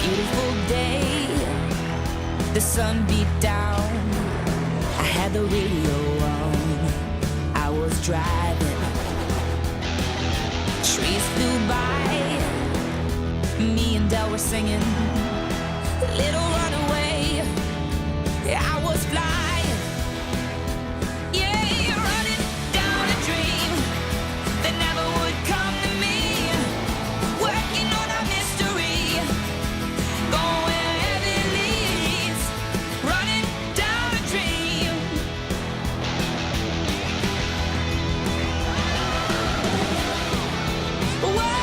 beautiful day, the sun beat down, I had the radio on, I was driving, trees flew by, me and Del were singing, little runaway, I was flying, yeah, running down a dream that never would come to me, working on a mystery, going wherever it leads, running down a dream. Whoa.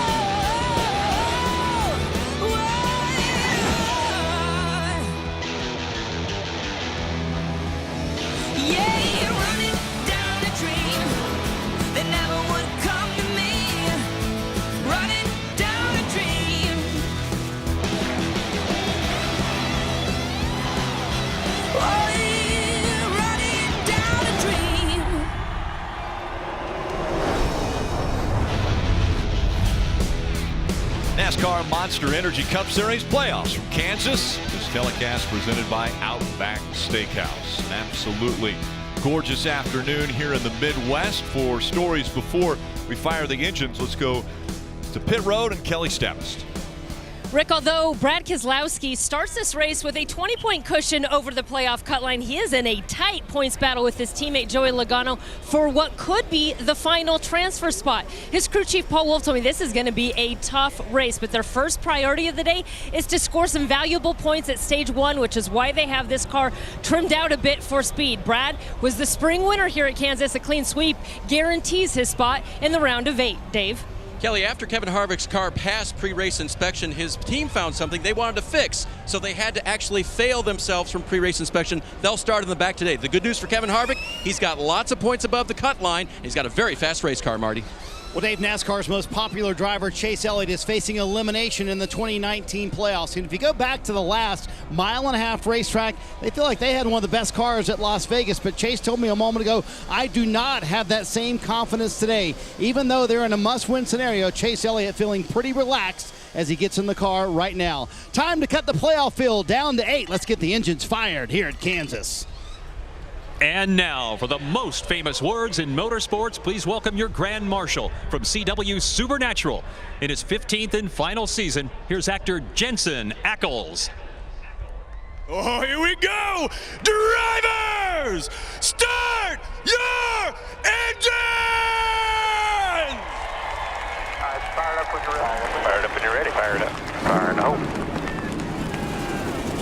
Nascar Monster Energy Cup Series playoffs from Kansas. This telecast presented by Outback Steakhouse. An absolutely gorgeous afternoon here in the Midwest. For stories before we fire the engines, let's go to pit road and Kelly Stavist. Rick, although Brad Keselowski starts this race with a 20-point cushion over the playoff cut line, he is in a tight points battle with his teammate Joey Logano for what could be the final transfer spot. His crew chief Paul Wolf told me this is going to be a tough race, but their first priority of the day is to score some valuable points at stage 1, which is why they have this car trimmed out a bit for speed. Brad was the spring winner here at Kansas. A clean sweep guarantees his spot in the round of 8. Dave? Kelly, after Kevin Harvick's car passed pre-race inspection, his team found something they wanted to fix, so they had to actually fail themselves from pre-race inspection. They'll start in the back today. The good news for Kevin Harvick, he's got lots of points above the cut line. He's got a very fast race car, Marty. Well, Dave, NASCAR's most popular driver, Chase Elliott, is facing elimination in the 2019 playoffs. And if you go back to the last mile-and-a-half racetrack, they feel like they had one of the best cars at Las Vegas. But Chase told me a moment ago, I do not have that same confidence today. Even though they're in a must-win scenario, Chase Elliott feeling pretty relaxed as he gets in the car right now. Time to cut the playoff field down to 8. Let's get the engines fired here at Kansas. And now, for the most famous words in motorsports, please welcome your Grand Marshal from CW Supernatural. In his 15th and final season, here's actor Jensen Ackles. Oh, here we go! Drivers, start your engine! Fired up when you're ready. Fired up when you're ready. Fired up. Fired up.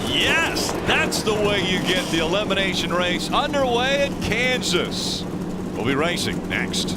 Yes, that's the way you get the elimination race underway in Kansas. We'll be racing next.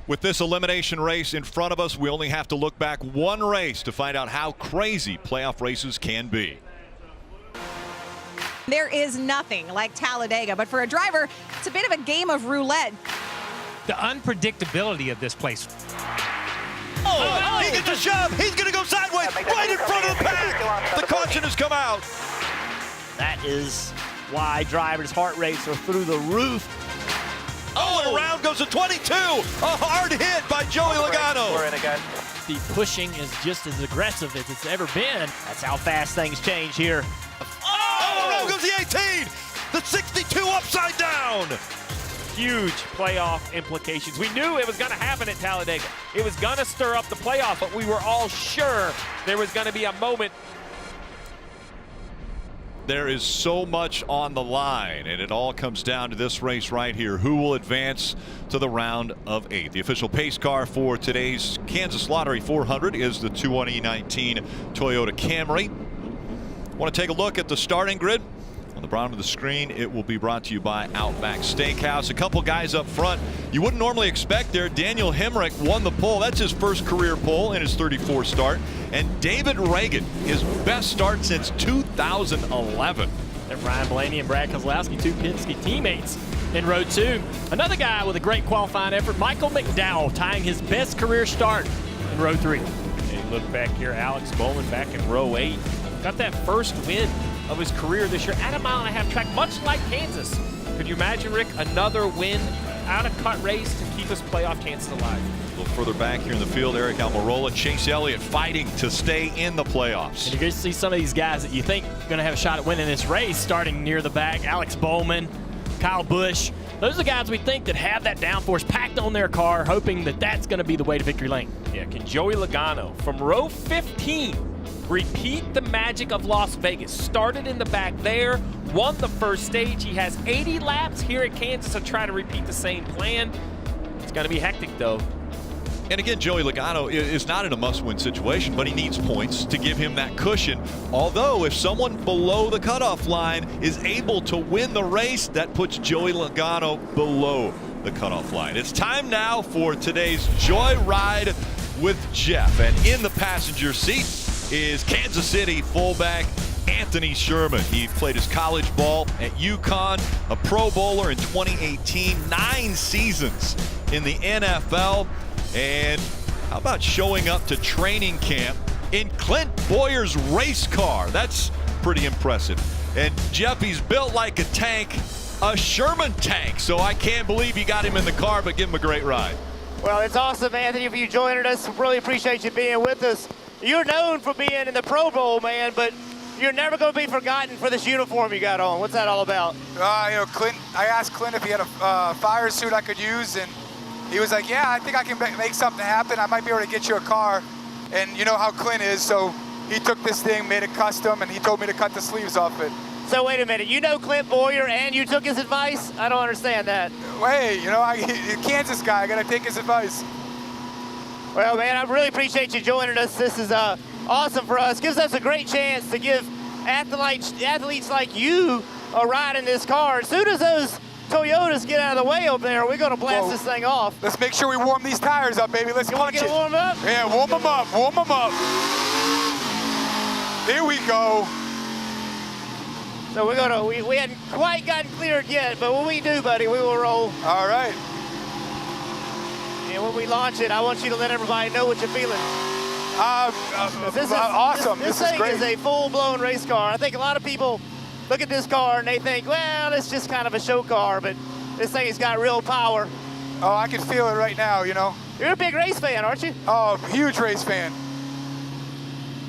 With this elimination race in front of us, we only have to look back one race to find out how crazy playoff races can be. There is nothing like Talladega, but for a driver, it's a bit of a game of roulette. The unpredictability of this place. Oh, he gets a shove. He's going to go sideways right in front of the pack. The caution has come out. That is why drivers' heart rates are through the roof. Oh, and around goes a 22. A hard hit by Joey Logano. We're in again. The pushing is just as aggressive as it's ever been. That's how fast things change here. Oh, around goes the 18. The 62 upside down. Huge playoff implications. We knew it was going to happen at Talladega. It was going to stir up the playoff, but we were all sure there was going to be a moment. There is so much on the line, and it all comes down to this race right here. Who will advance to the round of 8? The official pace car for today's Kansas Lottery 400 is the 2019 Toyota Camry. Want to take a look at the starting grid? On the bottom of the screen, it will be brought to you by Outback Steakhouse. A couple guys up front you wouldn't normally expect there. Daniel Hemrick won the pole. That's his first career pole in his 34th start. And David Reagan, his best start since 2011. And Ryan Blaney and Brad Keselowski, two Penske teammates in row 2. Another guy with a great qualifying effort, Michael McDowell, tying his best career start in row 3. And look back here, Alex Bowman back in row 8. Got that first win of his career this year at a mile-and-a-half track, much like Kansas. Could you imagine, Rick, another win out of cut race to keep his playoff chances alive? A little further back here in the field, Eric Almirola, Chase Elliott fighting to stay in the playoffs. And you're going to see some of these guys that you think are going to have a shot at winning this race starting near the back. Alex Bowman, Kyle Busch. Those are the guys we think that have that downforce packed on their car, hoping that that's going to be the way to victory lane. Yeah, can Joey Logano from row 15 repeat the magic of Las Vegas? Started in the back there, won the first stage. He has 80 laps here at Kansas to try to repeat the same plan. It's going to be hectic, though. And again, Joey Logano is not in a must-win situation, but he needs points to give him that cushion. Although, if someone below the cutoff line is able to win the race, that puts Joey Logano below the cutoff line. It's time now for today's Joyride with Jeff. And in the passenger seat is Kansas City fullback Anthony Sherman. He played his college ball at UConn, a Pro Bowler in 2018, 9 seasons in the NFL. And how about showing up to training camp in Clint Boyer's race car? That's pretty impressive. And Jeff, he's built like a tank, a Sherman tank. So I can't believe you got him in the car, but give him a great ride. Well, it's awesome, Anthony, for you joining us. Really appreciate you being with us. You're known for being in the Pro Bowl, man, but you're never going to be forgotten for this uniform you got on. What's that all about? Clint, I asked Clint if he had a fire suit I could use, and he was like, yeah, I think I can make something happen. I might be able to get you a car. And you know how Clint is, so he took this thing, made it custom, and he told me to cut the sleeves off it. So wait a minute, you know Clint Boyer and you took his advice? I don't understand that. Hey, a Kansas guy, I got to take his advice. Well, man, I really appreciate you joining us. This is awesome for us. Gives us a great chance to give athletes like you a ride in this car. As soon as those Toyotas get out of the way over there, we're going to blast this thing off. Let's make sure we warm these tires up, baby. Let's You want to get warmed up? Yeah, warm them up, warm them up. Here we go. So we hadn't quite gotten cleared yet, but when we do, buddy, we will roll. All right. And when we launch it, I want you to let everybody know what you're feeling. Awesome. This is thing great. is a full-blown race car. I think a lot of people look at this car and they think, well, it's just kind of a show car, but this thing has got real power. Oh, I can feel it right now, You're a big race fan, aren't you? Oh, huge race fan.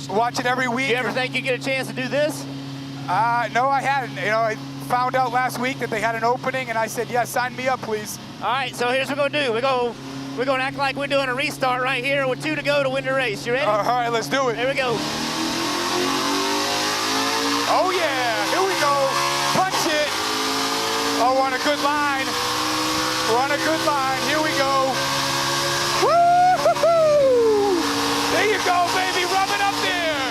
Watch it every week. Do you ever think you get a chance to do this? No, I hadn't. I found out last week that they had an opening, and I said, yeah, sign me up, please. All right, so here's what we're going to do. We're going to act like we're doing a restart right here with 2 to go to win the race. You ready? All right, let's do it. Here we go. Oh, yeah. Here we go. Punch it. Oh, we're on a good line. We're on a good line. Here we go. Woo-hoo-hoo! There you go, baby. Rub it up there.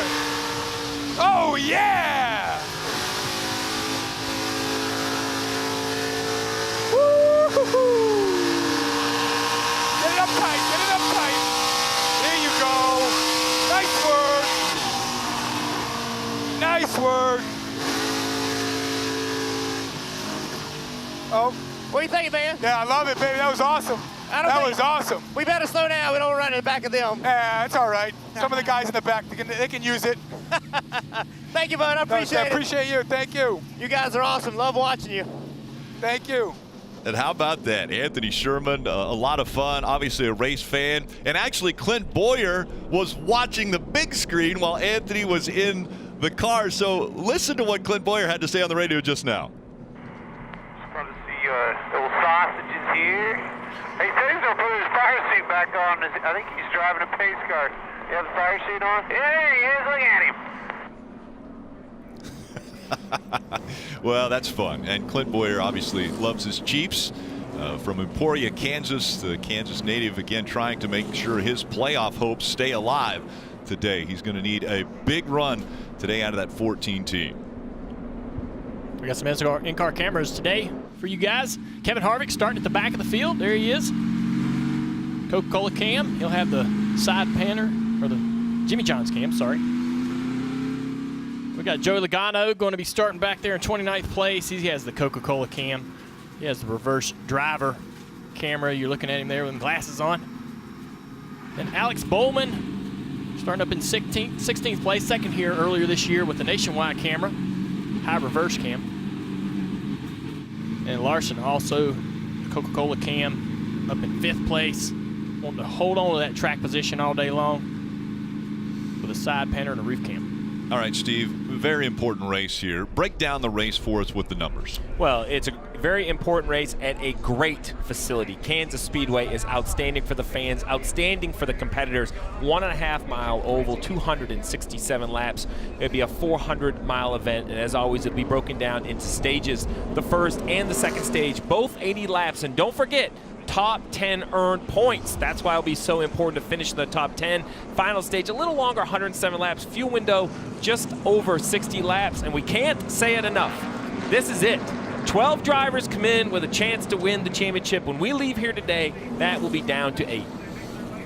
Oh, yeah. Woo-hoo-hoo! Get it up top. Oh. What do you think, man? Yeah, I love it, baby. That was awesome. That was awesome. We better slow down. We don't run in the back of them. Yeah, it's all right. Some of the guys in the back, they can use it. Thank you, bud. I appreciate it. I appreciate you. Thank you. You guys are awesome. Love watching you. Thank you. And how about that? Anthony Sherman, a lot of fun, obviously a race fan. And actually, Clint Boyer was watching the big screen while Anthony was in the car. So listen to what Clint Boyer had to say on the radio just now. Got to see little sausages here. He said he's going to put his fire suit back on. I think he's driving a pace car. You have the fire suit on? Yeah, he is. Look at him. Well, that's fun. And Clint Boyer obviously loves his Chiefs. From Emporia, Kansas, the Kansas native, again trying to make sure his playoff hopes stay alive today. He's going to need a big run today out of that 14 team. We got some in-car cameras today for you guys. Kevin Harvick starting at the back of the field. There he is. Coca-Cola cam. He'll have the side panner, or the Jimmy John's cam, sorry. We got Joey Logano going to be starting back there in 29th place. He has the Coca-Cola cam. He has the reverse driver camera. You're looking at him there with glasses on. Then Alex Bowman starting up in 16th place, second here earlier this year with the nationwide camera, high reverse cam. And Larson also Coca-Cola cam up in 5th place, wanting to hold on to that track position all day long with a side panner and a roof cam. All right, Steve, very important race here. Break down the race for us with the numbers. Well, it's a very important race at a great facility. Kansas Speedway is outstanding for the fans, outstanding for the competitors. 1.5 mile oval, 267 laps. It'll be a 400-mile event, and as always, it'll be broken down into stages. The first and the second stage, both 80 laps, and don't forget, top 10 earned points. That's why it'll be so important to finish in the top 10. Final stage, a little longer, 107 laps. Fuel window, just over 60 laps, and we can't say it enough. This is it. 12 drivers come in with a chance to win the championship. When we leave here today, that will be down to 8.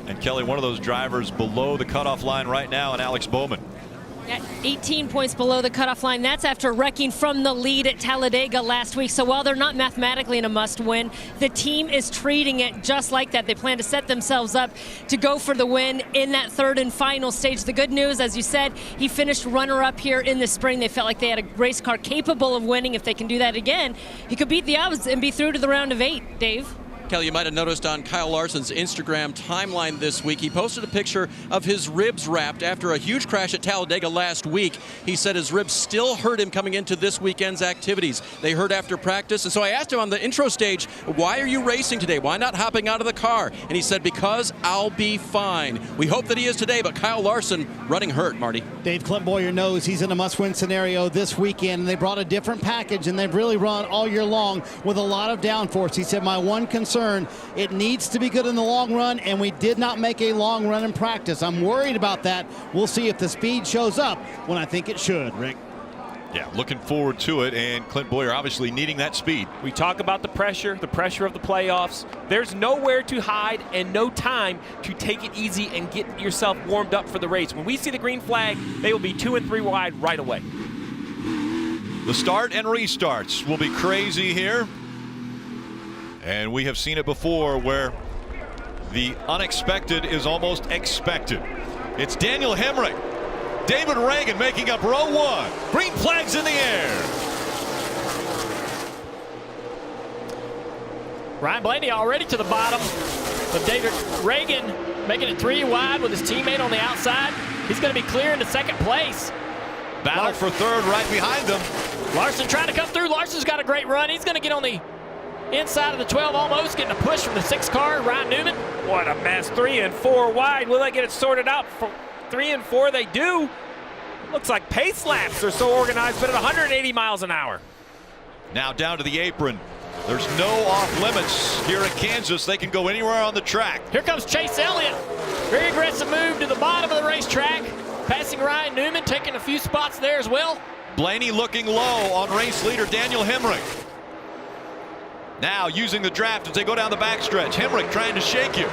And Kelly, one of those drivers below the cutoff line right now, and Alex Bowman. At 18 points below the cutoff line. That's after wrecking from the lead at Talladega last week. So while they're not mathematically in a must-win, the team is treating it just like that. They plan to set themselves up to go for the win in that third and final stage. The good news, as you said, he finished runner-up here in the spring. They felt like they had a race car capable of winning. If they can do that again, he could beat the odds and be through to the round of 8, Dave. Kelly, you might have noticed on Kyle Larson's Instagram timeline this week, he posted a picture of his ribs wrapped after a huge crash at Talladega last week. He said his ribs still hurt him coming into this weekend's activities. They hurt after practice, and so I asked him on the intro stage, why are you racing today? Why not hopping out of the car? And he said, because I'll be fine. We hope that he is today, but Kyle Larson running hurt, Marty. Dave, Clint Boyer knows he's in a must-win scenario this weekend, and they brought a different package, and they've really run all year long with a lot of downforce. He said, my one concern, it needs to be good in the long run, and we did not make a long run in practice. I'm worried about that. We'll see if the speed shows up when I think it should, Rick. Yeah, looking forward to it, and Clint Boyer obviously needing that speed. We talk about the pressure of the playoffs. There's nowhere to hide and no time to take it easy and get yourself warmed up for the race. When we see the green flag, they will be 2 and 3 wide right away. The start and restarts will be crazy here. And we have seen it before where the unexpected is almost expected. It's Daniel Hemrick. David Reagan making up row 1. Green flags in the air. Ryan Blaney already to the bottom, but David Reagan making it 3 wide with his teammate on the outside. He's going to be clear into second place. Battle for third right behind them. Larson trying to come through. Larson's got a great run. He's going to get on the inside of the 12, almost getting a push from the 6 car, Ryan Newman. What a mess, 3 and 4 wide. Will they get it sorted out? For 3 and 4 they do. Looks like pace laps are so organized, but at 180 miles an hour. Now down to the apron. There's no off limits here at Kansas. They can go anywhere on the track. Here comes Chase Elliott. Very aggressive move to the bottom of the racetrack. Passing Ryan Newman, taking a few spots there as well. Blaney looking low on race leader Daniel Hemrick. Now using the draft as they go down the backstretch. Hemrick trying to shake him.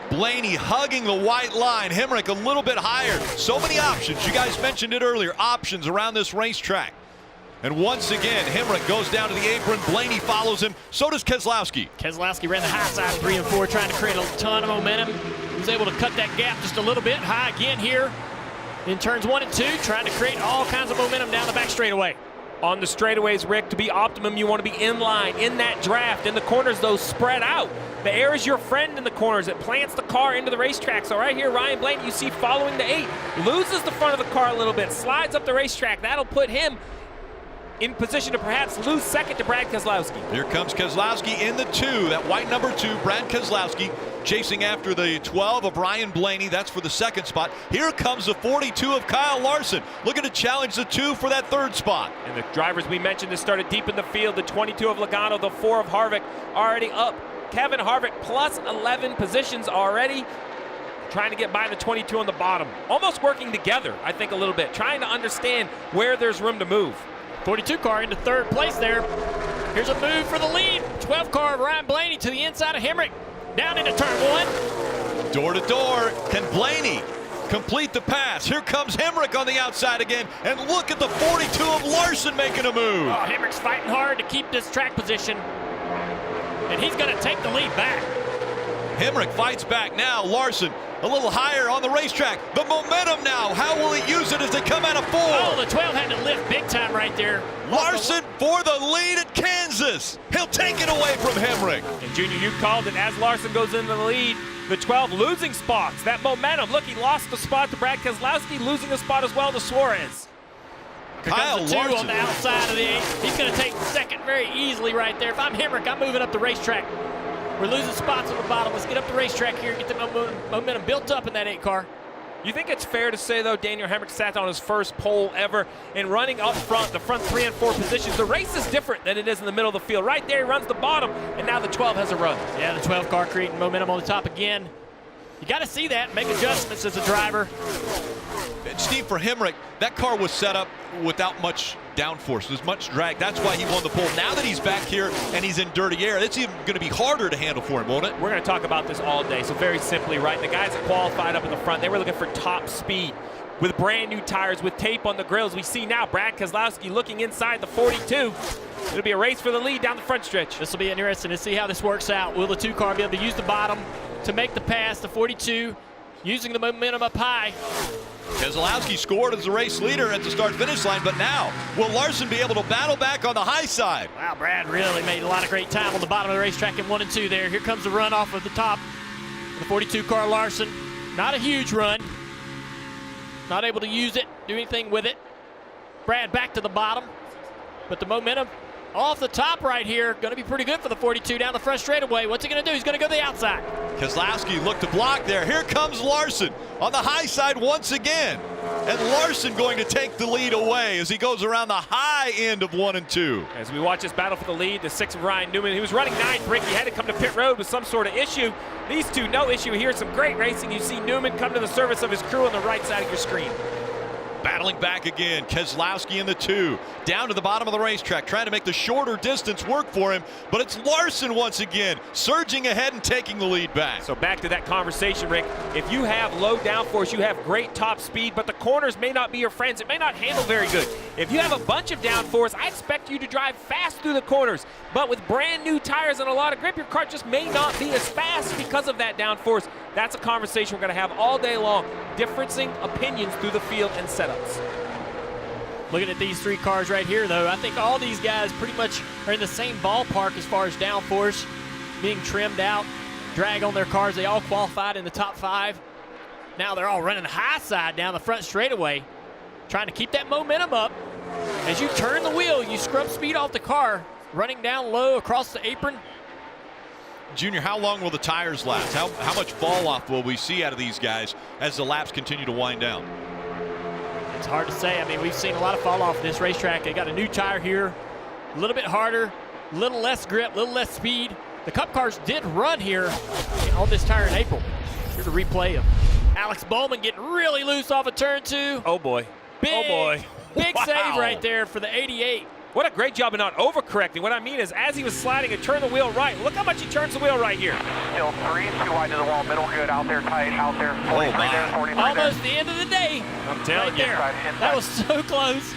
Blaney hugging the white line. Hemrick a little bit higher. So many options. You guys mentioned it earlier. Options around this racetrack. And once again, Hemrick goes down to the apron. Blaney follows him. So does Keselowski. Keselowski ran the high side 3 and 4, trying to create a ton of momentum. He was able to cut that gap just a little bit. High again here in turns 1 and 2, trying to create all kinds of momentum down the back straightaway. On the straightaways, Rick, to be optimum, you want to be in line, in that draft. In the corners, those spread out. The air is your friend in the corners. It plants the car into the racetrack. So right here, Ryan Blaney, you see following the 8, loses the front of the car a little bit, slides up the racetrack. That'll put him in position to perhaps lose second to Brad Keselowski. Here comes Keselowski in the 2, that white number 2, Brad Keselowski, chasing after the 12 of Ryan Blaney. That's for the second spot. Here comes the 42 of Kyle Larson, looking to challenge the 2 for that 3rd spot. And the drivers we mentioned that started deep in the field, the 22 of Logano, the 4 of Harvick already up. Kevin Harvick plus 11 positions already, trying to get by the 22 on the bottom. Almost working together, I think, a little bit, trying to understand where there's room to move. 42 car into 3rd place there. Here's a move for the lead. 12 car of Ryan Blaney to the inside of Hemrick. Down into turn 1. Door to door. Can Blaney complete the pass? Here comes Hemrick on the outside again. And look at the 42 of Larson making a move. Oh, Hemrick's fighting hard to keep this track position. And he's going to take the lead back. Hemrick fights back now. Larson a little higher on the racetrack. The momentum now. How will he use it as they come out of 4? Oh, the 12 had to lift big time right there. Larson for the lead at Kansas. He'll take it away from Hemrick. And Junior, you called it as Larson goes into the lead. The 12 losing spots. That momentum. Look, he lost the spot to Brad Keselowski, losing the spot as well to Suarez. Kyle Larson 2 on the outside of the 8. He's going to take second very easily right there. If I'm Hemrick, I'm moving up the racetrack. We're losing spots on the bottom. Let's get up the racetrack here and get the momentum built up in that 8 car. You think it's fair to say, though, Daniel Hemrick sat on his first pole ever and running up front, the front 3 and 4 positions. The race is different than it is in the middle of the field. Right there, he runs the bottom, and now the 12 has a run. Yeah, the 12 car creating momentum on the top again. You got to see that, make adjustments as a driver. And Steve, for Hemrick, that car was set up without much downforce, as much drag. That's why he won the pole. Now that he's back here and he's in dirty air, it's even going to be harder to handle for him, won't it? We're going to talk about this all day. So very simply, right, the guys that qualified up in the front, they were looking for top speed with brand new tires, with tape on the grills. We see now Brad Keselowski looking inside the 42. It'll be a race for the lead down the front stretch. This will be interesting to see how this works out. Will the 2 car be able to use the bottom to make the pass? The 42 using the momentum up high. Keselowski scored as the race leader at the start-finish line, but now will Larson be able to battle back on the high side? Wow, Brad really made a lot of great time on the bottom of the racetrack in 1 and 2 there. Here comes the run off of the top. The 42 car Larson. Not a huge run. Not able to use it, do anything with it. Brad back to the bottom, but the momentum off the top right here, going to be pretty good for the 42 down the front straightaway. What's he going to do? He's going to go to the outside. Keselowski looked to block there. Here comes Larson on the high side once again. And Larson going to take the lead away as he goes around the high end of 1 and 2. As we watch this battle for the lead, the 6 of Ryan Newman, he was running 9th. Rick, he had to come to pit road with some sort of issue. These 2, no issue here. Some great racing. You see Newman come to the service of his crew on the right side of your screen. Battling back again, Keselowski in the 2, down to the bottom of the racetrack, trying to make the shorter distance work for him, but it's Larson once again, surging ahead and taking the lead back. So back to that conversation, Rick, if you have low downforce, you have great top speed, but the corners may not be your friends. It may not handle very good. If you have a bunch of downforce, I expect you to drive fast through the corners, but with brand new tires and a lot of grip, your car just may not be as fast because of that downforce. That's a conversation we're going to have all day long, differencing opinions through the field and setups. Looking at these 3 cars right here, though, I think all these guys pretty much are in the same ballpark as far as downforce, being trimmed out, drag on their cars. They all qualified in the top 5. Now they're all running the high side down the front straightaway, trying to keep that momentum up. As you turn the wheel, you scrub speed off the car, running down low across the apron. Junior, how long will the tires last? How much fall off will we see out of these guys as the laps continue to wind down? It's hard to say. I mean, we've seen a lot of fall off this racetrack. They got a new tire here, a little bit harder, a little less grip, a little less speed. The Cup cars did run here on this tire in April. Here's a replay of Alex Bowman getting really loose off of turn 2. Oh boy. Big, oh boy. Big Wow. save right there for the 88. What a great job of not overcorrecting. What I mean is, as he was sliding and turned the wheel right, look how much he turns the wheel right here. Still 3, too wide to the wall, middle good, out there tight, out there, 43 there, 43 Almost there. the end of the day. I'm telling right you. there. That was so close.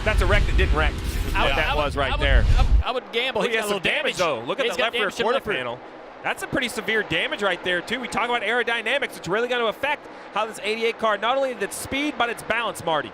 That's a wreck that didn't wreck. what that was right there. I would gamble. He has some damage, though. Look at He's the got left rear damage to the quarter left rear. panel. That's some pretty severe damage right there, too. We talk about aerodynamics. It's really going to affect how this 88 car, not only its speed, but its balance, Marty.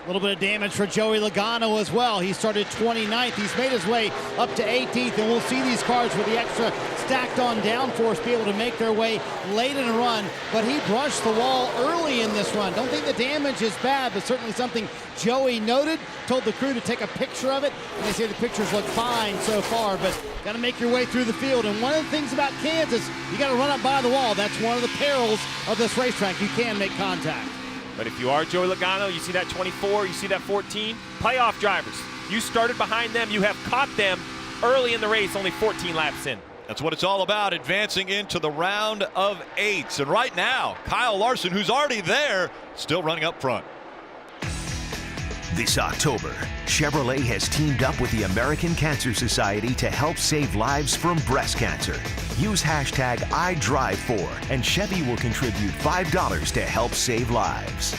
A little bit of damage for Joey Logano as well. He started 29th. He's made his way up to 18th, and we'll see these cars with the extra stacked on downforce be able to make their way late in a run. But he brushed the wall early in this run. Don't think the damage is bad, but certainly something Joey noted. Told the crew to take a picture of it, and they say the pictures look fine so far, but got to make your way through the field. And one of the things about Kansas, you got to run up by the wall. That's one of the perils of this racetrack. You can make contact. But if you are Joey Logano, you see that 24, you see that 14, playoff drivers. You started behind them. You have caught them early in the race, only 14 laps in. That's what it's all about, advancing into the round of 8s. And right now, Kyle Larson, who's already there, still running up front. This October, Chevrolet has teamed up with the American Cancer Society to help save lives from breast cancer. Use hashtag #IDrive4 and Chevy will contribute $5 to help save lives.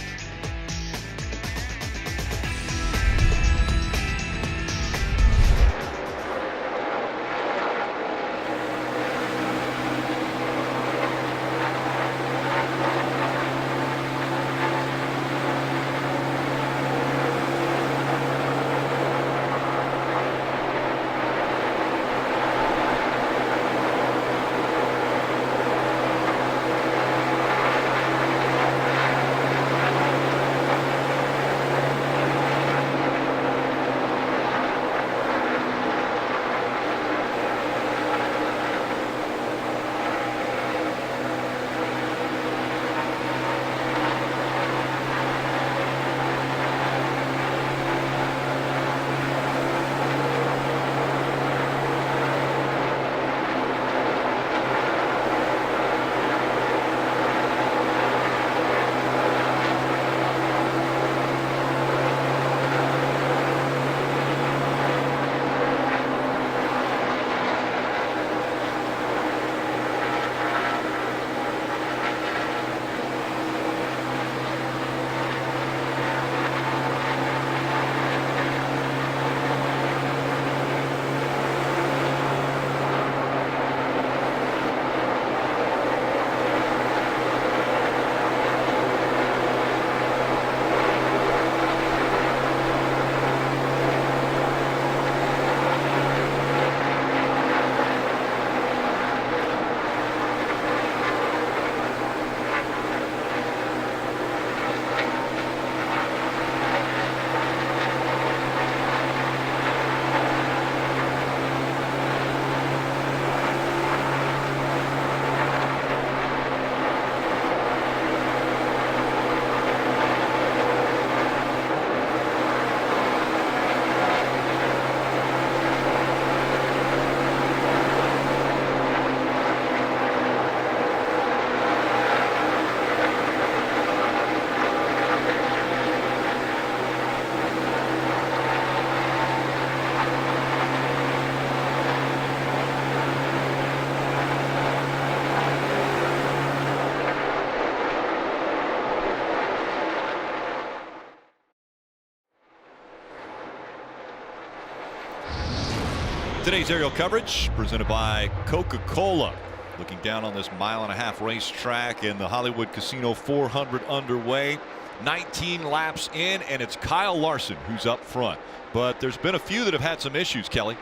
Today's aerial coverage presented by Coca-Cola. Looking down on this mile-and-a-half racetrack in the Hollywood Casino 400 underway. 19 laps in, and it's Kyle Larson who's up front. But there's been a few that have had some issues, Kelly.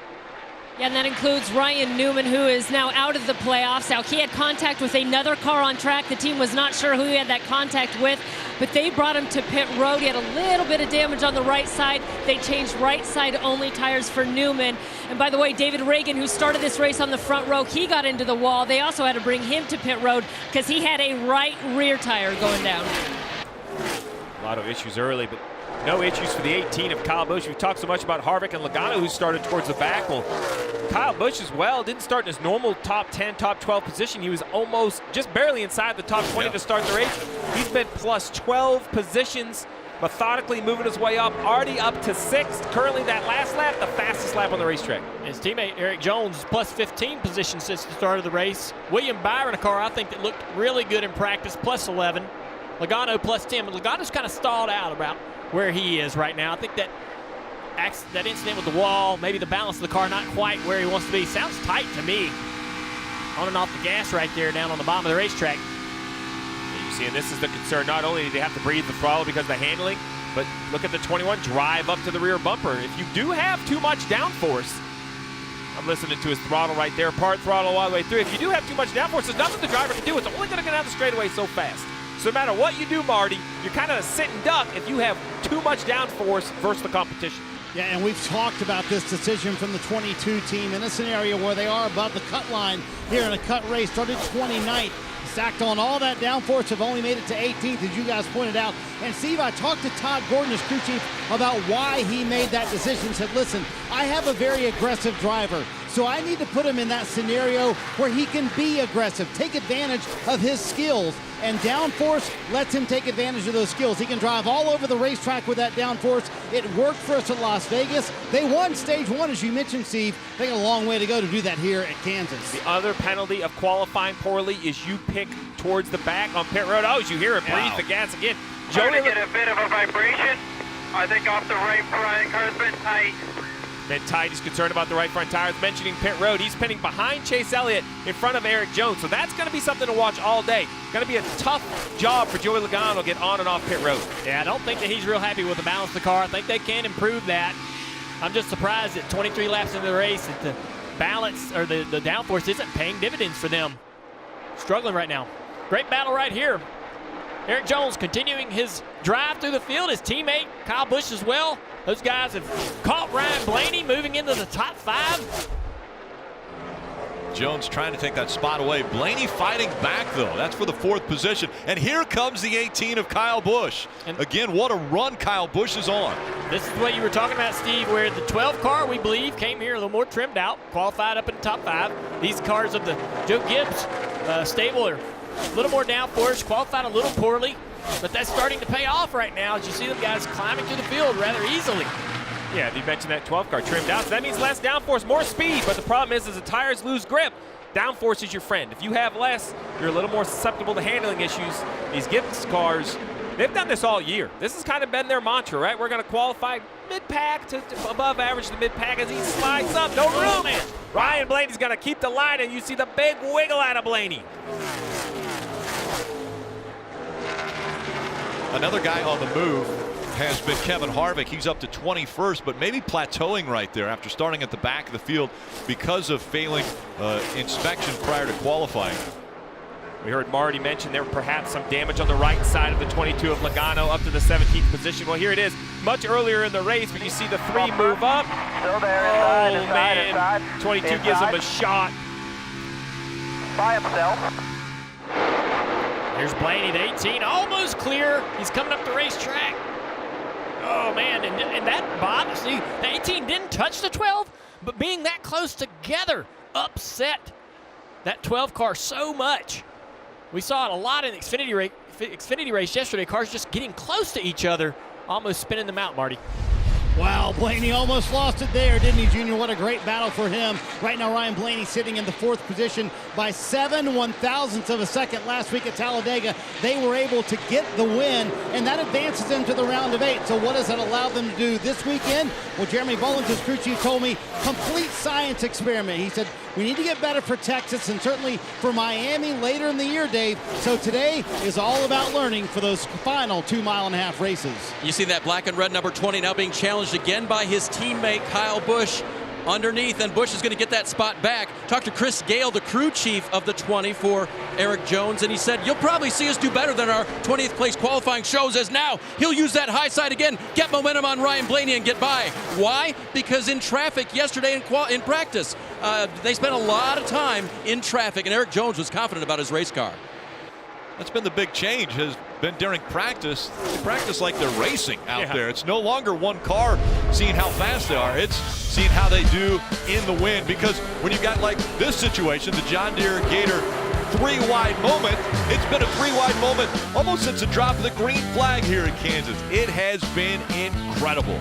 Yeah, and that includes Ryan Newman, who is now out of the playoffs. Now, he had contact with another car on track. The team was not sure who he had that contact with, but they brought him to pit road. He had a little bit of damage on the right side. They changed right side only tires for Newman. And by the way, David Reagan, who started this race on the front row, he got into the wall. They also had to bring him to pit road because he had a right rear tire going down. A lot of issues early, but no issues for the 18 of Kyle Busch. We've talked so much about Harvick and Logano, who started towards the back. Well, Kyle Busch as well didn't start in his normal top 10, top 12 position. He was almost just barely inside the top 20 to start the race. He's been plus 12 positions, methodically moving his way up, already up to 6th. Currently that last lap, the fastest lap on the racetrack. His teammate Eric Jones plus 15 positions since the start of the race. William Byron, a car I think that looked really good in practice, plus 11. Logano plus 10, but Logano's kind of stalled out about where he is right now. I think that that incident with the wall, maybe the balance of the car not quite where he wants to be. Sounds tight to me. On and off the gas right there down on the bottom of the racetrack. You see, and this is the concern. Not only do they have to breathe the throttle because of the handling, but look at the 21 drive up to the rear bumper. If you do have too much downforce, I'm listening to his throttle right there, part throttle all the way through. If you do have too much downforce, there's nothing the driver can do. It's only going to get down the straightaway so fast. So no matter what you do, Marty, you're kind of a sit and duck if you have too much downforce versus the competition. Yeah, and we've talked about this decision from the 22 team in a scenario where they are above the cut line here in a cut race, started 29th. Stacked on all that downforce, have only made it to 18th, as you guys pointed out. And Steve, I talked to Todd Gordon, his crew chief, about why he made that decision. Said, listen, I have a very aggressive driver, so I need to put him in that scenario where he can be aggressive, take advantage of his skills. And downforce lets him take advantage of those skills. He can drive all over the racetrack with that downforce. It worked for us at Las Vegas. They won stage one, as you mentioned, Steve. They got a long way to go to do that here at Kansas. The other penalty of qualifying poorly is you pick towards the back on pit road. Oh, as you hear it, breathe the gas again. Starting to get a bit of a vibration. I think off the right front, car's been tight. Then tight, he's concerned about the right front tires. Mentioning pit road, he's pinning behind Chase Elliott in front of Eric Jones. So that's going to be something to watch all day. Going to be a tough job for Joey Logano to get on and off pit road. Yeah, I don't think that he's real happy with the balance of the car. I think they can improve that. I'm just surprised that 23 laps into the race that the balance or the downforce isn't paying dividends for them. Struggling right now. Great battle right here. Eric Jones continuing his drive through the field. His teammate Kyle Busch as well. Those guys have caught Ryan Blaney moving into the top 5. Jones trying to take that spot away. Blaney fighting back, though. That's for the 4th position. And here comes the 18 of Kyle Busch. And again, what a run Kyle Busch is on. This is what you were talking about, Steve, where the 12 car, we believe, came here a little more trimmed out, qualified up in the top 5. These cars of the Joe Gibbs stable are a little more downforce, qualified a little poorly. But that's starting to pay off right now as you see them guys climbing through the field rather easily. Yeah, you mentioned that 12 car trimmed out, so that means less downforce, more speed. But the problem is, as the tires lose grip, downforce is your friend. If you have less, you're a little more susceptible to handling issues. These Gibbs cars, they've done this all year. This has kind of been their mantra, right? We're going to qualify mid-pack to above average to mid-pack as he slides up. No room, man. Ryan Blaney's going to keep the line, and you see the big wiggle out of Blaney. Another guy on the move has been Kevin Harvick. He's up to 21st, but maybe plateauing right there after starting at the back of the field because of failing inspection prior to qualifying. We heard Marty mention there perhaps some damage on the right side of the 22 of Logano up to the 17th position. Well, here it is much earlier in the race, but you see the 3 move up. Still there, oh, inside, man. inside. 22 inside. gives him a shot. By himself. Here's Blaney, the 18, almost clear. He's coming up the racetrack. Oh, man, and that bothers see, the 18 didn't touch the 12, but being that close together upset that 12 car so much. We saw it a lot in the Xfinity race yesterday. Cars just getting close to each other, almost spinning them out, Marty. Wow, Blaney almost lost it there, didn't he, Junior? What a great battle for him. Right now, Ryan Blaney sitting in the 4th position by 7 1/1000ths of a second. Last week at Talladega, they were able to get the win, and that advances them to the round of 8. So what does that allow them to do this weekend? Well, Jeremy Bullins, his crew chief, told me, complete science experiment. He said, we need to get better for Texas and certainly for Miami later in the year, Dave. So today is all about learning for those final 2.5-mile races. You see that black and red number 20 now being challenged again by his teammate Kyle Busch underneath, and Busch is going to get that spot back. Talked to Chris Gale, the crew chief of the 20 for Eric Jones, and he said, you'll probably see us do better than our 20th place qualifying shows, as now he'll use that high side again, get momentum on Ryan Blaney and get by. Why? Because in traffic yesterday in practice, they spent a lot of time in traffic, and Eric Jones was confident about his race car. That's been the big change, has been during practice. They practice like they're racing out there. It's no longer one car seeing how fast they are. It's seeing how they do in the wind. Because when you've got like this situation, the John Deere Gator 3-wide moment, it's been a 3-wide moment almost since the drop of the green flag here in Kansas. It has been incredible.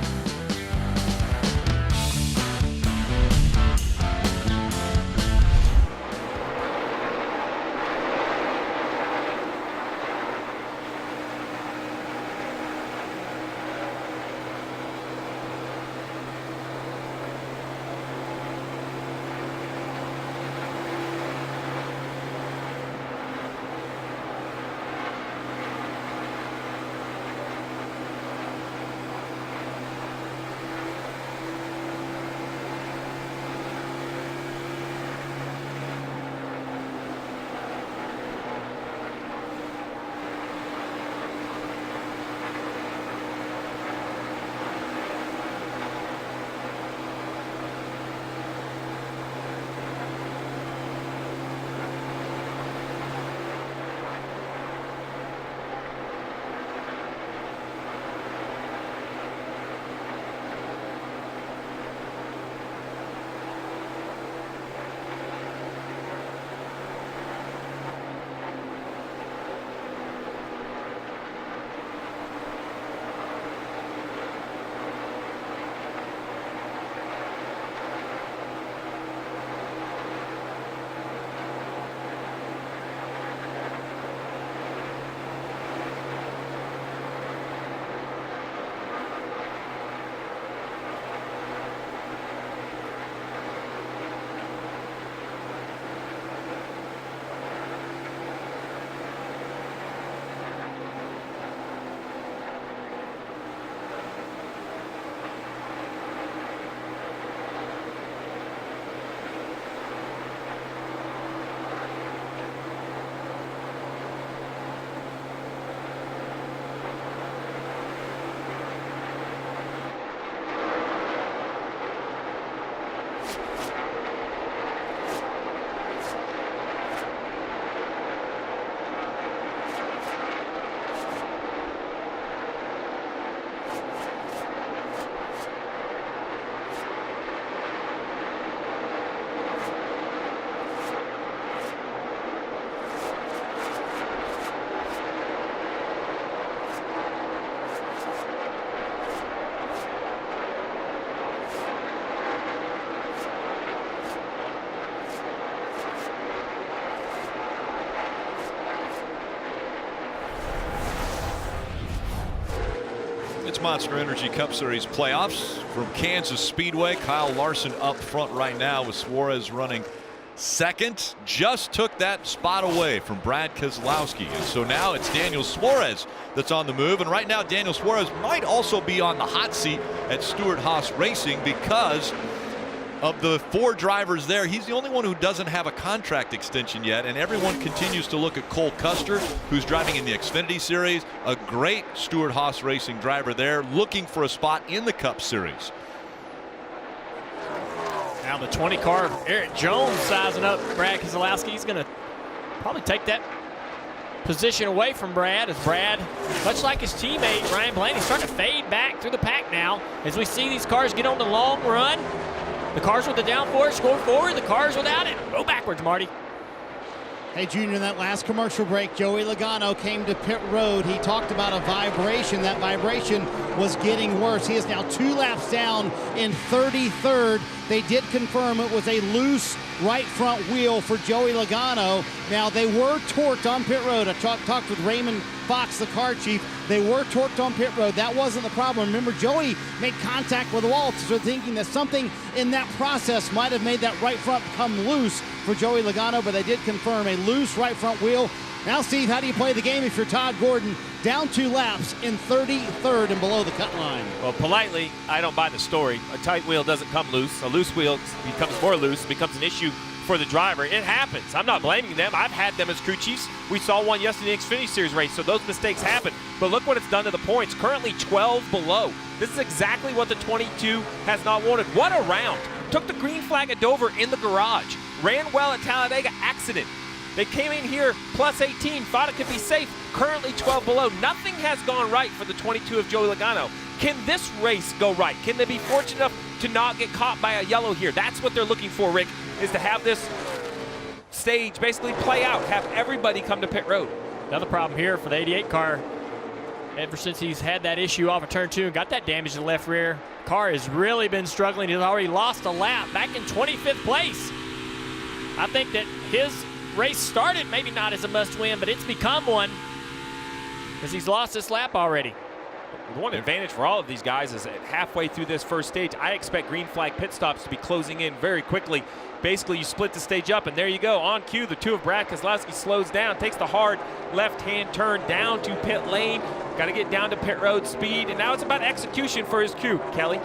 It's Monster Energy Cup Series playoffs from Kansas Speedway. Kyle Larson up front right now with Suarez running second. Just took that spot away from Brad Keselowski. And so now it's Daniel Suarez that's on the move. And right now Daniel Suarez might also be on the hot seat at Stewart-Haas Racing because of the 4 drivers there. He's the only one who doesn't have a contract extension yet, and everyone continues to look at Cole Custer, who's driving in the Xfinity Series, a great Stewart-Haas Racing driver there, looking for a spot in the Cup Series. Now the 20 car, Eric Jones sizing up Brad Keselowski. He's going to probably take that position away from Brad, as Brad, much like his teammate Ryan Blaney, starting to fade back through the pack now as we see these cars get on the long run. The cars with the downforce go forward, the cars without it go backwards, Marty. Hey, Junior, in that last commercial break, Joey Logano came to pit road. He talked about a vibration. That vibration was getting worse. He is now 2 laps down in 33rd. They did confirm it was a loose right front wheel for Joey Logano. Now, they were torqued on pit road. I talked with Raymond Fox, the car chief. They were torqued on pit road. That wasn't the problem. Remember, Joey made contact with the wall, so thinking that something in that process might have made that right front come loose for Joey Logano, but they did confirm a loose right front wheel. Now, Steve, how do you play the game if you're Todd Gordon, down 2 laps in 33rd and below the cut line? Well, politely, I don't buy the story. A tight wheel doesn't come loose. A loose wheel becomes more loose, becomes an issue for the driver. It happens. I'm not blaming them. I've had them as crew chiefs. We saw one yesterday in the Xfinity Series race, so those mistakes happen. But look what it's done to the points. Currently 12 below. This is exactly what the 22 has not wanted. What a round. Took the green flag at Dover in the garage. Ran well at Talladega, accident. They came in here plus 18, thought it could be safe. Currently 12 below. Nothing has gone right for the 22 of Joey Logano. Can this race go right? Can they be fortunate enough to not get caught by a yellow here? That's what they're looking for, Rick, is to have this stage basically play out, have everybody come to pit road. Another problem here for the 88 car. Ever since he's had that issue off of turn 2 and got that damage to the left rear, car has really been struggling. He's already lost a lap, back in 25th place. I think that his race started maybe not as a must-win, but it's become one because he's lost this lap already. The one advantage for all of these guys is that halfway through this first stage, I expect green flag pit stops to be closing in very quickly. Basically, you split the stage up, and there you go. On cue, the 2 of Brad Keselowski slows down, takes the hard left-hand turn down to pit lane. Got to get down to pit road speed, and now it's about execution for his crew. Kelly?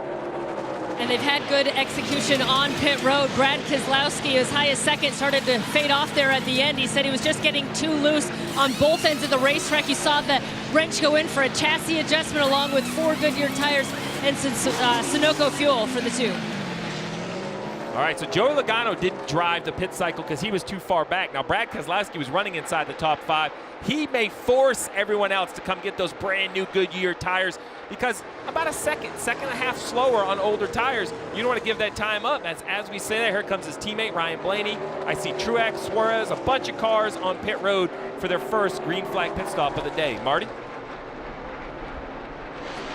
And they've had good execution on pit road. Brad Keselowski, as high as second, started to fade off there at the end. He said he was just getting too loose on both ends of the racetrack. You saw the wrench go in for a chassis adjustment along with 4 Goodyear tires and some Sunoco fuel for the 2. All right, so Joey Logano didn't drive the pit cycle because he was too far back. Now, Brad Keselowski was running inside the top 5. He may force everyone else to come get those brand new Goodyear tires because about a second and a half slower on older tires. You don't want to give that time up. As we say that, here comes his teammate Ryan Blaney. I see Truex, Suarez, a bunch of cars on pit road for their first green flag pit stop of the day. Marty?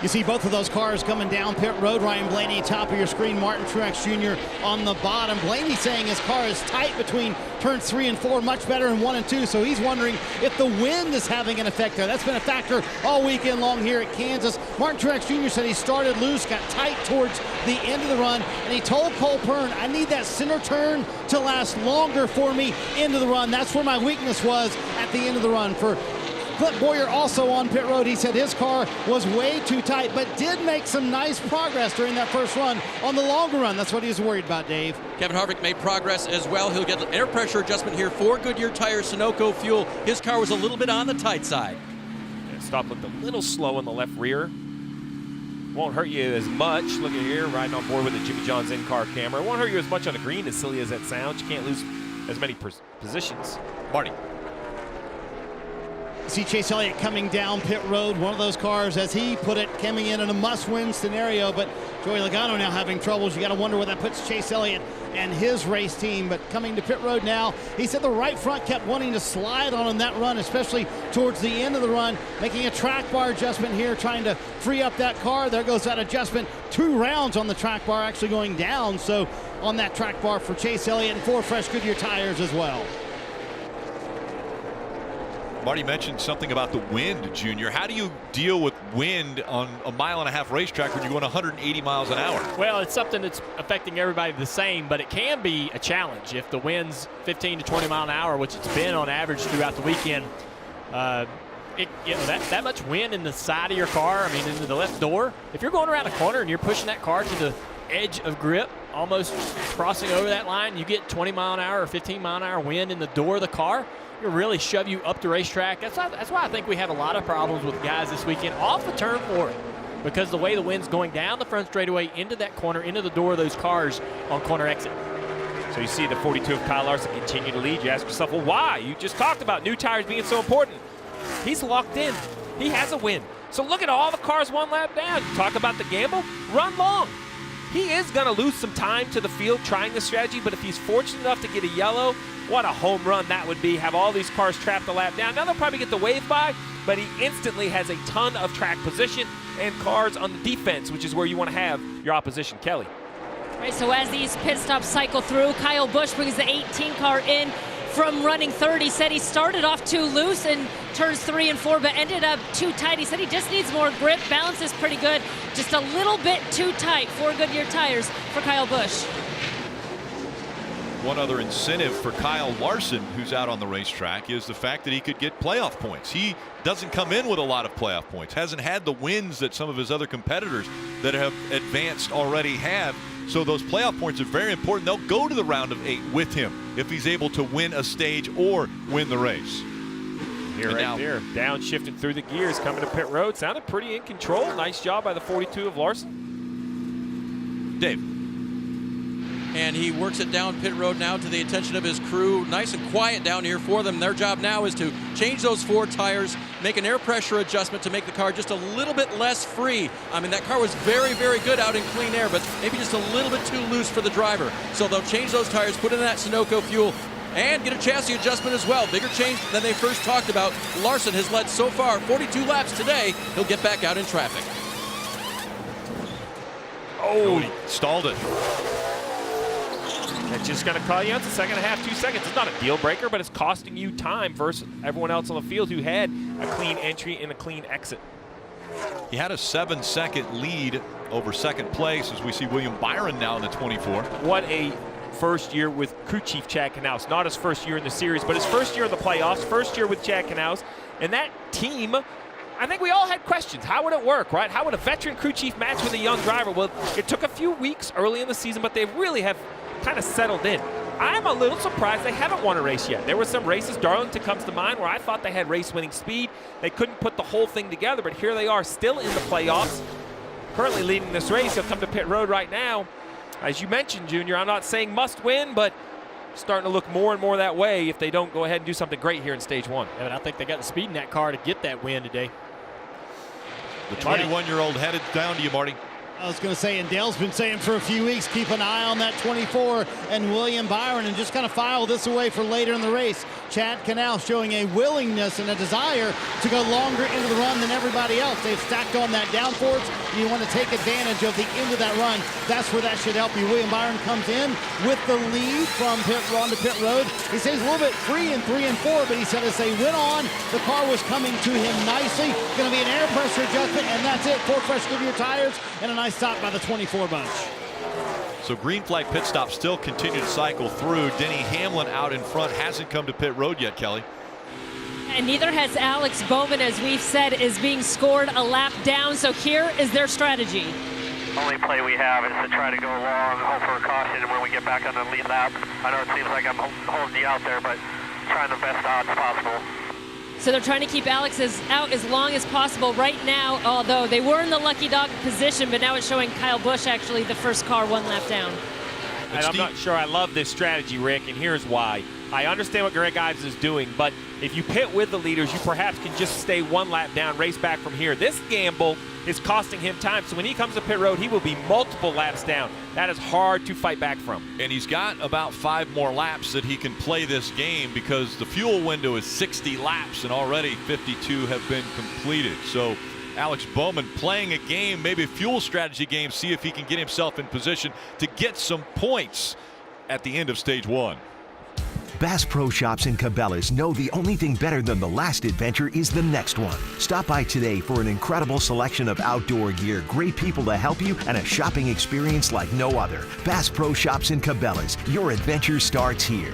You see both of those cars coming down pit road. Ryan Blaney, top of your screen. Martin Truex Jr. on the bottom. Blaney saying his car is tight between turns 3 and 4, much better in 1 and 2. So he's wondering if the wind is having an effect there. That's been a factor all weekend long here at Kansas. Martin Truex Jr. said he started loose, got tight towards the end of the run, and he told Cole Pern, I need that center turn to last longer for me into the run. That's where my weakness was at the end of the run. For Clint Boyer also on pit road, he said his car was way too tight, but did make some nice progress during that first run on the longer run. That's what he was worried about, Dave. Kevin Harvick made progress as well. He'll get an air pressure adjustment here. 4 Goodyear tires, Sunoco fuel. His car was a little bit on the tight side. Stop looked a little slow in the left rear. Won't hurt you as much. Look at here, riding on board with the Jimmy John's in-car camera. It won't hurt you as much on the green, as silly as that sounds. You can't lose as many positions. Marty? See Chase Elliott coming down pit road, one of those cars, as he put it, coming in a must-win scenario, but Joey Logano now having troubles. You got to wonder where that puts Chase Elliott and his race team, but coming to pit road now. He said the right front kept wanting to slide on him that run, especially towards the end of the run, making a track bar adjustment here, trying to free up that car. There goes that adjustment. 2 rounds on the track bar actually going down, so on that track bar for Chase Elliott, and 4 fresh Goodyear tires as well. Marty mentioned something about the wind, Junior. How do you deal with wind on a 1.5-mile racetrack when you're going 180 miles an hour? Well, it's something that's affecting everybody the same, but it can be a challenge if the wind's 15 to 20 mile an hour, which it's been on average throughout the weekend. That much wind in the side of your car, I mean, into the left door. If you're going around a corner and you're pushing that car to the edge of grip, almost crossing over that line, you get 20 mile an hour or 15 mile an hour wind in the door of the car. It'll really shove you up the racetrack. That's why I think we have a lot of problems with guys this weekend off the turn for it, because the way the wind's going down the front straightaway into that corner, into the door of those cars on corner exit. So you see the 42 of Kyle Larson continue to lead. You ask yourself, well, why? You just talked about new tires being so important. He's locked in. He has a win. So look at all the cars one lap down. Talk about the gamble. Run long. He is going to lose some time to the field trying the strategy, but if he's fortunate enough to get a yellow, what a home run that would be. Have all these cars trapped a lap down. Now they'll probably get the wave by, but he instantly has a ton of track position and cars on the defense, which is where you want to have your opposition. Kelly. Right, so as these pit stops cycle through, Kyle Busch brings the 18 car in from running third. He said he started off too loose in turns 3 and 4, but ended up too tight. He said he just needs more grip. Balance is pretty good, just a little bit too tight. 4 Goodyear tires for Kyle Busch. One other incentive for Kyle Larson, who's out on the racetrack, is the fact that he could get playoff points. He doesn't come in with a lot of playoff points, hasn't had the wins that some of his other competitors that have advanced already have. So those playoff points are very important. They'll go to the round of 8 with him if he's able to win a stage or win the race. Here right now, there, downshifting through the gears, coming to pit road. Sounded pretty in control. Nice job by the 42 of Larson. Dave. And he works it down pit road now to the attention of his crew. Nice and quiet down here for them. Their job now is to change those 4 tires, make an air pressure adjustment to make the car just a little bit less free. I mean, that car was very, very good out in clean air, but maybe just a little bit too loose for the driver. So they'll change those tires, put in that Sunoco fuel, and get a chassis adjustment as well. Bigger change than they first talked about. Larson has led so far 42 laps today. He'll get back out in traffic. Oh, he stalled it. That's just going to call you out to second and a half, 2 seconds. It's not a deal breaker, but it's costing you time versus everyone else on the field who had a clean entry and a clean exit. He had a 7-second lead over second place as we see William Byron now in the 24. What a first year with crew chief Chad Knaus. Not his first year in the series, but his first year in the playoffs, first year with Chad Knaus. And that team, I think we all had questions. How would it work, right? How would a veteran crew chief match with a young driver? Well, it took a few weeks early in the season, but they really have kind of settled in. I'm a little surprised they haven't won a race yet. There were some races, Darlington comes to mind, where I thought they had race-winning speed. They couldn't put the whole thing together, but here they are still in the playoffs, currently leading this race. He'll come to pit road right now. As you mentioned, Junior, I'm not saying must win, but starting to look more and more that way if they don't go ahead and do something great here in stage 1. Yeah, but I think they got the speed in that car to get that win today. The 21-year-old headed down to you, Marty. I was going to say, and Dale's been saying for a few weeks, keep an eye on that 24 and William Byron and just kind of file this away for later in the race. Chad Knaus showing a willingness and a desire to go longer into the run than everybody else. They've stacked on that downforce, and you want to take advantage of the end of that run. That's where that should help you. William Byron comes in with the lead from pit road to pit road. He says he's a little bit free in 3 and 4, but he said as they went on, the car was coming to him nicely. Going to be an air pressure adjustment, and that's it. 4 fresh Goodyear tires and a nice stop by the 24 bunch. So green flag pit stops still continue to cycle through. Denny Hamlin out in front, hasn't come to pit road yet, Kelly. And neither has Alex Bowman, as we've said, is being scored a lap down. So here is their strategy. Only play we have is to try to go long, hope for a caution, and when we get back on the lead lap, I know it seems like I'm holding you out there, but trying the best odds possible. So they're trying to keep Alex out as long as possible right now, although they were in the lucky dog position, but now it's showing Kyle Busch actually the first car 1 lap down. And I'm not sure I love this strategy, Rick, and here's why. I understand what Greg Ives is doing, but if you pit with the leaders, you perhaps can just stay 1 lap down, race back from here. This gamble is costing him time, so when he comes to pit road, he will be multiple laps down. That is hard to fight back from. And he's got about 5 more laps that he can play this game because the fuel window is 60 laps and already 52 have been completed. So Alex Bowman playing a game, maybe a fuel strategy game, see if he can get himself in position to get some points at the end of stage 1. Bass Pro Shops and Cabela's know the only thing better than the last adventure is the next one. Stop by today for an incredible selection of outdoor gear, great people to help you, and a shopping experience like no other. Bass Pro Shops and Cabela's. Your adventure starts here.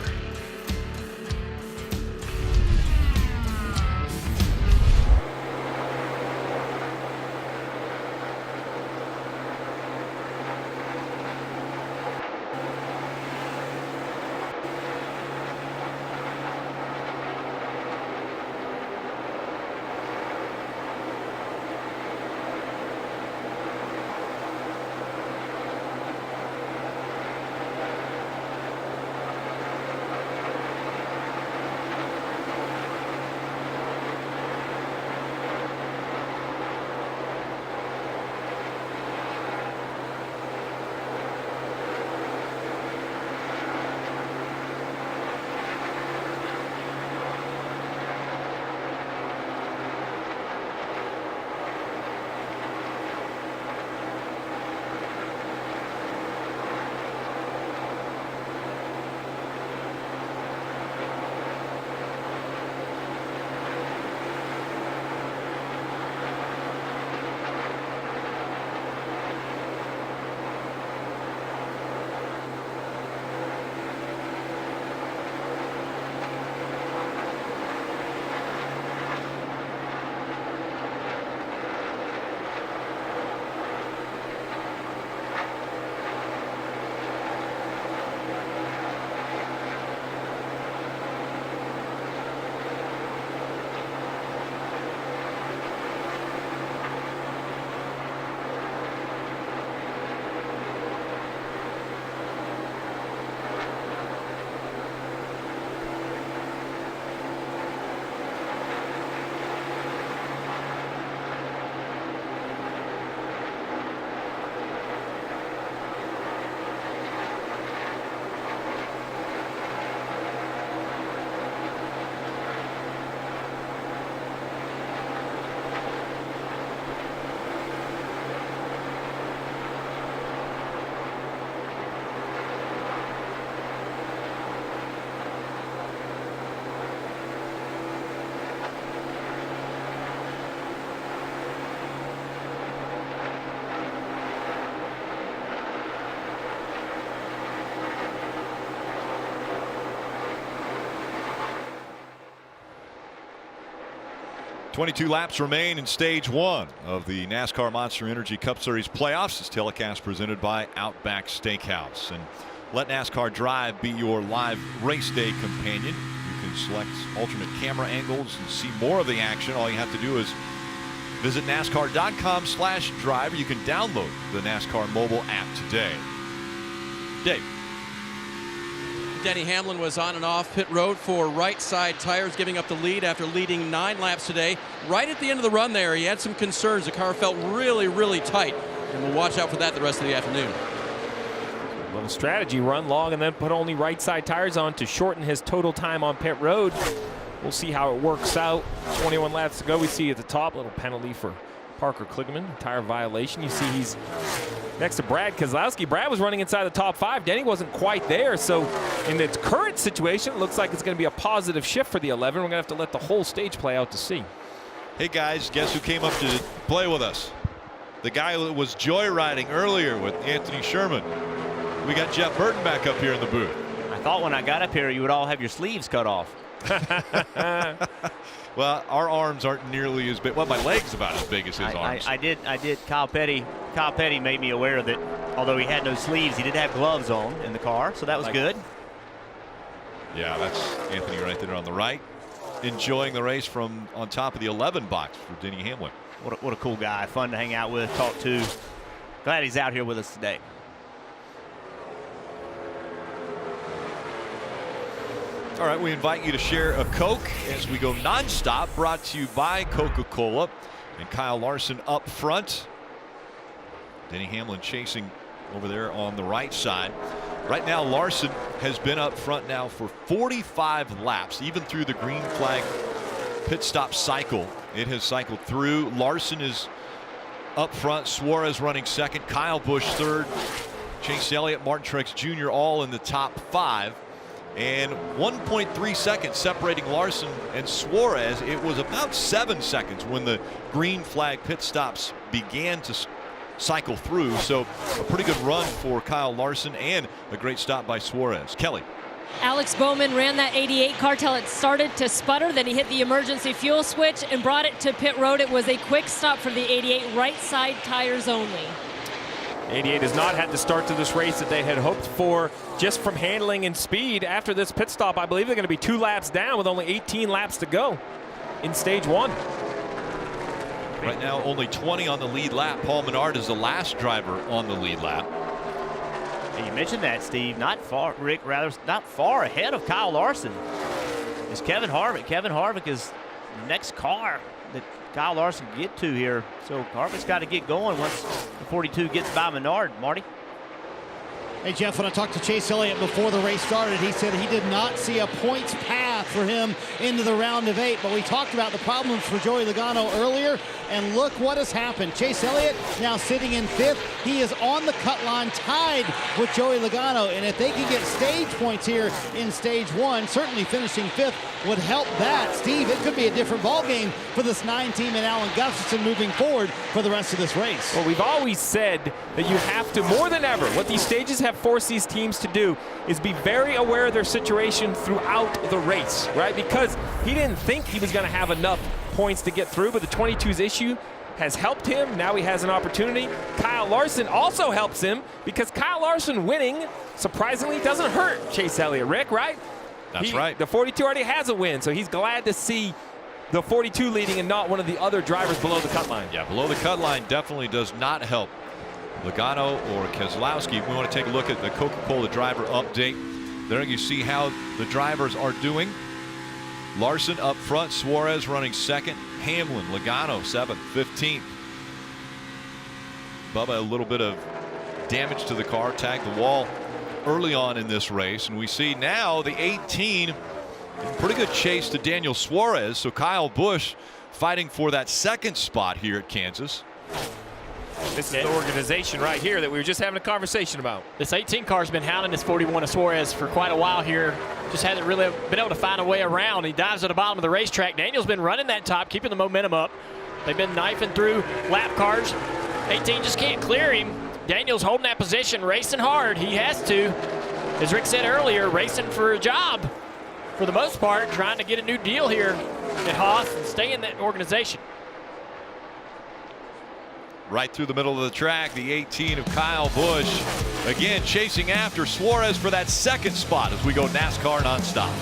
.22 laps remain in stage one of the NASCAR Monster Energy Cup Series playoffs. This telecast presented by Outback Steakhouse. And let NASCAR Drive be your live race day companion. You can select alternate camera angles and see more of the action. All you have to do is visit NASCAR.com/drive. You can download the NASCAR mobile app today. Dave. Denny Hamlin was on and off pit road for right side tires, giving up the lead after leading 9 laps today. Right at the end of the run there, he had some concerns. The car felt really, really tight, and we'll watch out for that the rest of the afternoon. A little strategy, run long and then put only right side tires on to shorten his total time on pit road. We'll see how it works out. 21 laps to go. We see at the top, little penalty for Parker Kligerman, tire violation. You see he's next to Brad Keselowski. Brad was running inside the top 5. Denny wasn't quite there. So in its current situation, it looks like it's going to be a positive shift for the 11. We're going to have to let the whole stage play out to see. Hey guys, guess who came up to play with us? The guy that was joyriding earlier with Anthony Sherman. We got Jeff Burton back up here in the booth. I thought when I got up here you would all have your sleeves cut off. Well, our arms aren't nearly as big. Well, my leg's about as big as his arms. I did. Kyle Petty made me aware that although he had no sleeves, he did have gloves on in the car, so that was good. Yeah, that's Anthony right there on the right, enjoying the race from on top of the 11 box for Denny Hamlin. What a cool guy, fun to hang out with, talk to. Glad he's out here with us today. All right, we invite you to share a Coke as we go nonstop, brought to you by Coca-Cola. And Kyle Larson up front. Denny Hamlin chasing over there on the right side. Right now, Larson has been up front now for 45 laps, even through the green flag pit stop cycle. It has cycled through. Larson is up front. Suarez running second. Kyle Busch third. Chase Elliott, Martin Truex Jr. all in the top 5. and 1.3 seconds separating Larson and Suarez. It was about 7 seconds when the green flag pit stops began to cycle through. So a pretty good run for Kyle Larson and a great stop by Suarez. Kelly. Alex Bowman ran that 88 car till it started to sputter. Then he hit the emergency fuel switch and brought it to pit road. It was a quick stop for the 88, right side tires only. 88 has not had the start to this race that they had hoped for just from handling and speed. After this pit stop, I believe they're going to be 2 laps down with only 18 laps to go in stage 1. Right now, only 20 on the lead lap. Paul Menard is the last driver on the lead lap. You mentioned that, Steve. Not far, Rick, rather, not far ahead of Kyle Larson is Kevin Harvick. Kevin Harvick is the next car that Kyle Larson can get to here. So Harvick's got to get going once the 42 gets by Menard. Marty? Hey, Jeff, when I talked to Chase Elliott before the race started, he said he did not see a points path for him into the round of 8. But we talked about the problems for Joey Logano earlier, and look what has happened. Chase Elliott now sitting in 5th. He is on the cut line, tied with Joey Logano. And if they can get stage points here in stage 1, certainly finishing 5th would help that. Steve, it could be a different ball game for this 9 team and Alan Gustafson moving forward for the rest of this race. Well, we've always said that you have to, more than ever, what these stages have forced these teams to do is be very aware of their situation throughout the race, right? Because he didn't think he was going to have enough points to get through, but the 22's issue has helped him. Now he has an opportunity. Kyle Larson also helps him because Kyle Larson winning, surprisingly, doesn't hurt Chase Elliott, Rick, right? That's right. The 42 already has a win, so he's glad to see the 42 leading and not one of the other drivers below the cut line. Yeah, below the cut line definitely does not help Logano or Keselowski. We want to take a look at the Coca-Cola driver update. There you see how the drivers are doing. Larson up front, Suarez running 2nd, Hamlin, Logano 7th, 15th. Bubba, a little bit of damage to the car, tagged the wall early on in this race, and we see now the 18 in pretty good chase to Daniel Suarez. So Kyle Busch fighting for that 2nd spot here at Kansas. This is the organization right here that we were just having a conversation about. This 18 car's been hounding this 41 of Suarez for quite a while here. Just hasn't really been able to find a way around. He dives at the bottom of the racetrack. Daniel's been running that top, keeping the momentum up. They've been knifing through lap cars. 18 just can't clear him. Daniel's holding that position, racing hard. He has to. As Rick said earlier, racing for a job for the most part, trying to get a new deal here at Haas and stay in that organization. Right through the middle of the track, the 18 of Kyle Busch. Again, chasing after Suarez for that 2nd spot as we go NASCAR nonstop.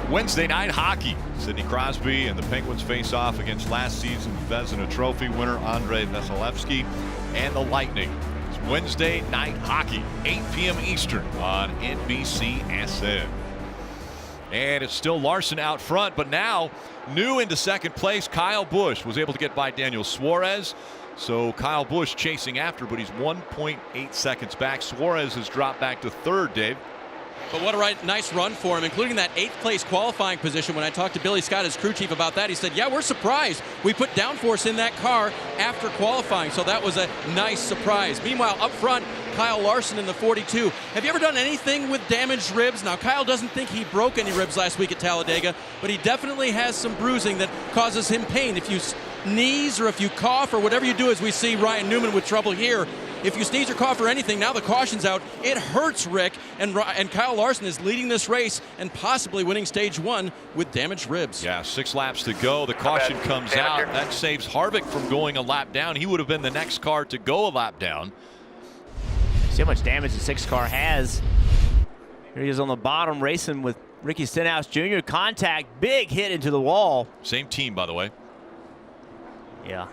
Wednesday night hockey. Sidney Crosby and the Penguins face off against last season's Vezina Trophy winner Andrei Vasilevsky and the Lightning. It's Wednesday night hockey, 8 p.m. Eastern on NBCSN. And it's still Larson out front, but now new into second place. Kyle Busch was able to get by Daniel Suarez. So Kyle Busch chasing after, but he's 1.8 seconds back. Suarez has dropped back to third, Dave. But what a nice run for him, including that 8th place qualifying position. When I talked to Billy Scott, his crew chief, about that, he said, yeah, we're surprised. We put downforce in that car after qualifying, so that was a nice surprise. Meanwhile, up front, Kyle Larson in the 42. Have you ever done anything with damaged ribs? Now, Kyle doesn't think he broke any ribs last week at Talladega, but he definitely has some bruising that causes him pain. If you sneeze or if you cough or whatever you do, as we see Ryan Newman with trouble here, if you sneeze or cough or anything, now the caution's out. It hurts, Rick, and Kyle Larson is leading this race and possibly winning stage 1 with damaged ribs. Yeah, 6 laps to go. The caution comes out. That saves Harvick from going a lap down. He would have been the next car to go a lap down. See how much damage the 6 car has. Here he is on the bottom racing with Ricky Stenhouse Jr. Contact, big hit into the wall. Same team, by the way. Yeah.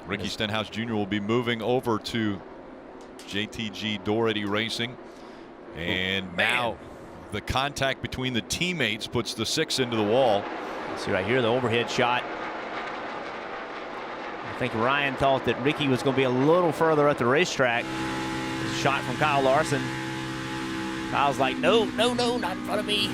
Ricky Stenhouse Jr. will be moving over to JTG Doherty Racing. And now the contact between the teammates puts the 6 into the wall. See right here, the overhead shot. I think Ryan thought that Ricky was going to be a little further at the racetrack. Shot from Kyle Larson. Kyle's like, no, not in front of me.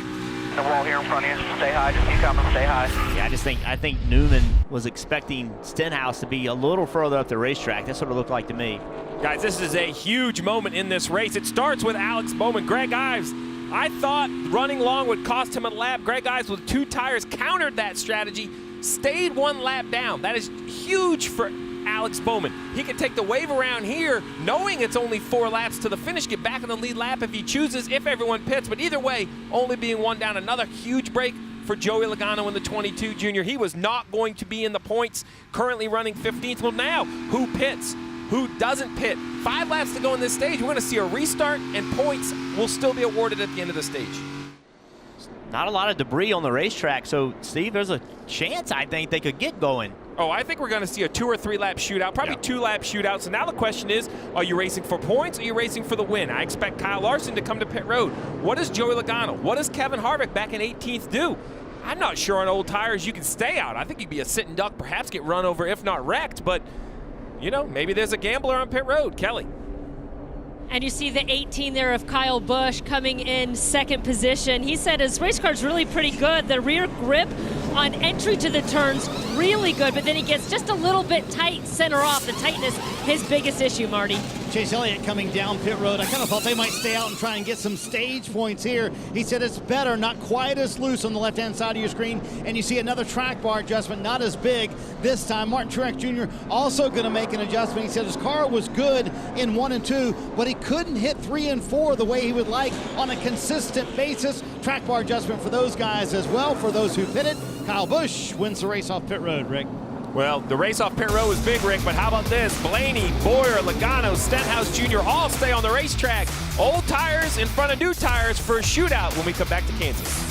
The wall here in front of you. Stay high. Just keep coming. Stay high. Yeah, I think Newman was expecting Stenhouse to be a little further up the racetrack. That's what it looked like to me. Guys, this is a huge moment in this race. It starts with Alex Bowman. Greg Ives, I thought running long would cost him a lap. Greg Ives with 2 tires countered that strategy, stayed 1 lap down. That is huge for Alex Bowman. He can take the wave around here, knowing it's only 4 laps to the finish, get back in the lead lap if he chooses, if everyone pits. But either way, only being 1 down. Another huge break for Joey Logano in the 22 junior. He was not going to be in the points, currently running 15th. Well, now, who pits? Who doesn't pit? 5 laps to go in this stage. We're going to see a restart, and points will still be awarded at the end of the stage. Not a lot of debris on the racetrack, so, Steve, there's a chance, I think, they could get going. Oh, I think we're going to see a 2 or 3 lap shootout, probably 2 lap shootout. So now the question is, are you racing for points or are you racing for the win? I expect Kyle Larson to come to pit road. What does Joey Logano, what does Kevin Harvick back in 18th do? I'm not sure on old tires you can stay out. I think you'd be a sitting duck, perhaps get run over, if not wrecked. But, you know, maybe there's a gambler on pit road. Kelly. And you see the 18 there of Kyle Busch coming in 2nd position. He said his race car's really pretty good. The rear grip on entry to the turns, really good, but then he gets just a little bit tight center off. The tightness, his biggest issue, Marty. Chase Elliott coming down pit road. I kind of thought they might stay out and try and get some stage points here. He said it's better, not quite as loose on the left-hand side of your screen. And you see another track bar adjustment, not as big this time. Martin Truex Jr. also going to make an adjustment. He said his car was good in 1 and 2, but he couldn't hit 3 and 4 the way he would like on a consistent basis. Track bar adjustment for those guys as well. For those who pitted, Kyle Busch wins the race off pit road, Rick. Well, the race off pit road was big, Rick, but how about this? Blaney, Boyer, Logano, Stenhouse Jr. all stay on the racetrack. Old tires in front of new tires for a shootout when we come back to Kansas.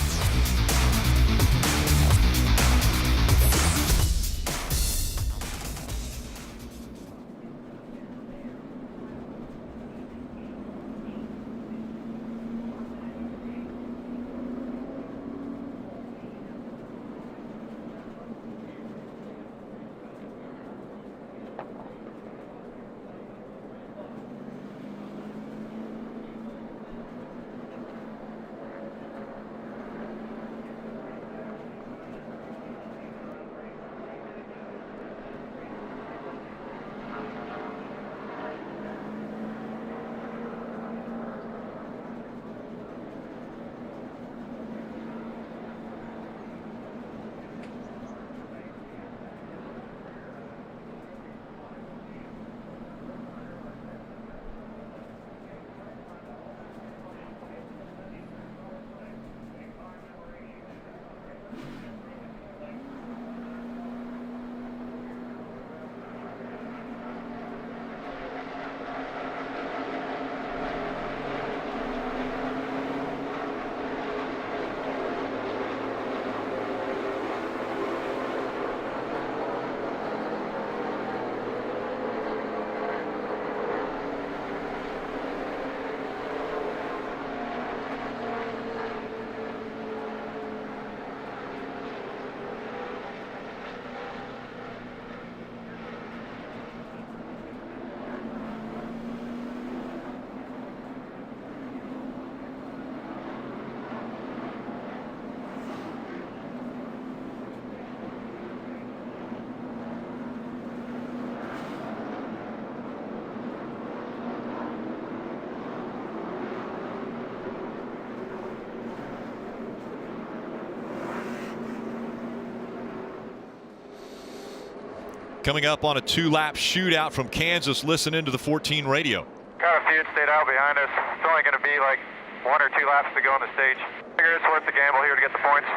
Coming up on a 2-lap shootout from Kansas, listen into the 14 radio. Got a few that stayed out behind us. It's only going to be like 1 or 2 laps to go on the stage. Figure it's worth the gamble here to get the points.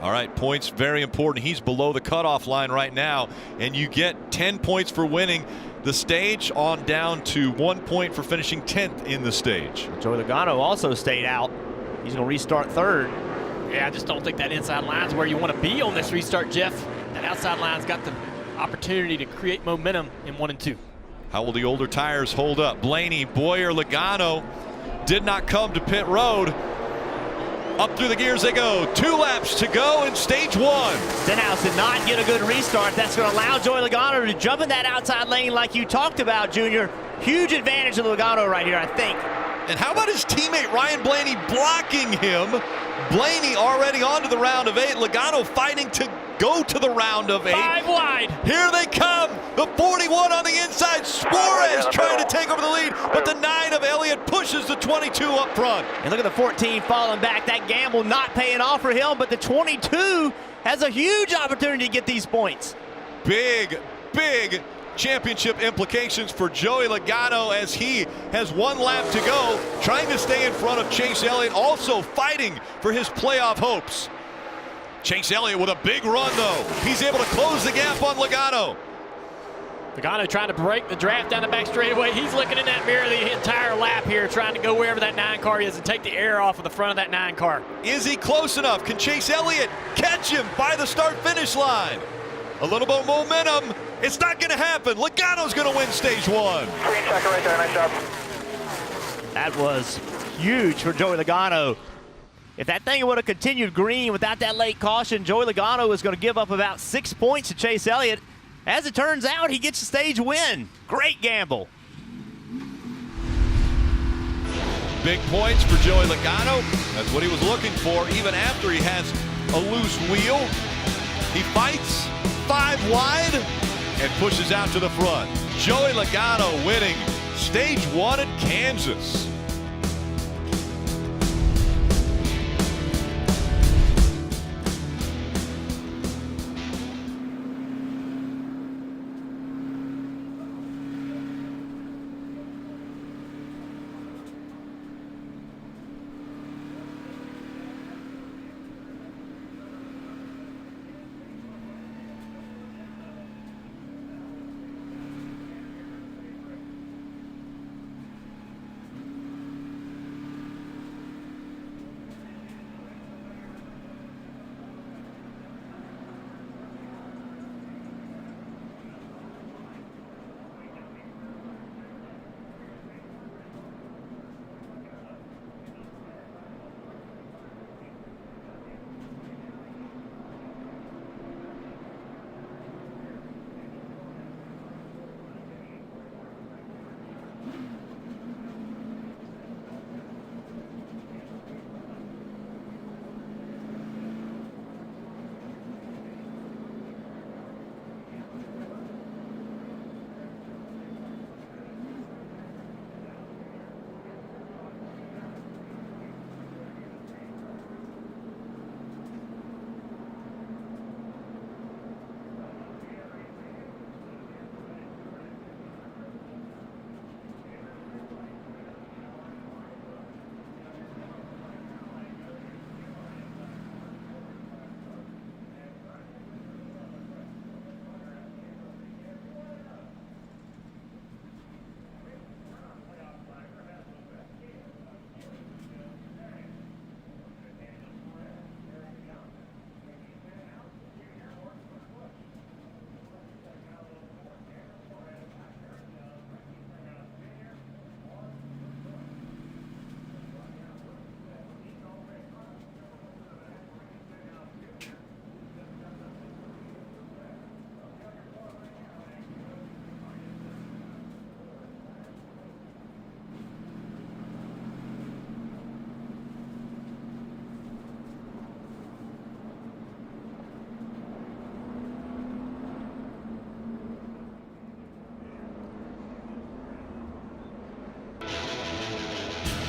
All right, points very important. He's below the cutoff line right now, and you get 10 points for winning the stage on down to 1 point for finishing 10th in the stage. Joey Logano also stayed out. He's going to restart third. Yeah, I just don't think that inside line's where you want to be on this restart, Jeff. That outside line's got the opportunity to create momentum in 1 and 2. How will the older tires hold up? Blaney, Boyer, Logano did not come to pit road. Up through the gears they go. 2 laps to go in stage 1. Stenhouse did not get a good restart. That's going to allow Joey Logano to jump in that outside lane like you talked about, Junior. Huge advantage of Logano right here, I think. And how about his teammate Ryan Blaney blocking him? Blaney already onto the round of 8. Logano fighting to go to the round of 8. 5 wide. Here they come. The 41 on the inside. Suarez trying to take over the lead, but the 9 of Elliott pushes the 22 up front. And look at the 14 falling back. That gamble not paying off for him, but the 22 has a huge opportunity to get these points. Big championship implications for Joey Logano as he has 1 lap to go, trying to stay in front of Chase Elliott, also fighting for his playoff hopes. Chase Elliott with a big run, though. He's able to close the gap on Logano. Logano trying to break the draft down the back straightaway. He's looking in that mirror the entire lap here, trying to go wherever that 9 car is and take the air off of the front of that 9 car. Is he close enough? Can Chase Elliott catch him by the start-finish line? A little bit of momentum. It's not going to happen. Logano's going to win stage 1. Green checker right there. Nice job. That was huge for Joey Logano. If that thing would have continued green without that late caution, Joey Logano was going to give up about 6 points to Chase Elliott. As it turns out, he gets the stage win. Great gamble. Big points for Joey Logano. That's what he was looking for, even after he has a loose wheel. He fights 5 wide and pushes out to the front. Joey Logano winning stage 1 at Kansas.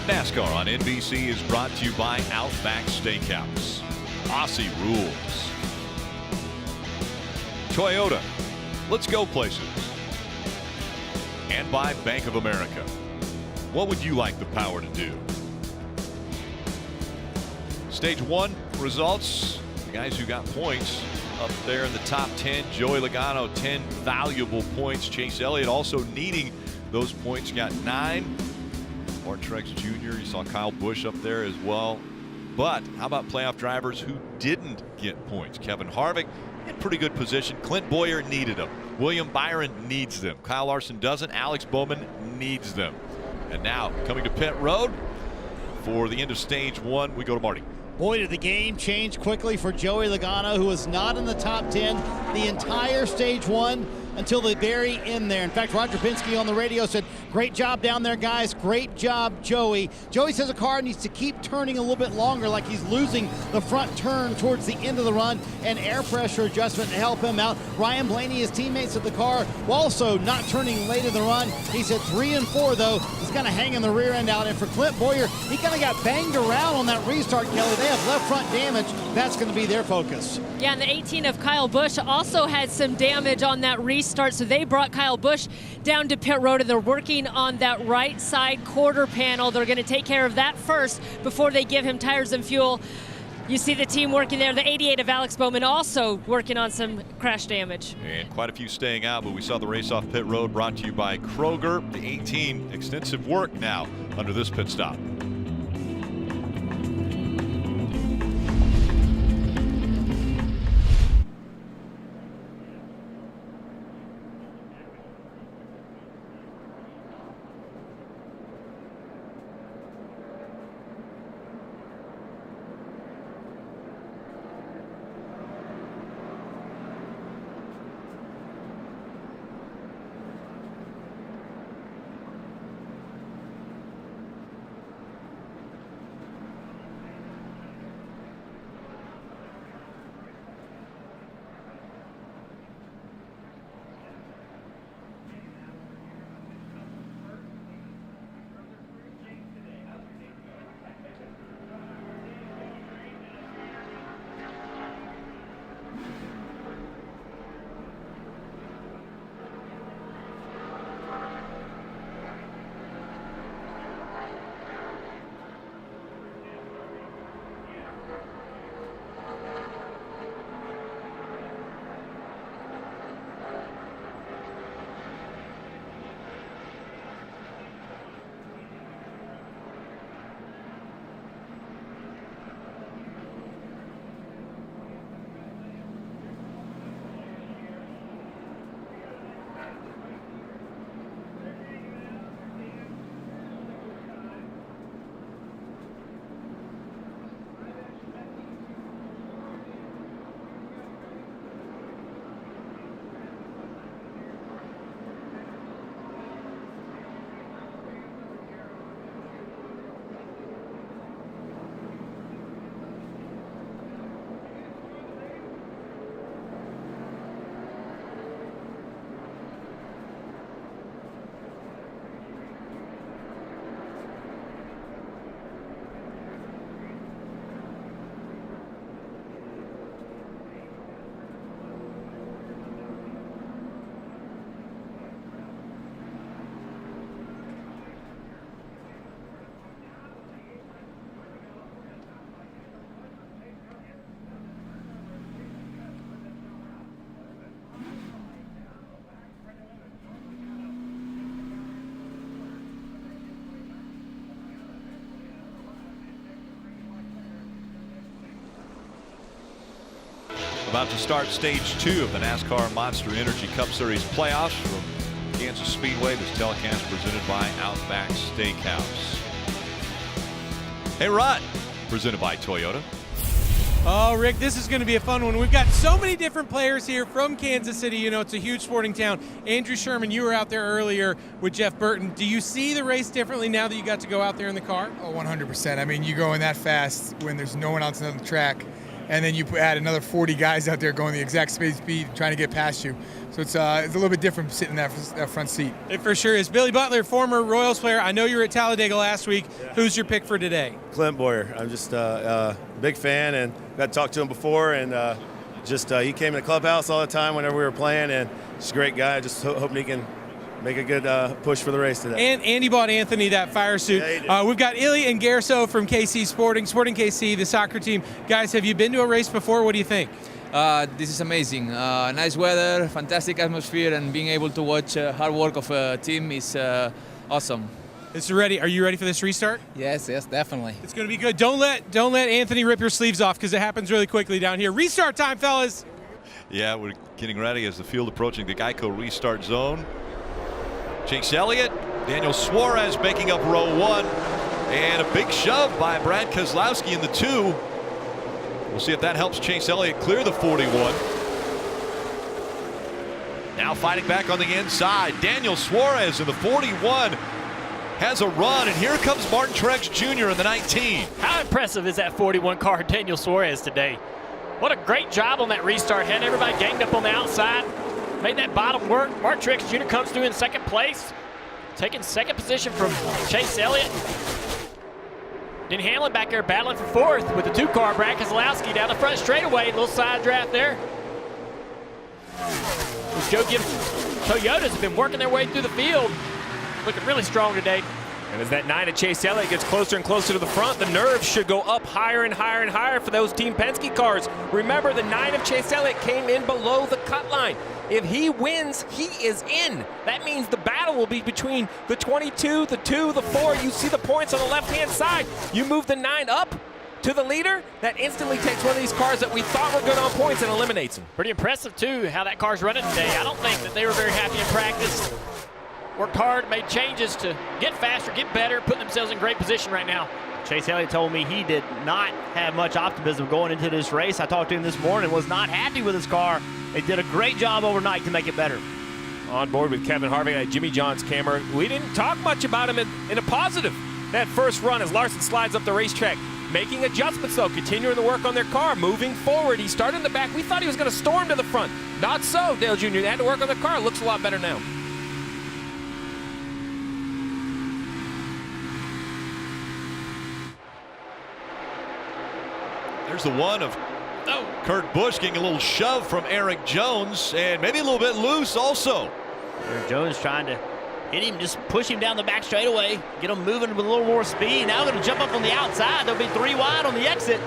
NASCAR on NBC is brought to you by Outback Steakhouse. Aussie rules. Toyota. Let's go places. And by Bank of America. What would you like the power to do? Stage 1 results. The guys who got points up there in the top 10. Joey Logano, 10 valuable points. Chase Elliott also needing those points, got 9. Martin Truex Jr., you saw Kyle Busch up there as well. But how about playoff drivers who didn't get points? Kevin Harvick in pretty good position. Clint Boyer needed them. William Byron needs them. Kyle Larson doesn't. Alex Bowman needs them. And now coming to pit road for the end of stage 1, we go to Marty. Boy, did the game change quickly for Joey Logano, who was not in the top 10 the entire stage 1 until the very end there. In fact, Roger Penske on the radio said, great job down there, guys. Great job, Joey. Joey says the car needs to keep turning a little bit longer, like he's losing the front turn towards the end of the run, and air pressure adjustment to help him out. Ryan Blaney, his teammates at the car, also not turning late in the run. He said 3 and 4, though. He's kind of hanging the rear end out. And for Clint Boyer, he kind of got banged around on that restart, Kelly. They have left front damage. That's going to be their focus. Yeah, and the 18 of Kyle Busch also had some damage on that restart, so they brought Kyle Busch down to pit road, and they're working on that right side quarter panel. They're going to take care of that first before they give him tires and fuel. You see the team working there. The 88 of Alex Bowman also working on some crash damage. And quite a few staying out, but we saw the race off pit road brought to you by Kroger. The 18, extensive work now under this pit stop. About to start stage 2 of the NASCAR Monster Energy Cup Series playoffs from Kansas Speedway. This telecast presented by Outback Steakhouse. Hey, Rod, presented by Toyota. Oh, Rick, this is going to be a fun one. We've got so many different players here from Kansas City. You know, it's a huge sporting town. Andrew Sherman, you were out there earlier with Jeff Burton. Do you see the race differently now that you got to go out there in the car? Oh, 100%. I mean, you go in that fast when there's no one else on the track, and then you add another 40 guys out there going the exact speed trying to get past you. So it's a little bit different sitting in that front seat. It for sure is. Billy Butler, former Royals player. I know you were at Talladega last week. Yeah. Who's your pick for today? Clint Boyer. I'm just a big fan and got to talk to him before, and Just he came in the clubhouse all the time whenever we were playing, and he's a great guy. Just hoping he can make a good push for the race today. And Andy bought Anthony that fire suit. Yeah, we've got Illy and Gerso from KC Sporting KC, the soccer team. Guys, have you been to a race before? What do you think? This is amazing. Nice weather, fantastic atmosphere, and being able to watch hard work of a team is awesome. Are you ready for this restart? Yes, definitely. It's going to be good. Don't let Anthony rip your sleeves off because it happens really quickly down here. Restart time, fellas. Yeah, we're getting ready as the field approaching the Geico restart zone. Chase Elliott, Daniel Suarez making up row 1, and a big shove by Brad Keselowski in the 2. We'll see if that helps Chase Elliott clear the 41. Now fighting back on the inside, Daniel Suarez in the 41 has a run, and here comes Martin Truex Jr. in the 19. How impressive is that 41 car, Daniel Suarez, today? What a great job on that restart. Had everybody ganged up on the outside. Made that bottom work. Martin Truex Jr. comes through in second place, taking second position from Chase Elliott. Then Hamlin back there battling for fourth with the 2 car, Brad Keselowski down the front straightaway. A little side draft there. As Joe Gibbs Toyotas have been working their way through the field. Looking really strong today. And as that 9 of Chase Elliott gets closer and closer to the front, the nerves should go up higher and higher and higher for those Team Penske cars. Remember, the 9 of Chase Elliott came in below the cut line. If he wins, he is in. That means the battle will be between the 22, the 2, the 4. You see the points on the left-hand side. You move the 9 up to the leader, that instantly takes one of these cars that we thought were good on points and eliminates him. Pretty impressive, too, how that car's running today. I don't think that they were very happy in practice. Worked hard, made changes to get faster, get better, putting themselves in great position right now. Chase Elliott told me he did not have much optimism going into this race. I talked to him this morning, was not happy with his car. They did a great job overnight to make it better. On board with Kevin Harvick at Jimmy John's camera. We didn't talk much about him in a positive. That first run as Larson slides up the racetrack. Making adjustments though, continuing to work on their car, moving forward. He started in the back. We thought he was going to storm to the front. Not so, Dale Jr. They had to work on the car. Looks a lot better now. There's the one of Kurt Busch getting a little shove from Eric Jones, and maybe a little bit loose also. Eric Jones trying to hit him, just push him down the back straightaway, get him moving with a little more speed. Now going to jump up on the outside. There'll be 3 wide on the exit.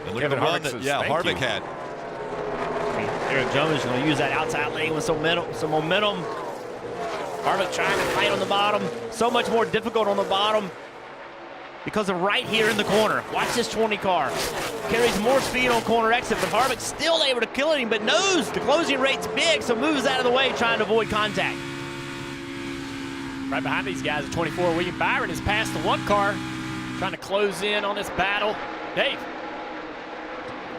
And look at the run that Harvick had. Eric Jones is going to use that outside lane with some momentum. Harvick trying to fight on the bottom. So much more difficult on the bottom because of right here in the corner. Watch this 20 car. Carries more speed on corner exit, but Harvick's still able to kill him, but knows the closing rate's big, so moves out of the way trying to avoid contact. Right behind these guys, the 24, William Byron has passed the 1 car, trying to close in on this battle. Dave.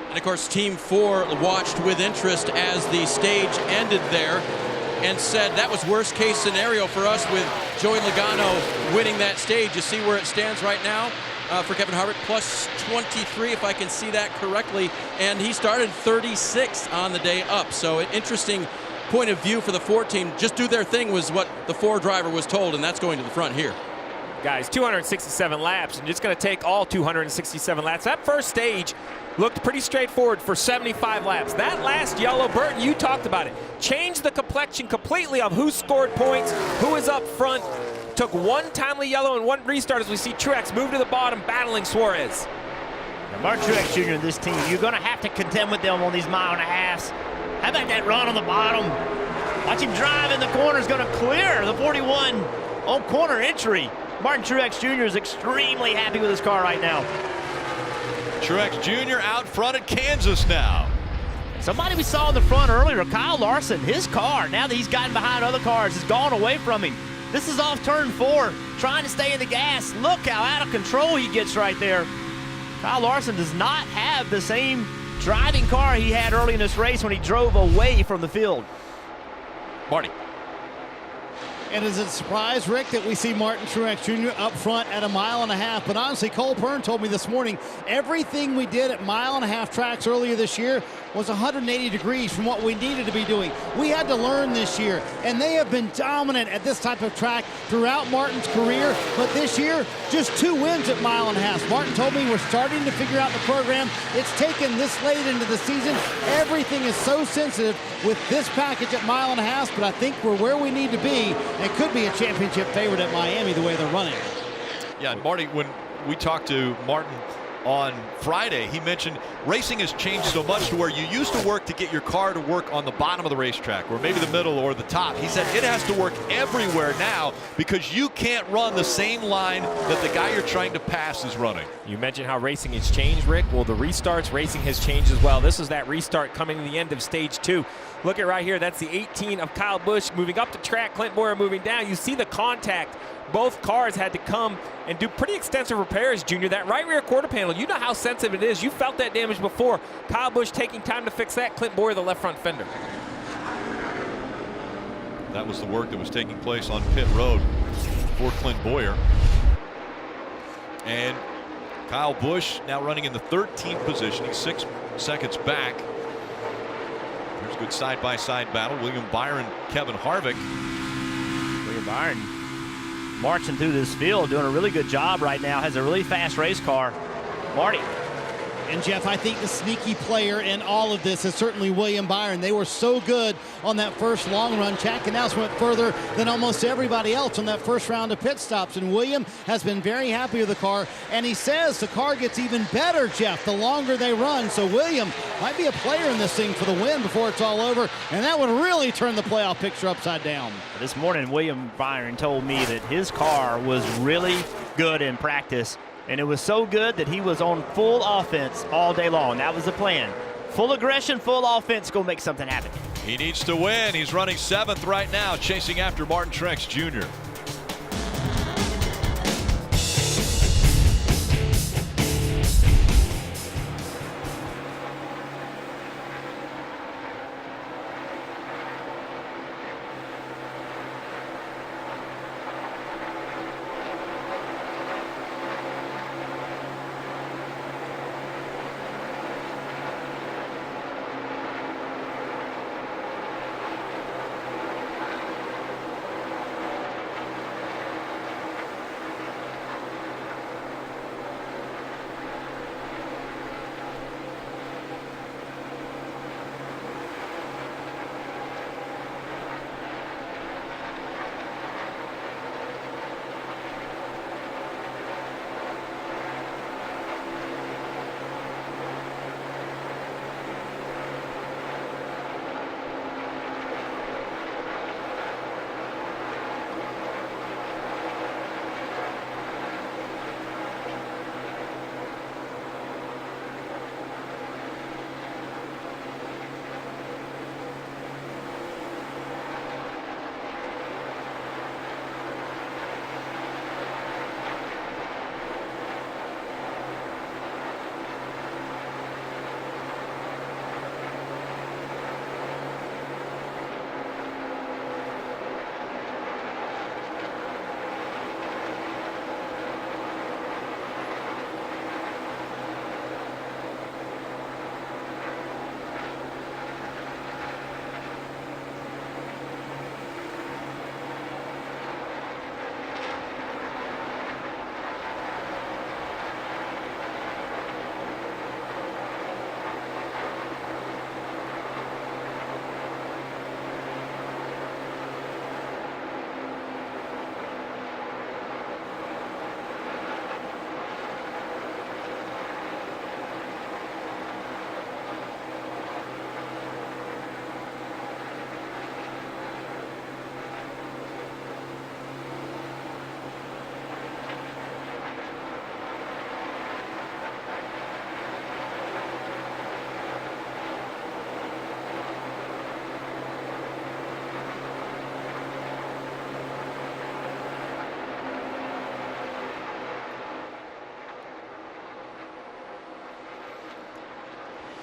And of course, Team 4 watched with interest as the stage ended there and said that was worst case scenario for us with Joey Logano winning that stage. You see where it stands right now for Kevin Harvick, plus 23 if I can see that correctly, and he started 36 on the day up. So an interesting point of view for the 4 team. Just do their thing was what the 4 driver was told, and that's going to the front here. Guys, 267 laps, and it's going to take all 267 laps. That first stage looked pretty straightforward for 75 laps. That last yellow, Burton, you talked about it, changed the complexion completely of who scored points, who is up front. Took 1 timely yellow and 1 restart as we see Truex move to the bottom, battling Suarez. Now, Martin Truex Jr. and this team, you're going to have to contend with them on these 1.5 miles. How about that run on the bottom? Watch him drive in the corner. Is going to clear the 41 on corner entry. Martin Truex Jr. is extremely happy with his car right now. Truex Jr. out front at Kansas now. Somebody we saw in the front earlier, Kyle Larson, his car, now that he's gotten behind other cars, has gone away from him. This is off turn 4, trying to stay in the gas. Look how out of control he gets right there. Kyle Larson does not have the same driving car he had early in this race when he drove away from the field. Marty. And is it a surprise, Rick, that we see Martin Truex Jr. up front at 1.5 miles? But honestly, Cole Pern told me this morning, everything we did at 1.5 mile tracks earlier this year was 180 degrees from what we needed to be doing. We had to learn this year, and they have been dominant at this type of track throughout Martin's career. But this year, just 2 wins at 1.5 miles. Martin told me we're starting to figure out the program. It's taken this late into the season. Everything is so sensitive with this package at 1.5 miles, but I think we're where we need to be and could be a championship favorite at Miami the way they're running. Yeah, and Marty, when we talked to Martin on Friday, he mentioned racing has changed so much to where you used to work to get your car to work on the bottom of the racetrack or maybe the middle or the top. He said it has to work everywhere now because you can't run the same line that the guy you're trying to pass is running. You mentioned how racing has changed, Rick. Well, the restarts, racing has changed as well. This is that restart coming to the end of stage 2. Look at right here. That's the 18 of Kyle Busch moving up the track. Clint Boyer moving down. You see the contact. Both cars had to come and do pretty extensive repairs, Junior. That right rear quarter panel, you know how sensitive it is. You felt that damage before. Kyle Busch taking time to fix that. Clint Boyer, the left front fender. That was the work that was taking place on pit road for Clint Boyer. And Kyle Busch now running in the 13th position. He's 6 seconds back. There's a good side-by-side battle. William Byron, Kevin Harvick. William Byron marching through this field, doing a really good job right now. Has a really fast race car. Marty. And Jeff, I think the sneaky player in all of this is certainly William Byron. They were so good on that first long run. Chad Knaus went further than almost everybody else on that first round of pit stops. And William has been very happy with the car. And he says the car gets even better, Jeff, the longer they run. So William might be a player in this thing for the win before it's all over. And that would really turn the playoff picture upside down. This morning, William Byron told me that his car was really good in practice. And it was so good that he was on full offense all day long. That was the plan. Full aggression, full offense, go make something happen. He needs to win. He's running 7th right now, chasing after Martin Truex Jr.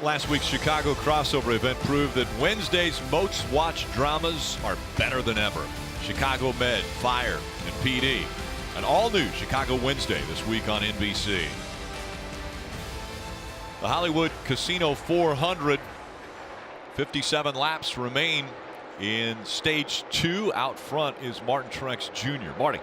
Last week's Chicago crossover event proved that Wednesday's most watched dramas are better than ever. Chicago Med, Fire, and PD. An all-new Chicago Wednesday this week on NBC. The Hollywood Casino 400. 57 laps remain in stage 2. Out front is Martin Truex Jr. Marty.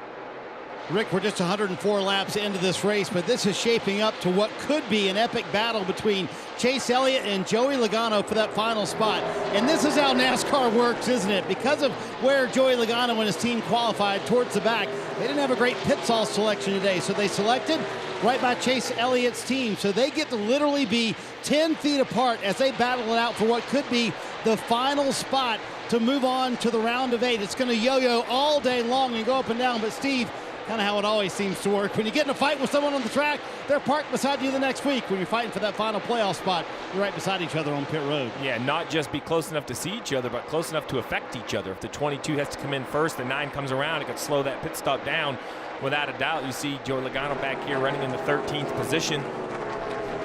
Rick, we're just 104 laps into this race, but this is shaping up to what could be an epic battle between Chase Elliott and Joey Logano for that final spot. And this is how NASCAR works, isn't it? Because of where Joey Logano and his team qualified towards the back, they didn't have a great pit stall selection today, so they selected right by Chase Elliott's team. So they get to literally be 10 feet apart as they battle it out for what could be the final spot to move on to the round of 8. It's going to yo-yo all day long and go up and down, but Steve, kind of how it always seems to work. When you get in a fight with someone on the track, they're parked beside you the next week. When you're fighting for that final playoff spot, you're right beside each other on pit road. Yeah, not just be close enough to see each other, but close enough to affect each other. If the 22 has to come in first, the 9 comes around, it could slow that pit stop down. Without a doubt, you see Joey Logano back here running in the 13th position.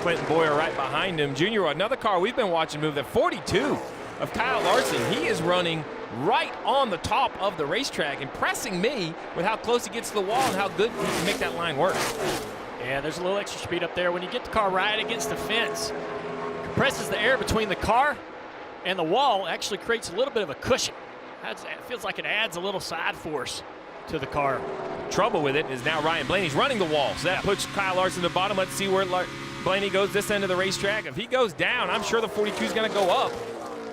Clint and Boyer right behind him. Junior, another car we've been watching move, the 42 of Kyle Larson. He is running right on the top of the racetrack, impressing me with how close he gets to the wall and how good he can make that line work. Yeah, there's a little extra speed up there. When you get the car right against the fence, compresses the air between the car and the wall, actually creates a little bit of a cushion. It feels like it adds a little side force to the car. Trouble with it is now Ryan Blaney's running the wall, so that puts Kyle Larson to the bottom. Let's see where Blaney goes this end of the racetrack. If he goes down, I'm sure the 42 is going to go up.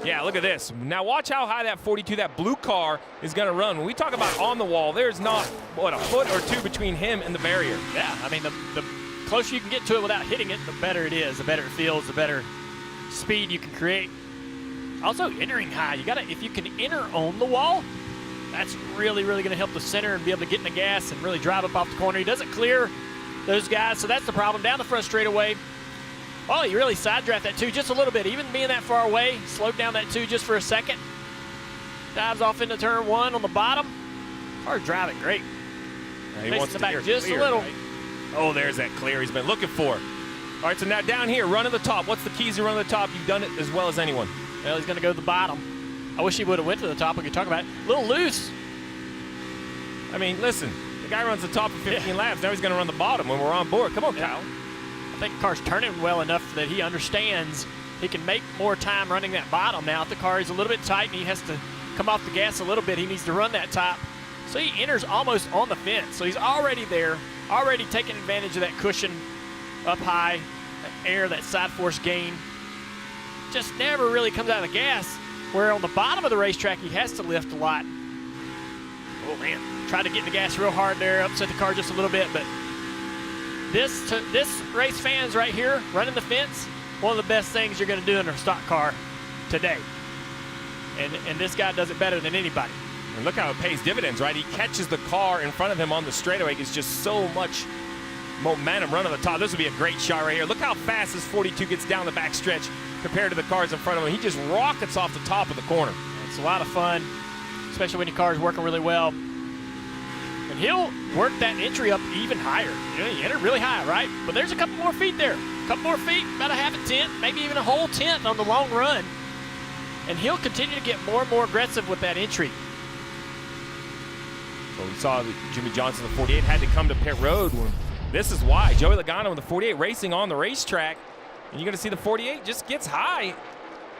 Yeah, look at this. Now watch how high that 42, that blue car, is going to run. When we talk about on the wall, there's not, what, a foot or two between him and the barrier. Yeah, I mean, the closer you can get to it without hitting it, the better it is, the better it feels, the better speed you can create. Also, entering high. If you can enter on the wall, that's really, really going to help the center and be able to get in the gas and really drive up off the corner. He doesn't clear those guys, so that's the problem. Down the front straightaway. Oh, he really side draft that 2 just a little bit. Even being that far away, slowed down that 2 just for a second. Dives off into turn 1 on the bottom. Car's driving great. He wants the to back hear just clear, a little. Right? Oh, there's that clear he's been looking for. All right, so now down here, run to the top. What's the keys to run to the top? You've done it as well as anyone. Well, he's going to go to the bottom. I wish he would have went to the top. We could talk about it. A little loose. I mean, listen, the guy runs the top of 15 laps. Now he's going to run the bottom when we're on board. Come on, Kyle. I think the car's turning well enough that he understands he can make more time running that bottom. Now, if the car is a little bit tight and he has to come off the gas a little bit, he needs to run that top. So he enters almost on the fence. So he's already there, already taking advantage of that cushion up high, that air, that side force gain. Just never really comes out of the gas, where on the bottom of the racetrack, he has to lift a lot. Oh, man. Tried to get in the gas real hard there, upset the car just a little bit, but this race fans right here, running the fence, one of the best things you're going to do in a stock car today. And this guy does it better than anybody. And look how it pays dividends, right? He catches the car in front of him on the straightaway. It's just so much momentum running the top. This would be a great shot right here. Look how fast this 42 gets down the back stretch compared to the cars in front of him. He just rockets off the top of the corner. It's a lot of fun, especially when your car is working really well. And he'll work that entry up even higher. You know, he entered really high, right? But there's a couple more feet there. A couple more feet, about a half a tenth, maybe even a whole tenth on the long run. And he'll continue to get more and more aggressive with that entry. So we saw that Jimmy Johnson, the 48, had to come to pit road. This is why. Joey Logano with the 48 racing on the racetrack. And you're going to see the 48 just gets high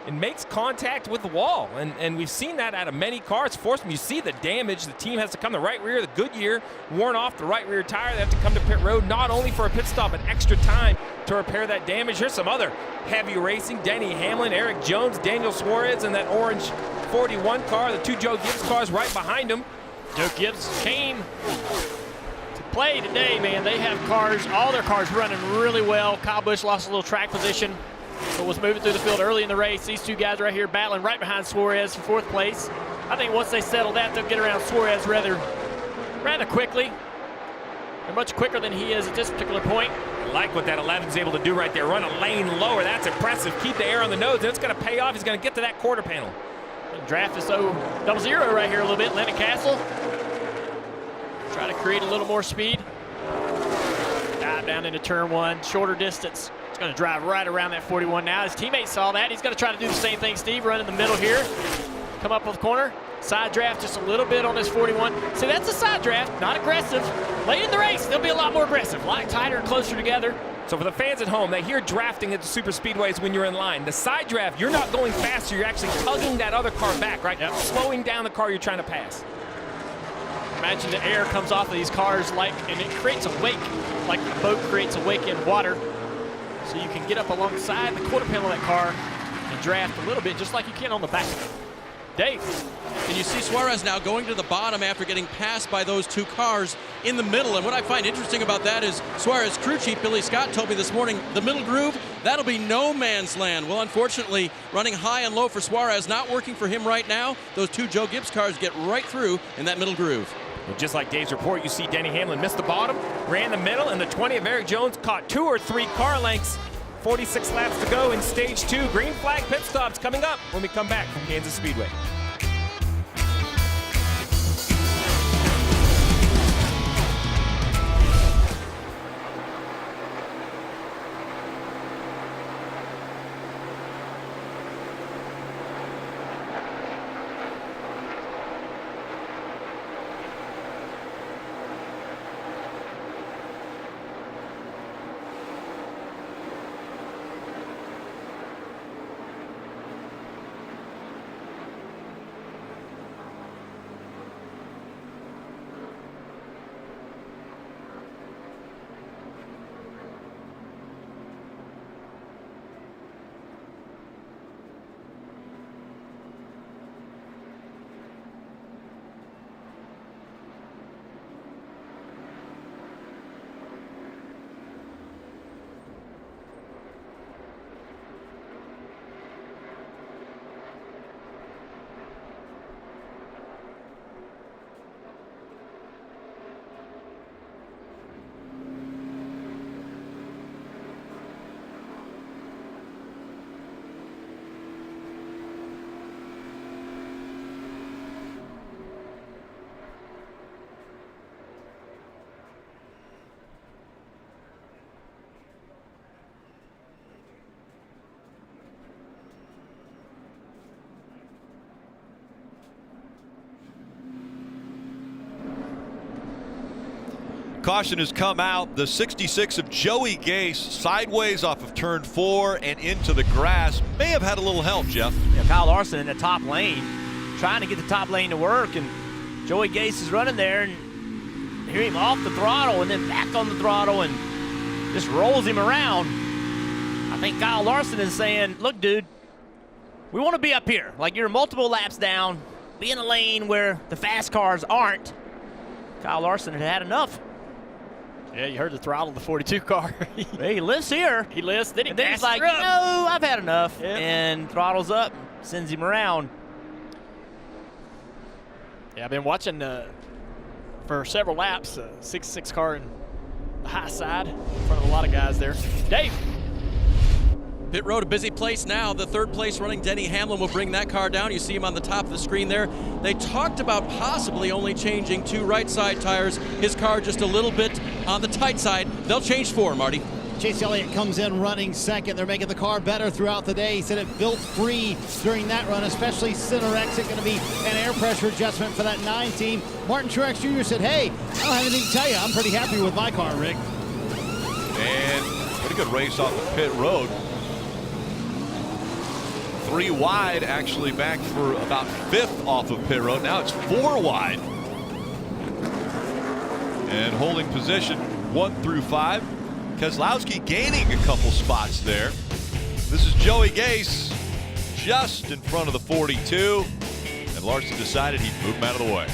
and makes contact with the wall. And we've seen that out of many cars. You see the damage. The team has to come the right rear. The Goodyear worn off the right rear tire. They have to come to pit road, not only for a pit stop, but extra time to repair that damage. Here's some other heavy racing. Denny Hamlin, Eric Jones, Daniel Suarez, and that orange 41 car. The 2 Joe Gibbs cars right behind him. Joe Gibbs came to play today, man. They have cars, all their cars running really well. Kyle Busch lost a little track position, but was moving through the field early in the race. These 2 guys right here battling right behind Suarez for 4th place. I think once they settle that, they'll get around Suarez rather quickly. They're much quicker than he is at this particular point. I like what that 11's able to do right there. Run a lane lower. That's impressive. Keep the air on the nose, and it's going to pay off. He's going to get to that quarter panel. And draft is 0-0 right here a little bit. Lennon Castle try to create a little more speed. Dive down into turn 1, shorter distance. It's going to drive right around that 41 now. His teammate saw that. He's going to try to do the same thing, Steve. Run in the middle here. Come up with the corner. Side draft just a little bit on this 41. See, that's a side draft, not aggressive. Late in the race, they'll be a lot more aggressive, a lot tighter and closer together. So for the fans at home, they hear drafting at the super speedways when you're in line. The side draft, you're not going faster, you're actually tugging that other car back, right? Yep. Slowing down the car you're trying to pass. Imagine the air comes off of these cars and it creates a wake, like a boat creates a wake in water. So you can get up alongside the quarter panel of that car and draft a little bit, just like you can on the back. Dave. And you see Suarez now going to the bottom after getting passed by those two cars in the middle. And what I find interesting about that is Suarez crew chief Billy Scott told me this morning, the middle groove, that'll be no man's land. Well, unfortunately, running high and low for Suarez, not working for him right now. Those two Joe Gibbs cars get right through in that middle groove. Well, just like Dave's report, you see Denny Hamlin missed the bottom, ran the middle, and the 20 of Eric Jones caught 2 or 3 car lengths. 46 laps to go in stage 2. Green flag pit stops coming up when we come back from Kansas Speedway. Caution has come out. The 66 of Joey Gase sideways off of turn 4 and into the grass. May have had a little help, Jeff. Yeah, Kyle Larson in the top lane, trying to get the top lane to work, and Joey Gase is running there, and hear him off the throttle and then back on the throttle and just rolls him around. I think Kyle Larson is saying, look, dude, we want to be up here. Like, you're multiple laps down, be in a lane where the fast cars aren't. Kyle Larson had had enough. Yeah, you heard the throttle of the 42 car. He lifts here. He lifts, then he he's like, no, I've had enough. Yep. And throttles up, sends him around. Yeah, I've been watching for several laps, 66 car in the high side in front of a lot of guys there. Dave. Pit road, a busy place now. The third place running Denny Hamlin will bring that car down. You see him on the top of the screen there. They talked about possibly only changing 2 right side tires. His car just a little bit on the tight side. They'll change 4, Marty. Chase Elliott comes in running second. They're making the car better throughout the day. He said it built free during that run, especially center exit, going to be an air pressure adjustment for that 9 team. Martin Truex Jr. said, hey, I don't have anything to tell you. I'm pretty happy with my car, Rick. And pretty good race off the pit road. 3 wide, actually back for about 5th off of pit road. Now it's 4 wide. And holding position 1 through 5. Keselowski gaining a couple spots there. This is Joey Gase just in front of the 42. And Larson decided he'd move him out of the way.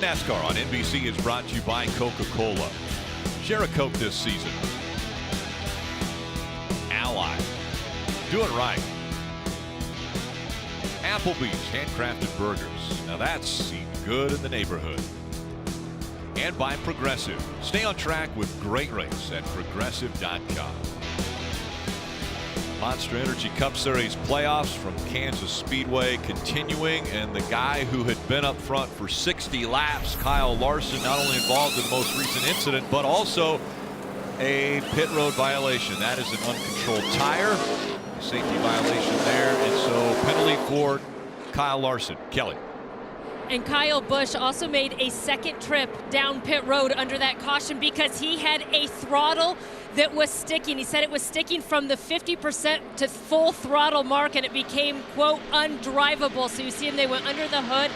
NASCAR on NBC is brought to you by Coca-Cola. Share a Coke this season. Ally. Do it right. Applebee's handcrafted burgers. Now that's seen good in the neighborhood. And by Progressive. Stay on track with great race at progressive.com. Monster Energy Cup Series playoffs from Kansas Speedway continuing, and the guy who had been up front for 60 laps, Kyle Larson, not only involved in the most recent incident, but also a pit road violation. That is an uncontrolled tire. Safety violation there, and so penalty for Kyle Larson. Kelly. And Kyle Busch also made a second trip down pit road under that caution because he had a throttle that was sticking. He said it was sticking from the 50% to full throttle mark, and it became, quote, undrivable. So you see him, they went under the hood.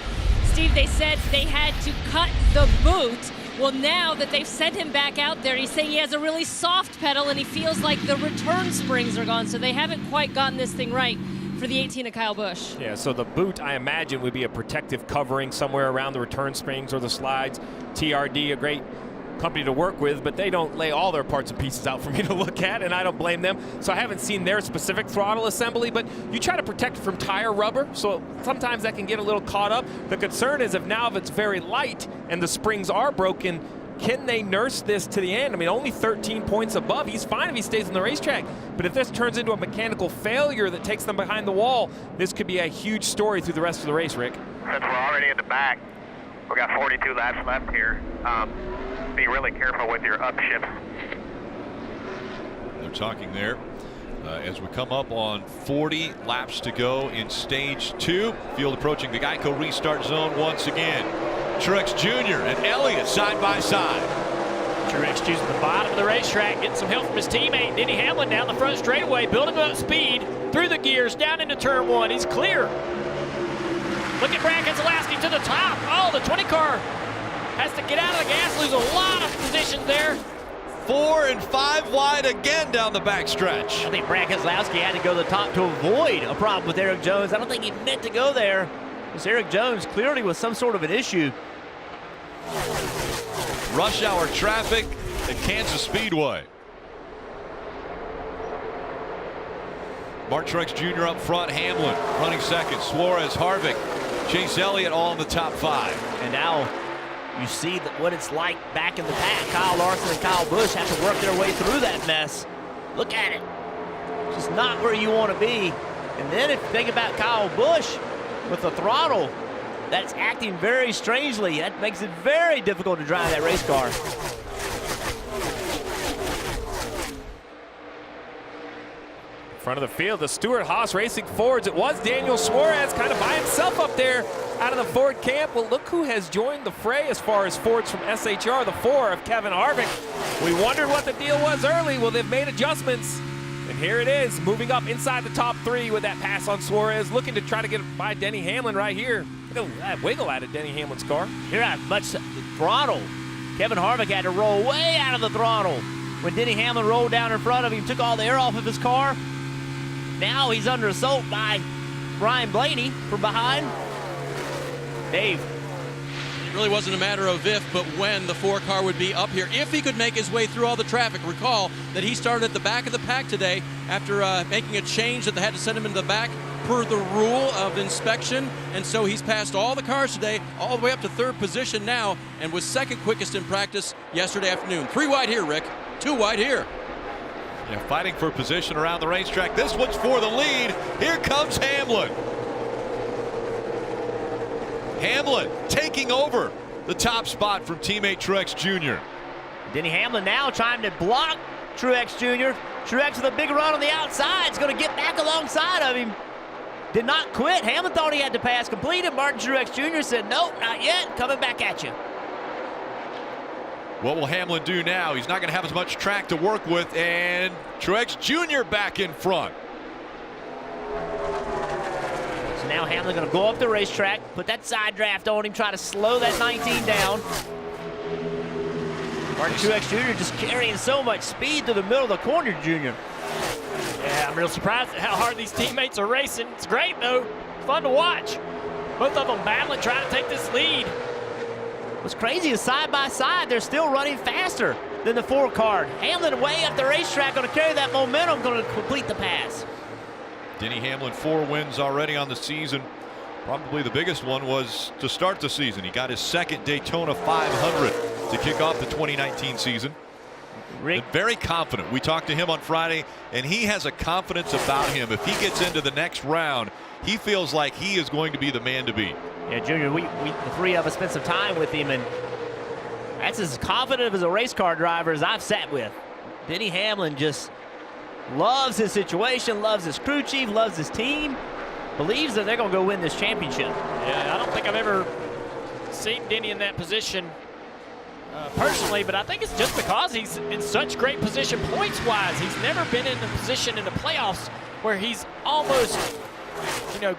Steve, they said they had to cut the boot. Well, now that they've sent him back out there, he's saying he has a really soft pedal and he feels like the return springs are gone. So they haven't quite gotten this thing right for the 18 of Kyle Busch. Yeah, so the boot, I imagine, would be a protective covering somewhere around the return springs or the slides. TRD, a great company to work with, but they don't lay all their parts and pieces out for me to look at, and I don't blame them. So I haven't seen their specific throttle assembly, but you try to protect it from tire rubber, so sometimes that can get a little caught up. The concern is if it's very light and the springs are broken, can they nurse this to the end? I mean, only 13 points above. He's fine if he stays on the racetrack. But if this turns into a mechanical failure that takes them behind the wall, this could be a huge story through the rest of the race, Rick. Since we're already in the back, we got 42 laps left here. Be really careful with your upshift. They're talking there as we come up on 40 laps to go in stage 2. Field approaching the Geico restart zone once again. Truex Jr. and Elliott side by side. Truex Jr. at the bottom of the racetrack, getting some help from his teammate Denny Hamlin down the front straightaway, building up speed through the gears down into turn 1. He's clear. Look at Brad Keselowski to the top. Oh, the 20 car has to get out of the gas, lose a lot of positions there. 4 and 5 wide again down the backstretch. I think Brad Keselowski had to go to the top to avoid a problem with Eric Jones. I don't think he meant to go there. Because Eric Jones clearly was some sort of an issue. Rush hour traffic at Kansas Speedway. Mark Truex Jr. up front, Hamlin running second, Suarez, Harvick, Chase Elliott all in the top 5. And now you see what it's like back in the pack. Kyle Larson and Kyle Busch have to work their way through that mess. Look at it. It's just not where you want to be. And then if you think about Kyle Busch with the throttle, that's acting very strangely. That makes it very difficult to drive that race car. Front of the field, the Stewart-Haas Racing Fords. It was Daniel Suarez kind of by himself up there out of the Ford camp. Well, look who has joined the fray as far as Fords from SHR, the 4 of Kevin Harvick. We wondered what the deal was early. Well, they've made adjustments. And here it is, moving up inside the top 3 with that pass on Suarez, looking to try to get by Denny Hamlin right here. Look at that wiggle out of Denny Hamlin's car. Here at much throttle. Kevin Harvick had to roll way out of the throttle when Denny Hamlin rolled down in front of him, took all the air off of his car. Now he's under assault by Ryan Blaney from behind. Dave. It really wasn't a matter of if, but when the 4 car would be up here, if he could make his way through all the traffic. Recall that he started at the back of the pack today after making a change that they had to send him into the back per the rule of inspection, and so he's passed all the cars today, all the way up to 3rd position now, and was 2nd quickest in practice yesterday afternoon. 3 wide here, Rick. 2 wide here. Yeah, fighting for position around the racetrack. This one's for the lead. Here comes Hamlin. Hamlin taking over the top spot from teammate Truex Jr. Denny Hamlin now trying to block Truex Jr. Truex with a big run on the outside. Is going to get back alongside of him. Did not quit. Hamlin thought he had to pass completed. Martin Truex Jr. said, nope, not yet. Coming back at you. What will Hamlin do now? He's not going to have as much track to work with, and Truex Jr. back in front. So now Hamlin going to go up the racetrack, put that side draft on him, try to slow that 19 down. Martin Truex Jr. just carrying so much speed to the middle of the corner, Jr. Yeah, I'm real surprised at how hard these teammates are racing. It's great, though. Fun to watch. Both of them battling, trying to take this lead. What's crazy is side by side, they're still running faster than the 4 car. Hamlin way up the racetrack, going to carry that momentum, going to complete the pass. Denny Hamlin, 4 wins already on the season. Probably the biggest one was to start the season. He got his second Daytona 500 to kick off the 2019 season. Rick, very confident. We talked to him on Friday, and he has a confidence about him. If he gets into the next round, he feels like he is going to be the man to beat. Yeah, Junior, we the 3 of us spent some time with him, and that's as confident as a race car driver as I've sat with. Denny Hamlin just loves his situation, loves his crew chief, loves his team, believes that they're going to go win this championship. Yeah, I don't think I've ever seen Denny in that position personally, but I think it's just because he's in such great position points-wise. He's never been in a position in the playoffs where he's almost,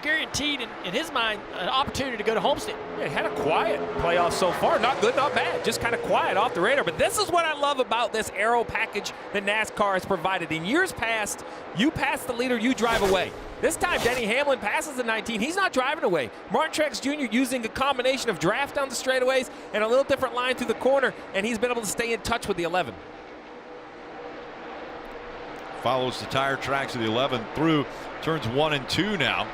guaranteed in his mind an opportunity to go to Homestead. Yeah, had a quiet playoff so far. Not good, not bad. Just kind of quiet off the radar. But this is what I love about this aero package that NASCAR has provided. In years past, you pass the leader, you drive away. This time, Denny Hamlin passes the 19. He's not driving away. Martin Truex Jr. using a combination of draft down the straightaways and a little different line through the corner, and he's been able to stay in touch with the 11. Follows the tire tracks of the 11 through turns 1 and 2 now.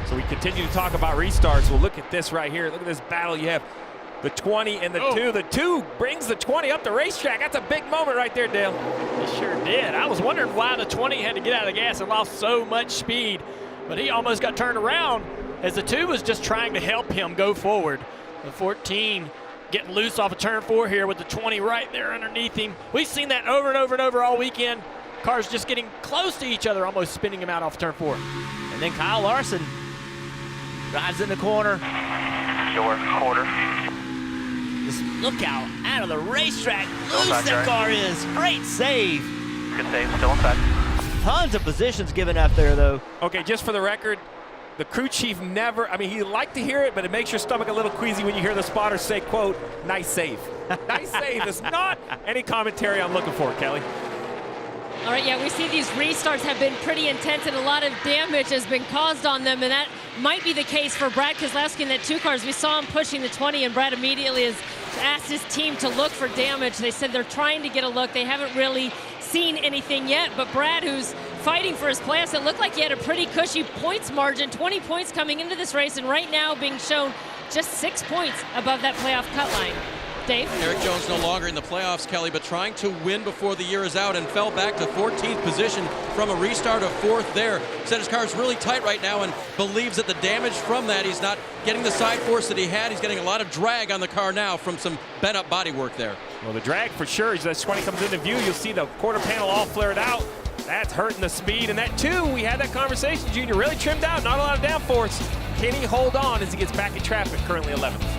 So we continue to talk about restarts. Well, look at this right here. Look at this battle you have. The 20 and the 2. The 2 brings the 20 up the racetrack. That's a big moment right there, Dale. He sure did. I was wondering why the 20 had to get out of the gas and lost so much speed, but he almost got turned around as the 2 was just trying to help him go forward. The 14 getting loose off of turn 4 here with the 20 right there underneath him. We've seen that over and over and over all weekend. Cars just getting close to each other, almost spinning him out off turn 4. And then Kyle Larson drives in the corner. Short quarter. Just look out of the racetrack. Loose that car is. Great save. Good save, still inside. Tons of positions given up there, though. Okay, just for the record, the crew chief never, he'd like to hear it, but it makes your stomach a little queasy when you hear the spotter say, quote, nice save. Nice save is not any commentary I'm looking for, Kelly. All right, yeah, we see these restarts have been pretty intense and a lot of damage has been caused on them, and that might be the case for Brad Keselowski in that 2 cars. We saw him pushing the 20, and Brad immediately has asked his team to look for damage. They said they're trying to get a look. They haven't really seen anything yet, but Brad, who's fighting for his playoffs, it looked like he had a pretty cushy points margin, 20 points coming into this race, and right now being shown just 6 points above that playoff cut line. Dave? Eric Jones no longer in the playoffs, Kelly, but trying to win before the year is out and fell back to 14th position from a restart of 4th there. Said his car is really tight right now and believes that the damage from that, he's not getting the side force that he had. He's getting a lot of drag on the car now from some bent up body work there. Well, the drag for sure, as this 20 comes into view, you'll see the quarter panel all flared out. That's hurting the speed. And that 2, we had that conversation, Junior, really trimmed out, not a lot of downforce. Can he hold on as he gets back in traffic, currently 11th?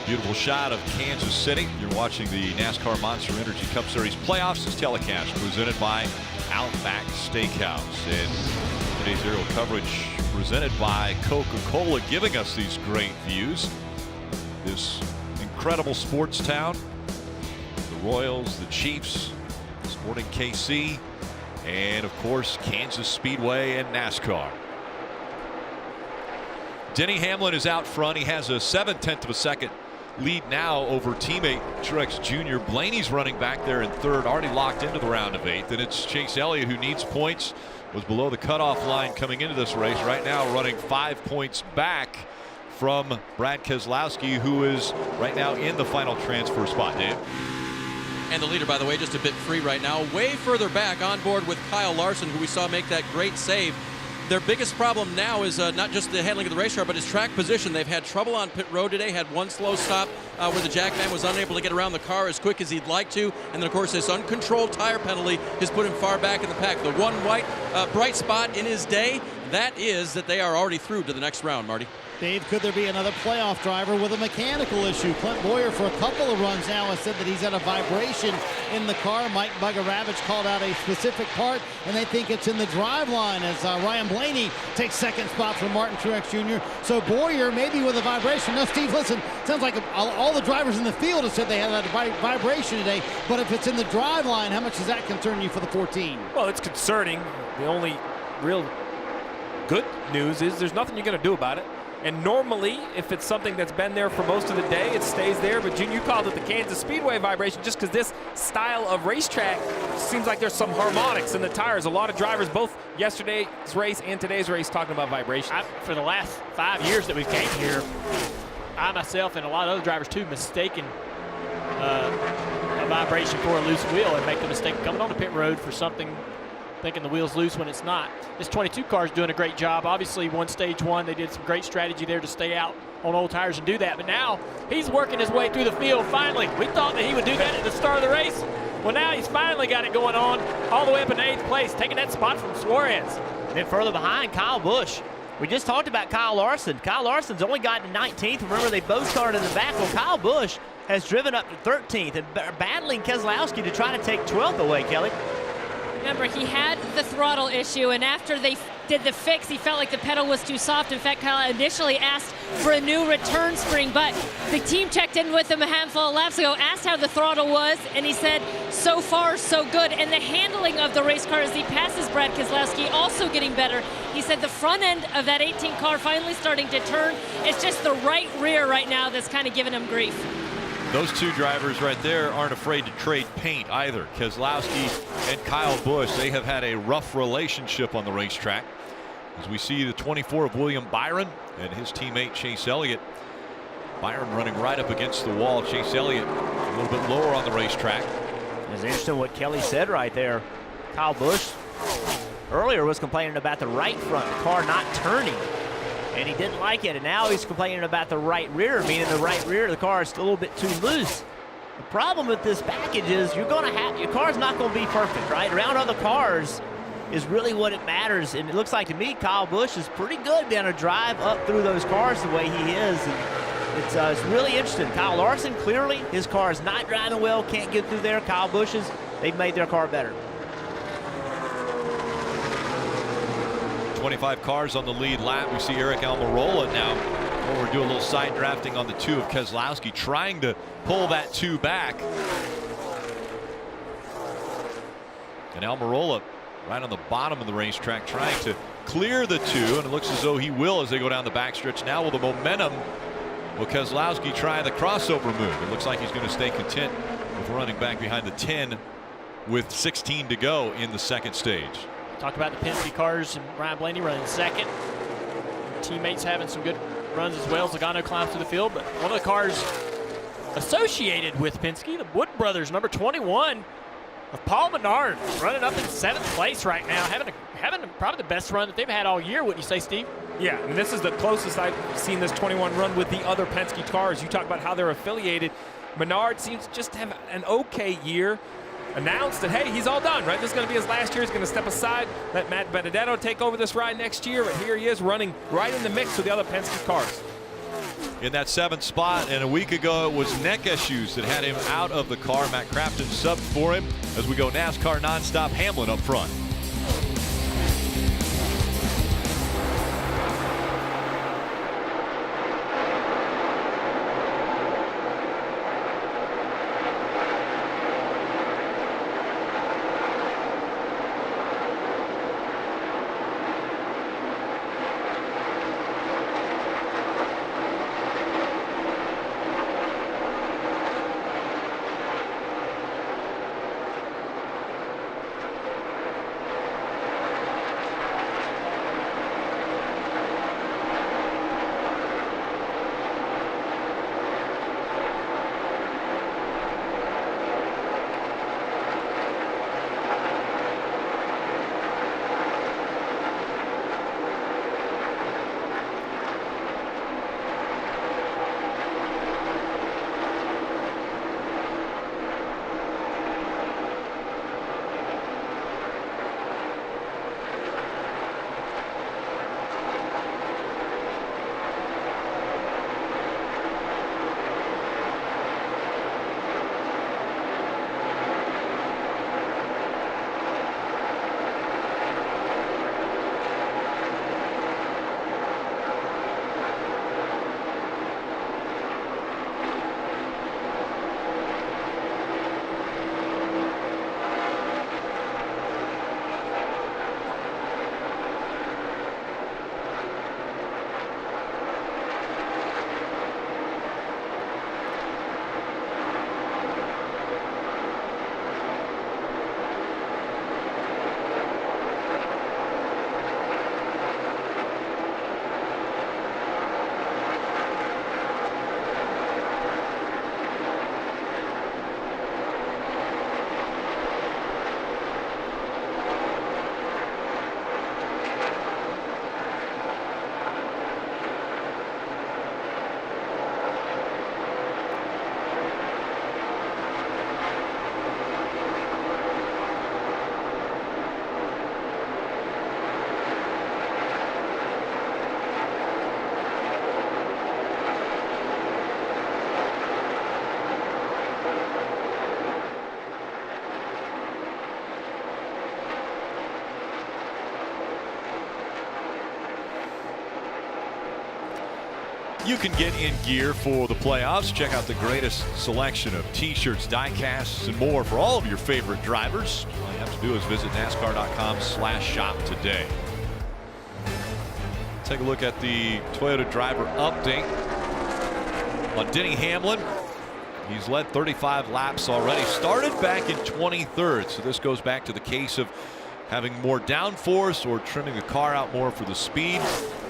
Beautiful shot of Kansas City. You're watching the NASCAR Monster Energy Cup Series playoffs. This telecast presented by Outback Steakhouse. And today's aerial coverage presented by Coca-Cola, giving us these great views. This incredible sports town. The Royals, the Chiefs, Sporting KC, and of course Kansas Speedway and NASCAR. Denny Hamlin is out front. He has a 7/10 of a second lead now over teammate Truex Jr. Blaney's running back there in third, already locked into the round of 8th. And it's Chase Elliott who needs points, was below the cutoff line coming into this race. Right now running 5 points back from Brad Keselowski, who is right now in the final transfer spot. Dave. And the leader, by the way, just a bit free right now. Way further back on board with Kyle Larson, who we saw make that great save. Their biggest problem now is not just the handling of the race car, but his track position. They've had trouble on pit road today, had one slow stop where the jackman was unable to get around the car as quick as he'd like to. And then, of course, this uncontrolled tire penalty has put him far back in the pack. The one bright spot in his day, that is that they are already through to the next round, Marty. Dave, could there be another playoff driver with a mechanical issue? Clint Boyer, for a couple of runs now, has said that he's had a vibration in the car. Mike Bugaravich called out a specific part, and they think it's in the drive line as Ryan Blaney takes second spot for Martin Truex Jr. So Boyer maybe with a vibration. Now, Steve, listen, sounds like all the drivers in the field have said they had that vibration today, but if it's in the drive line, how much does that concern you for the 14? Well, it's concerning. The only real good news is there's nothing you're going to do about it. And normally, if it's something that's been there for most of the day, it stays there. But June, you called it the Kansas Speedway vibration just because this style of racetrack seems like there's some harmonics in the tires. A lot of drivers, both yesterday's race and today's race, talking about vibration. For the last 5 years that we've came here, I myself and a lot of other drivers too mistaken a vibration for a loose wheel and make the mistake of coming on the pit road for something, thinking the wheel's loose when it's not. This 22 car is doing a great job. Obviously, stage one, they did some great strategy there to stay out on old tires and do that. But now he's working his way through the field. Finally, we thought that he would do that at the start of the race. Well, now he's finally got it going on all the way up in 8th place, taking that spot from Suarez. And then further behind, Kyle Busch. We just talked about Kyle Larson. Kyle Larson's only gotten 19th. Remember, they both started in the back. Well, Kyle Busch has driven up to 13th and battling Keselowski to try to take 12th away, Kelly. Remember, he had the throttle issue, and after they did the fix, he felt like the pedal was too soft. In fact, Kyle initially asked for a new return spring, but the team checked in with him a handful of laps ago, asked how the throttle was, and he said, so far, so good. And the handling of the race car as he passes Brad Keselowski also getting better. He said the front end of that 18 car finally starting to turn. It's just the right rear right now that's kind of giving him grief. Those two drivers right there aren't afraid to trade paint either. Keselowski and Kyle Busch, they have had a rough relationship on the racetrack. As we see the 24 of William Byron and his teammate Chase Elliott. Byron running right up against the wall. Chase Elliott a little bit lower on the racetrack. It's interesting what Kelly said right there. Kyle Busch earlier was complaining about the right front car not turning, and he didn't like it. And now he's complaining about the right rear, meaning the right rear of the car is still a little bit too loose. The problem with this package is your car's not going to be perfect, right? Around other cars is really what it matters. And it looks like to me Kyle Busch is pretty good being able to drive up through those cars the way he is. And it's really interesting. Kyle Larson, clearly his car is not driving well, can't get through there. Kyle Busch's, they've made their car better. 25 cars on the lead lap. We see Eric Almirola now. We're doing a little side drafting on the 2 of Keselowski, trying to pull that 2 back. And Almirola right on the bottom of the racetrack trying to clear the 2, and it looks as though he will as they go down the backstretch. Now with the momentum, will Keselowski try the crossover move? It looks like he's going to stay content with running back behind the 10 with 16 to go in the second stage. Talked about the Penske cars and Ryan Blaney running second. Teammates having some good runs as well. Logano climbs through the field, but one of the cars associated with Penske, the Wood brothers, number 21 of Paul Menard, running up in 7th place right now, having probably the best run that they've had all year, wouldn't you say, Steve? Yeah, and this is the closest I've seen this 21 run with the other Penske cars. You talk about how they're affiliated. Menard seems just to have an okay year. Announced that, hey, he's all done, right? This is going to be his last year. He's going to step aside, let Matt Benedetto take over this ride next year. But here he is running right in the mix with the other Penske cars. in that 7th spot, and a week ago it was neck issues that had him out of the car. Matt Crafton subbed for him as we go NASCAR nonstop. Hamlin up front. You can get in gear for the playoffs. Check out the greatest selection of t-shirts, die casts, and more for all of your favorite drivers. All you have to do is visit NASCAR.com/shop today. Take a look at the Toyota driver update on Denny Hamlin. He's led 35 laps already. Started back in 23rd, so this goes back to the case of having more downforce or trimming the car out more for the speed.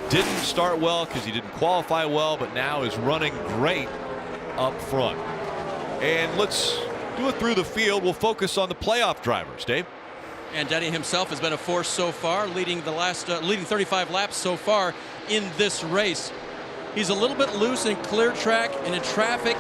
Didn't start well because he didn't qualify well, but now is running great up front. And let's do it through the field. We'll focus on the playoff drivers, Dave. And Denny himself has been a force so far, leading 35 laps so far in this race. He's a little bit loose in clear track and in traffic.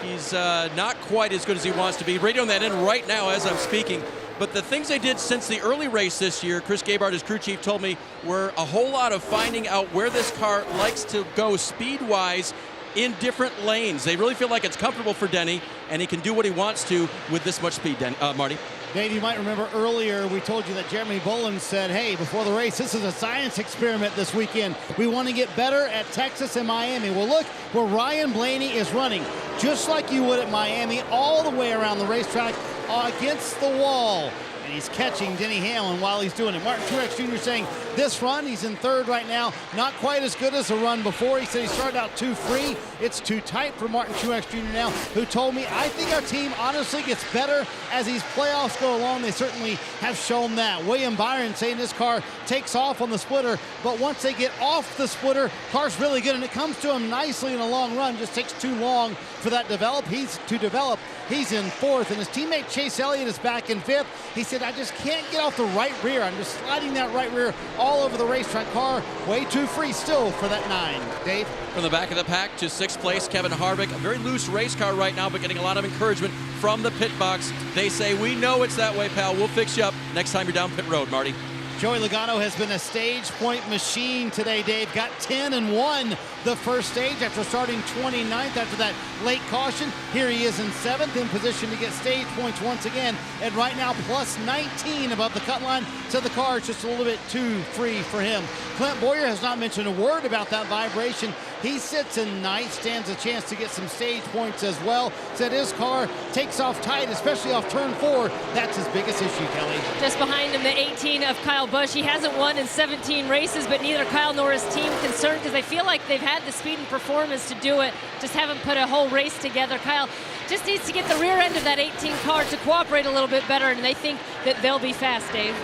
He's not quite as good as he wants to be. Radioing that in right now as I'm speaking. But the things they did since the early race this year, Chris Gabehart, his crew chief, told me were a whole lot of finding out where this car likes to go speed-wise in different lanes. They really feel like it's comfortable for Denny, and he can do what he wants to with this much speed, Marty. Dave, you might remember earlier we told you that Jeremy Bolin said, hey, before the race, this is a science experiment this weekend. We want to get better at Texas and Miami. Well, look where Ryan Blaney is running, just like you would at Miami, all the way around the racetrack against the wall. And he's catching Denny Hamlin while he's doing it. Martin Truex Jr. saying this run, he's in third right now, not quite as good as the run before. He said he started out too free. It's too tight for Martin Truex Jr. now, who told me, I think our team honestly gets better as these playoffs go along. They certainly have shown that. William Byron saying this car takes off on the splitter, but once they get off the splitter, car's really good, and it comes to him nicely in a long run. Just takes too long for that to develop. He's in fourth, and his teammate Chase Elliott is back in fifth. He said, I just can't get off the right rear. I'm just sliding that right rear all over the racetrack. Car way too free still for that 9. Dave? From the back of the pack to 6th place, Kevin Harvick. A very loose race car right now, but getting a lot of encouragement from the pit box. They say, we know it's that way, pal. We'll fix you up next time you're down pit road, Marty. Joey Logano has been a stage point machine today, Dave. Got 10 and won the first stage after starting 29th after that late caution. Here he is in 7th, in position to get stage points once again. And right now, plus 19 above the cut line. So the car is just a little bit too free for him. Clint Boyer has not mentioned a word about that vibration. He sits in ninth, stands a chance to get some stage points as well. Said his car takes off tight, especially off turn 4. That's his biggest issue, Kelly. Just behind him, the 18 of Kyle Busch. He hasn't won in 17 races, but neither Kyle nor his team concerned because they feel like they've had the speed and performance to do it, just haven't put a whole race together. Kyle just needs to get the rear end of that 18 car to cooperate a little bit better, and they think that they'll be fast, Dave.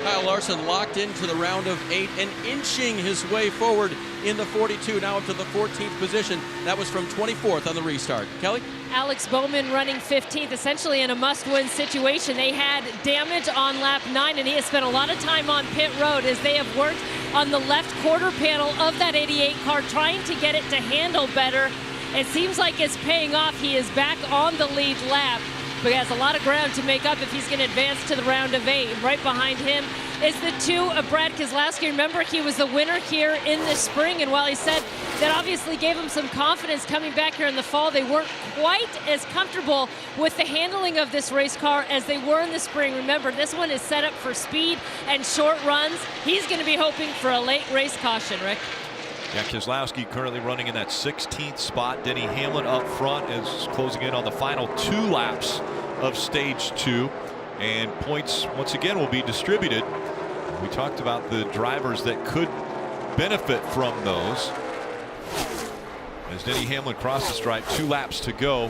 Kyle Larson locked into the round of 8 and inching his way forward in the 42, now up to the 14th position. That was from 24th on the restart. Kelly? Alex Bowman running 15th, essentially in a must-win situation. They had damage on lap 9, and he has spent a lot of time on pit road as they have worked on the left quarter panel of that 88 car, trying to get it to handle better. It seems like it's paying off. He is back on the lead lap, but he has a lot of ground to make up if he's going to advance to the round of 8. Right behind him is the 2 of Brad Keselowski. Remember, he was the winner here in the spring, and while he said that obviously gave him some confidence coming back here in the fall, they weren't quite as comfortable with the handling of this race car as they were in the spring. Remember, this one is set up for speed and short runs. He's going to be hoping for a late race caution, Rick. Yeah, Keselowski currently running in that 16th spot. Denny Hamlin up front is closing in on the final 2 laps of stage 2. And points, once again, will be distributed. We talked about the drivers that could benefit from those. As Denny Hamlin crossed the stripe, 2 laps to go.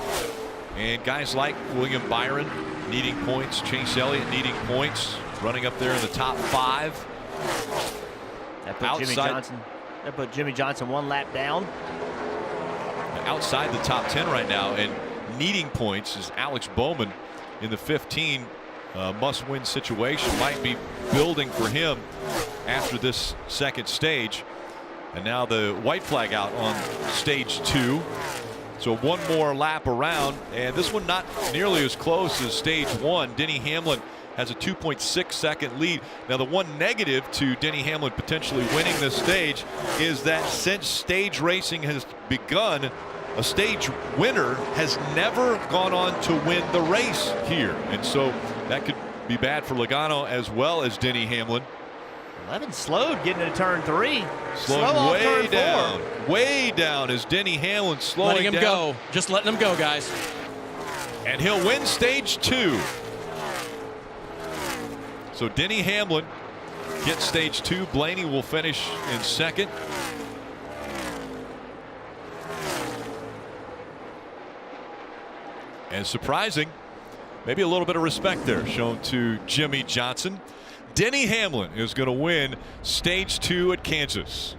And guys like William Byron needing points, Chase Elliott needing points, running up there in the top 5. That put Jimmy Johnson 1 lap down. Outside the top 10 right now and needing points is Alex Bowman in the 15. Must-win situation might be building for him after this second stage. And now the white flag out on stage 2. So 1 more lap around, and this one not nearly as close as stage 1. Denny Hamlin has a 2.6 second lead. Now the one negative to Denny Hamlin potentially winning this stage is that since stage racing has begun, a stage winner has never gone on to win the race here. And so that could be bad for Logano as well as Denny Hamlin. 11 slowed getting into turn 3. Slowing way down. Way down as Denny Hamlin slowing letting him down. go. Just letting him go, guys. And he'll win stage 2. So Denny Hamlin gets stage 2. Blaney will finish in 2nd. And surprising, maybe a little bit of respect there shown to Jimmy Johnson. Denny Hamlin is going to win stage 2 at Kansas.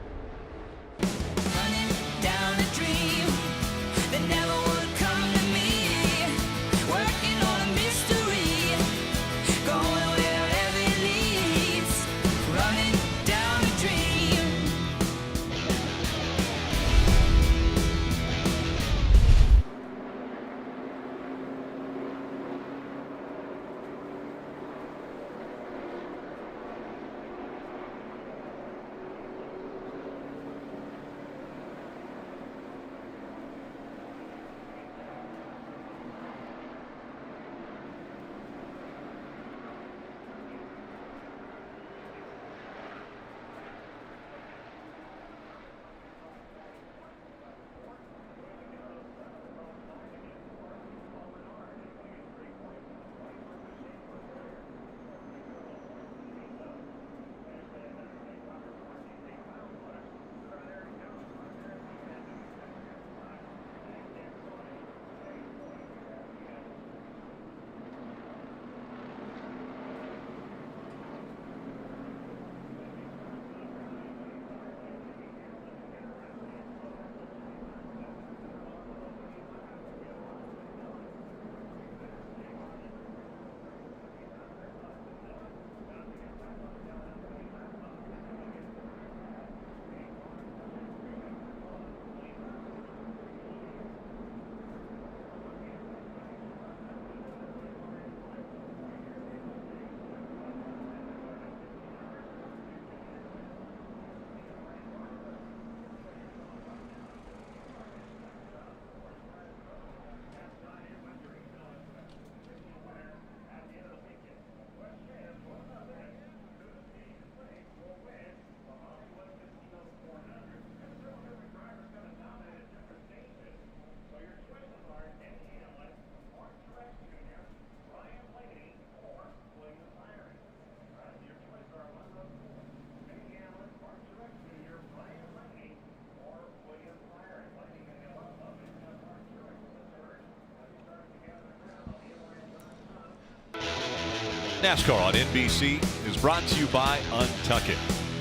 NASCAR on NBC is brought to you by Untuck It.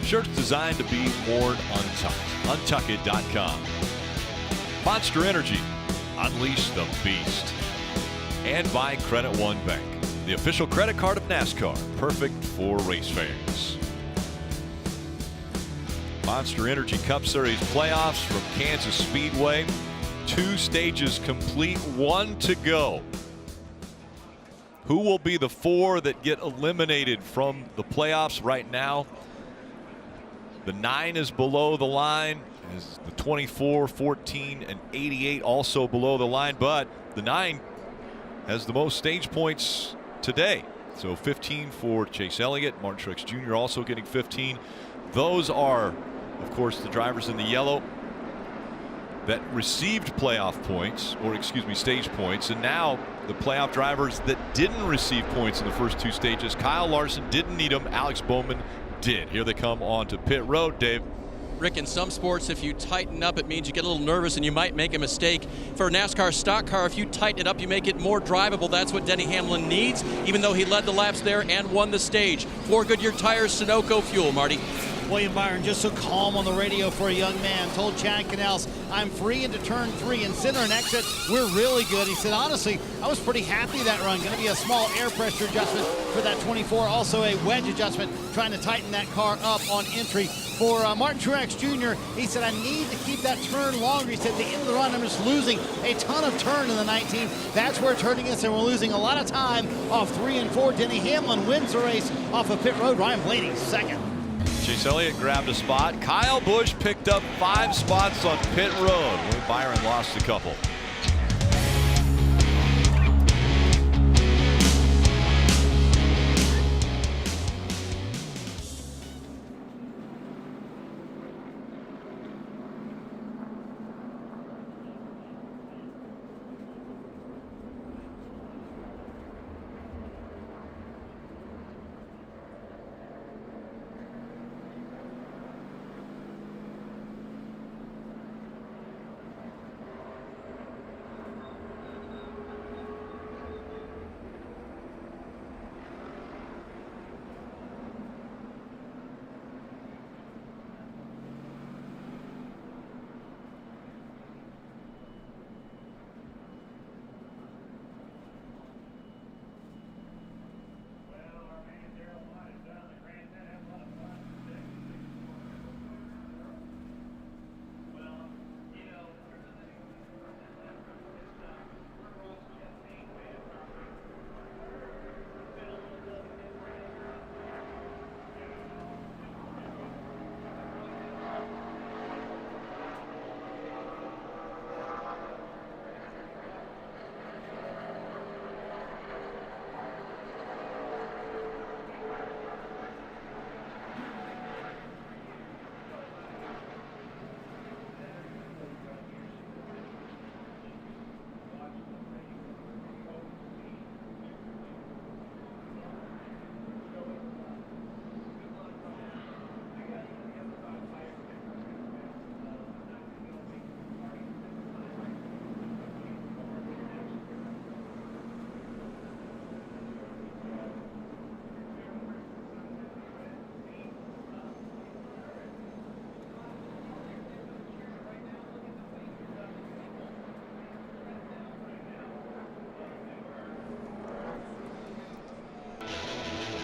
Shirts designed to be worn untucked. Untuckit.com. Monster Energy. Unleash the beast. And by Credit One Bank, the official credit card of NASCAR, perfect for race fans. Monster Energy Cup Series playoffs from Kansas Speedway. 2 stages complete, 1 to go. Who will be the 4 that get eliminated from the playoffs right now? The 9 is below the line, as the 24, 14, and 88 also below the line, but the 9 has the most stage points today. So 15 for Chase Elliott, Martin Truex Jr. also getting 15. Those are, of course, the drivers in the yellow that received playoff points, or excuse me, stage points, and now the playoff drivers that didn't receive points in the first 2 stages. Kyle Larson didn't need them. Alex Bowman did. Here they come onto pit road, Dave. Rick, in some sports, if you tighten up, it means you get a little nervous and you might make a mistake. For a NASCAR stock car, if you tighten it up, you make it more drivable. That's what Denny Hamlin needs, even though he led the laps there and won the stage. 4 Goodyear tires, Sunoco fuel, Marty. William Byron, just so calm on the radio for a young man, told Chad Canals, I'm free into turn 3 and center and exit. We're really good. He said, honestly, I was pretty happy that run. Going to be a small air pressure adjustment for that 24. Also a wedge adjustment, trying to tighten that car up on entry. For Martin Truex Jr., he said, I need to keep that turn longer. He said, at the end of the run, I'm just losing a ton of turn in the 19. That's where it's hurting us, and we're losing a lot of time off 3 and 4. Denny Hamlin wins the race off of pit road. Ryan Blaney second. Chase Elliott grabbed a spot. Kyle Busch picked up 5 spots on pit road. Byron lost a couple.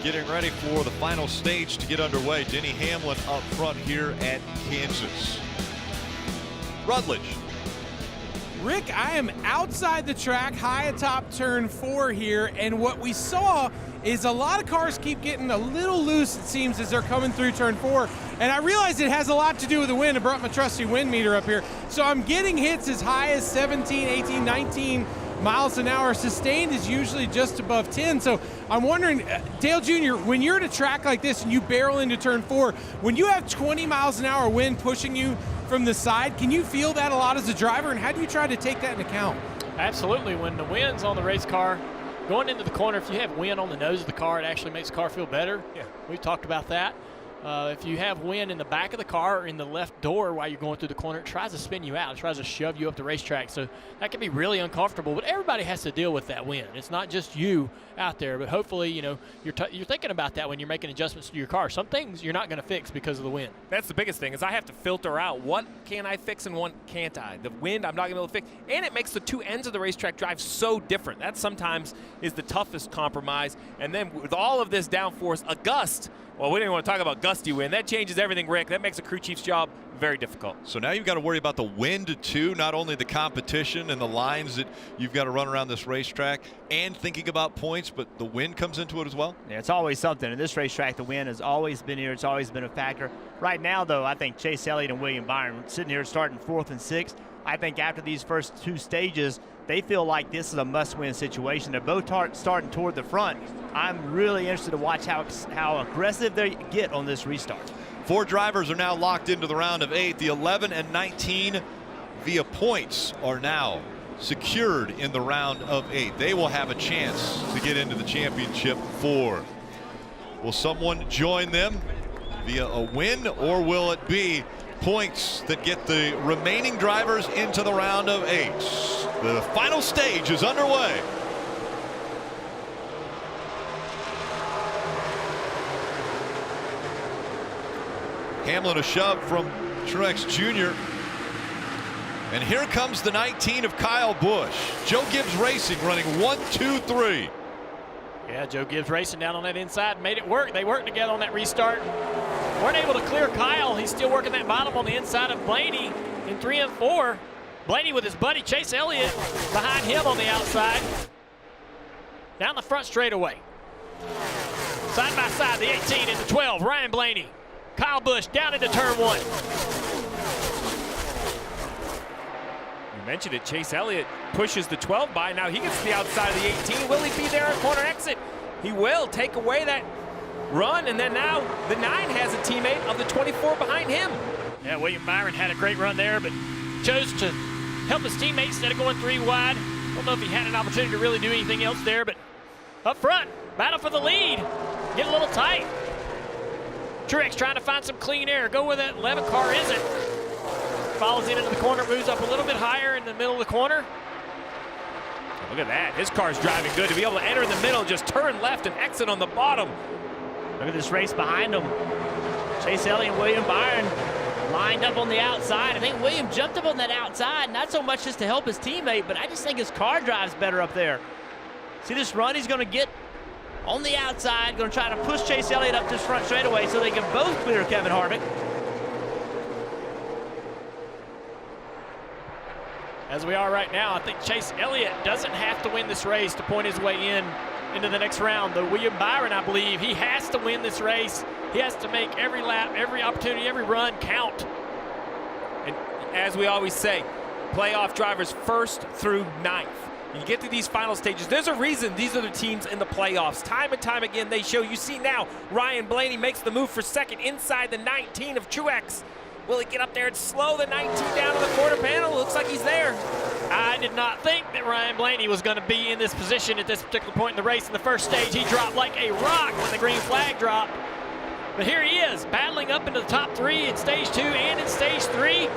Getting ready for the final stage to get underway. Denny Hamlin up front here at Kansas. Rutledge. Rick, I am outside the track, high atop turn 4 here, and what we saw is a lot of cars keep getting a little loose, it seems, as they're coming through turn 4. And I realize it has a lot to do with the wind. I brought my trusty wind meter up here. So I'm getting hits as high as 17, 18, 19 miles an hour. Sustained is usually just above 10. So I'm wondering, Dale Jr., when you're at a track like this and you barrel into turn 4, when you have 20 miles an hour wind pushing you from the side, can you feel that a lot as a driver, and how do you try to take that into account? Absolutely. When the wind's on the race car, going into the corner, if you have wind on the nose of the car, it actually makes the car feel better. Yeah, we've talked about that. If you have wind in the back of the car or in the left door while you're going through the corner, it tries to spin you out. It tries to shove you up the racetrack. So that can be really uncomfortable. But everybody has to deal with that wind. It's not just you out there. But hopefully, you know, you're thinking about that when you're making adjustments to your car. Some things you're not going to fix because of the wind. That's the biggest thing is I have to filter out what can I fix and what can't I. The wind I'm not going to be able to fix. And it makes the two ends of the racetrack drive so different. That sometimes is the toughest compromise. And then with all of this downforce, a gust. Well, we didn't want to talk about gusty wind. That changes everything, Rick. That makes a crew chief's job very difficult. So now you've got to worry about the wind too, not only the competition and the lines that you've got to run around this racetrack and thinking about points, but the wind comes into it as well? Yeah, it's always something. In this racetrack, the wind has always been here. It's always been a factor. Right now, though, I think Chase Elliott and William Byron sitting here starting 4th and 6th. I think after these first 2 stages, they feel like this is a must-win situation. They're both starting toward the front. I'm really interested to watch how aggressive they get on this restart. 4 drivers are now locked into the round of 8. The 11 and 19 via points are now secured in the round of 8. They will have a chance to get into the championship 4. Will someone join them via a win, or will it be points that get the remaining drivers into the round of 8? The final stage is underway. Hamlin a shove from Truex Jr. And here comes the 19 of Kyle Busch. Joe Gibbs Racing running 1, 2, 3. Yeah, Joe Gibbs Racing down on that inside and made it work. They worked together on that restart. Weren't able to clear Kyle. He's still working that bottom on the inside of Blaney in 3 and 4. Blaney with his buddy Chase Elliott behind him on the outside. Down the front straightaway. Side by side, the 18 and the 12. Ryan Blaney. Kyle Busch down into turn 1. You mentioned it. Chase Elliott pushes the 12 by. Now he gets to the outside of the 18. Will he be there at corner exit? He will take away that run, and then now the 9 has a teammate of the 24 behind him. Yeah, William Byron had a great run there, but chose to help his teammates instead of going 3 wide. Don't know if he had an opportunity to really do anything else there, but up front, battle for the lead. Get a little tight. Truex trying to find some clean air. Go where that 11 car isn't. Follows in into the corner, moves up a little bit higher in the middle of the corner. Look at that. His car's driving good to be able to enter in the middle, just turn left and exit on the bottom. Look at this race behind them. Chase Elliott and William Byron lined up on the outside. I think William jumped up on that outside, not so much just to help his teammate, but I just think his car drives better up there. See this run he's going to get on the outside, going to try to push Chase Elliott up this front straightaway so they can both clear Kevin Harvick. As we are right now, I think Chase Elliott doesn't have to win this race to point his way into the next round. Though William Byron, I believe, he has to win this race. He has to make every lap, every opportunity, every run count. And as we always say, playoff drivers 1st through 9th. You get to these final stages, there's a reason these are the teams in the playoffs. Time and time again, they show. You see now, Ryan Blaney makes the move for 2nd inside the 19 of Truex. Will he get up there and slow the 19 down to the quarter panel? Looks like he's there. I did not think that Ryan Blaney was going to be in this position at this particular point in the race. In the first stage, he dropped like a rock when the green flag dropped. But here he is, battling up into the top 3 in stage 2 and in stage 3.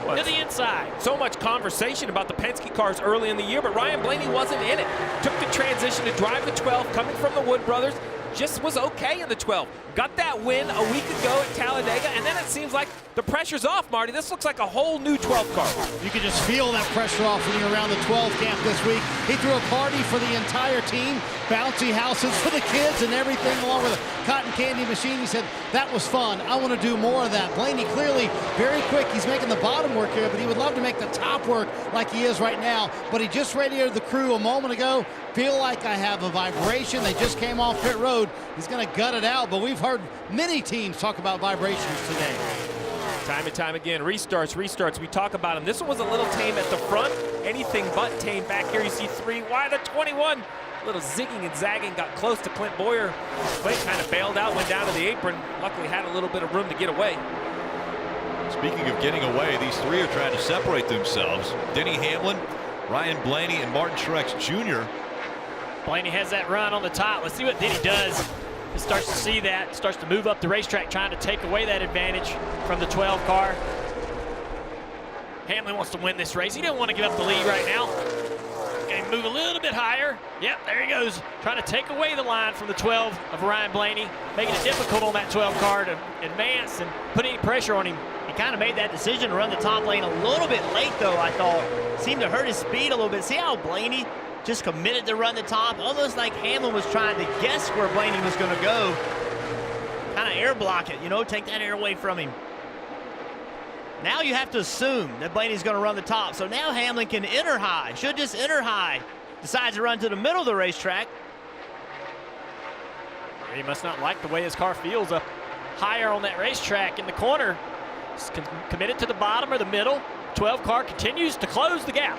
To the inside. So much conversation about the Penske cars early in the year, but Ryan Blaney wasn't in it. Took the transition to drive the 12, coming from the Wood brothers. Just was okay in the 12. Got that win a week ago at Talladega, and then it seems like the pressure's off, Marty. This looks like a whole new 12 car. You can just feel that pressure off when you're around the 12 camp this week. He threw a party for the entire team, bouncy houses for the kids and everything, along with a cotton candy machine. He said, that was fun. I want to do more of that. Blaney clearly very quick. He's making the bottom work here, but he would love to make the top work like he is right now. But he just radioed the crew a moment ago. Feel like I have a vibration. They just came off pit road. He's going to gut it out, but we've heard many teams talk about vibrations today. Time and time again, restarts. We talk about them. This one was a little tame at the front. Anything but tame back here. You see 3 wide of 21. A little zigging and zagging. Got close to Clint Boyer. Clint kind of bailed out, went down to the apron. Luckily had a little bit of room to get away. Speaking of getting away, these 3 are trying to separate themselves. Denny Hamlin, Ryan Blaney, and Martin Truex Jr. Blaney has that run on the top. Let's see what Denny does. He starts to see that, starts to move up the racetrack, trying to take away that advantage from the 12 car. Hamlin wants to win this race. He doesn't want to give up the lead right now. Okay, move a little bit higher. Yep, there he goes. Trying to take away the line from the 12 of Ryan Blaney, making it difficult on that 12 car to advance and put any pressure on him. He kind of made that decision to run the top lane a little bit late, though, I thought. Seemed to hurt his speed a little bit. See how Blaney just committed to run the top? Almost like Hamlin was trying to guess where Blaney was going to go. Kind of air block it, you know, take that air away from him. Now you have to assume that Blaney's going to run the top. So now Hamlin can enter high. Should just enter high. Decides to run to the middle of the racetrack. He must not like the way his car feels up higher on that racetrack in the corner. He's committed to the bottom or the middle. 12 car continues to close the gap.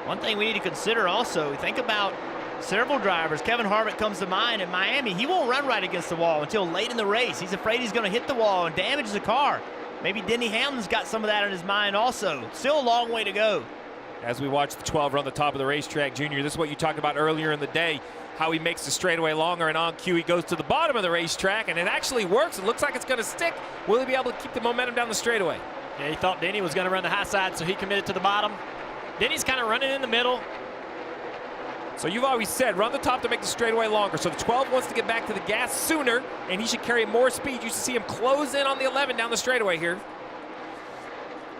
One thing we need to consider also, think about several drivers. Kevin Harvick comes to mind in Miami. He won't run right against the wall until late in the race. He's afraid he's going to hit the wall and damage the car. Maybe Denny Hamlin's got some of that in his mind also. Still a long way to go. As we watch the 12 run the top of the racetrack, Junior, this is what you talked about earlier in the day, how he makes the straightaway longer, and on cue he goes to the bottom of the racetrack, and it actually works. It looks like it's going to stick. Will he be able to keep the momentum down the straightaway? Yeah, he thought Denny was going to run the high side, so he committed to the bottom. Denny's kind of running in the middle. So you've always said run the top to make the straightaway longer. So the 12 wants to get back to the gas sooner, and he should carry more speed. You should see him close in on the 11 down the straightaway here.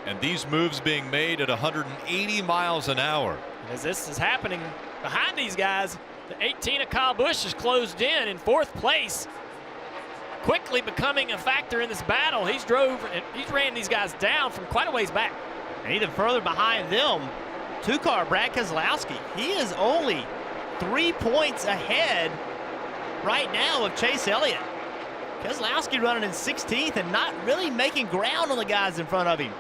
And these moves being made at 180 miles an hour. As this is happening behind these guys, the 18 of Kyle Busch is closed in fourth place. Quickly becoming a factor in this battle. He's ran these guys down from quite a ways back. And even further behind them, two-car Brad Keselowski. He is only 3 points ahead right now of Chase Elliott. Keselowski running in 16th and not really making ground on the guys in front of him.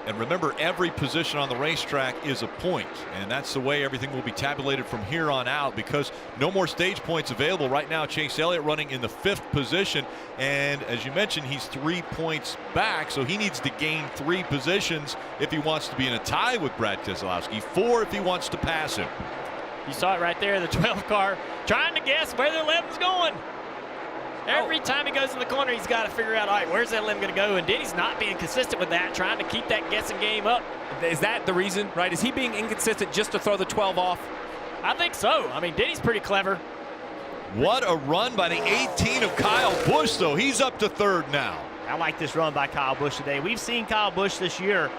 And remember, every position on the racetrack is a point, and that's the way everything will be tabulated from here on out, because no more stage points available right now. Chase Elliott running in the 5th position, and as you mentioned, he's 3 points back, so he needs to gain 3 positions if he wants to be in a tie with Brad Keselowski, 4 if he wants to pass him. You saw it right there, the 12 car trying to guess where the 11's going. Every time he goes in the corner, he's got to figure out, all right, where's that limb going to go? And Denny's not being consistent with that, trying to keep that guessing game up. Is that the reason, right? Is he being inconsistent just to throw the 12 off? I think so. I mean, Denny's pretty clever. What a run by the 18 of Kyle Busch, though. He's up to 3rd now. I like this run by Kyle Busch today. We've seen Kyle Busch this year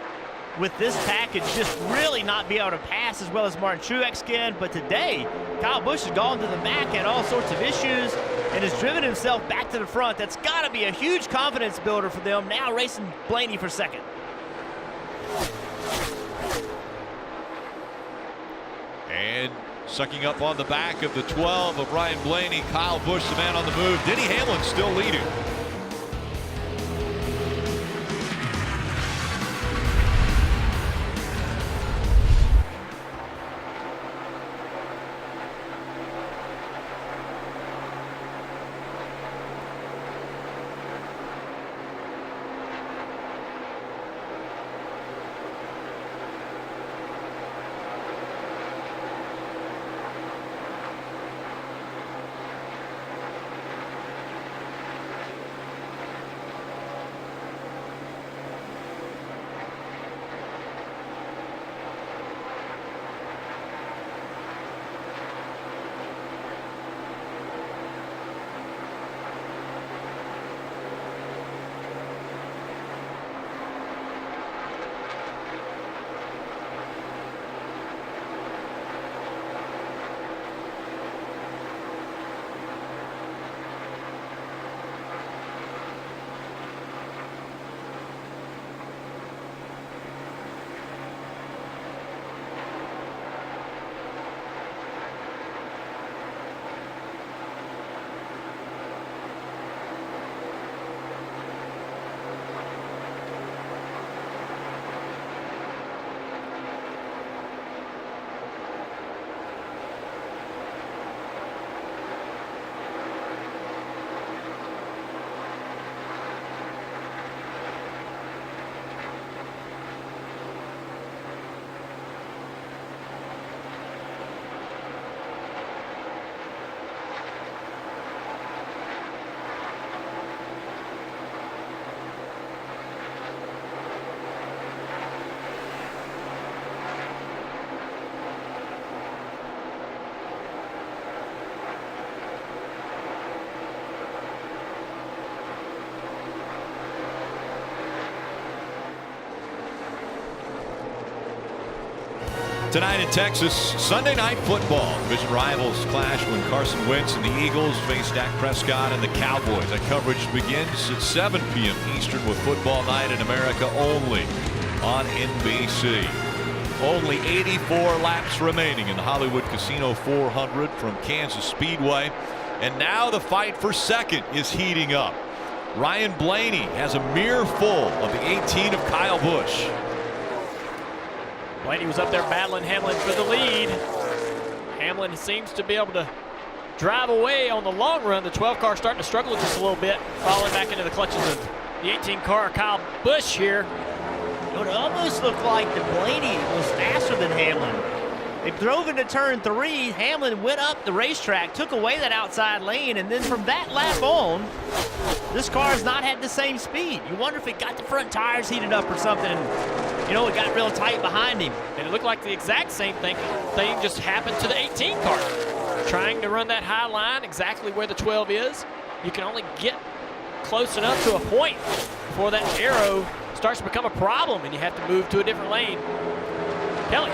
with this package just really not be able to pass as well as Martin Truex can. But today, Kyle Busch has gone to the back, had all sorts of issues, and has driven himself back to the front. That's got to be a huge confidence builder for them. Now racing Blaney for 2nd. And sucking up on the back of the 12 of Ryan Blaney, Kyle Busch, the man on the move. Denny Hamlin still leading. Tonight in Texas, Sunday night football. Division rivals clash when Carson Wentz and the Eagles face Dak Prescott and the Cowboys. That coverage begins at 7 p.m. Eastern with Football Night in America only on NBC. Only 84 laps remaining in the Hollywood Casino 400 from Kansas Speedway. And now the fight for second is heating up. Ryan Blaney has a mere full of the 18 of Kyle Busch. Blaney was up there battling Hamlin for the lead. Hamlin seems to be able to drive away on the long run. The 12 car starting to struggle just a little bit, falling back into the clutches of the 18 car Kyle Busch here. It almost looked like the Blaney was faster than Hamlin. They drove into turn 3. Hamlin went up the racetrack, took away that outside lane, and then from that lap on, this car has not had the same speed. You wonder if it got the front tires heated up or something. And, you know, it got real tight behind him. And it looked like the exact same thing just happened to the 18 car. Trying to run that high line exactly where the 12 is. You can only get close enough to a point before that arrow starts to become a problem and you have to move to a different lane. Kelly.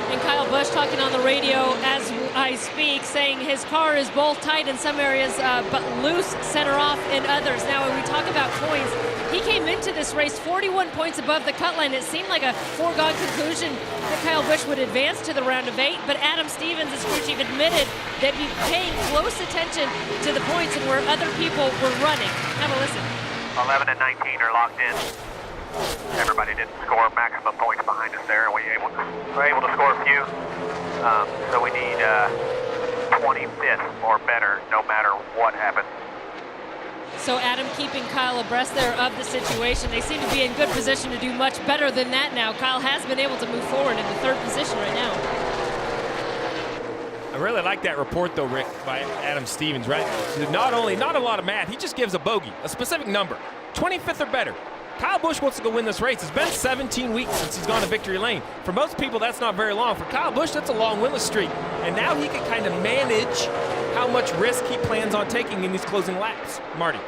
And Kyle Busch talking on the radio as I speak, saying his car is both tight in some areas, but loose center off in others. Now, when we talk about points, he came into this race 41 points above the cut line. It seemed like a foregone conclusion that Kyle Busch would advance to the round of 8, but Adam Stevens, his crew chief, admitted that he'd be paying close attention to the points and where other people were running. Have a listen. 11 and 19 are locked in. Everybody didn't score maximum points behind us there, and we were able to score a few. So we need 25th or better, no matter what happens. So Adam keeping Kyle abreast there of the situation. They seem to be in good position to do much better than that now. Kyle has been able to move forward in the 3rd position right now. I really like that report, though, Rick, by Adam Stevens, right? Not a lot of math. He just gives a bogey, a specific number, 25th or better. Kyle Busch wants to go win this race. It's been 17 weeks since he's gone to victory lane. For most people, that's not very long. For Kyle Busch, that's a long winless streak. And now he can kind of manage how much risk he plans on taking in these closing laps. Marty.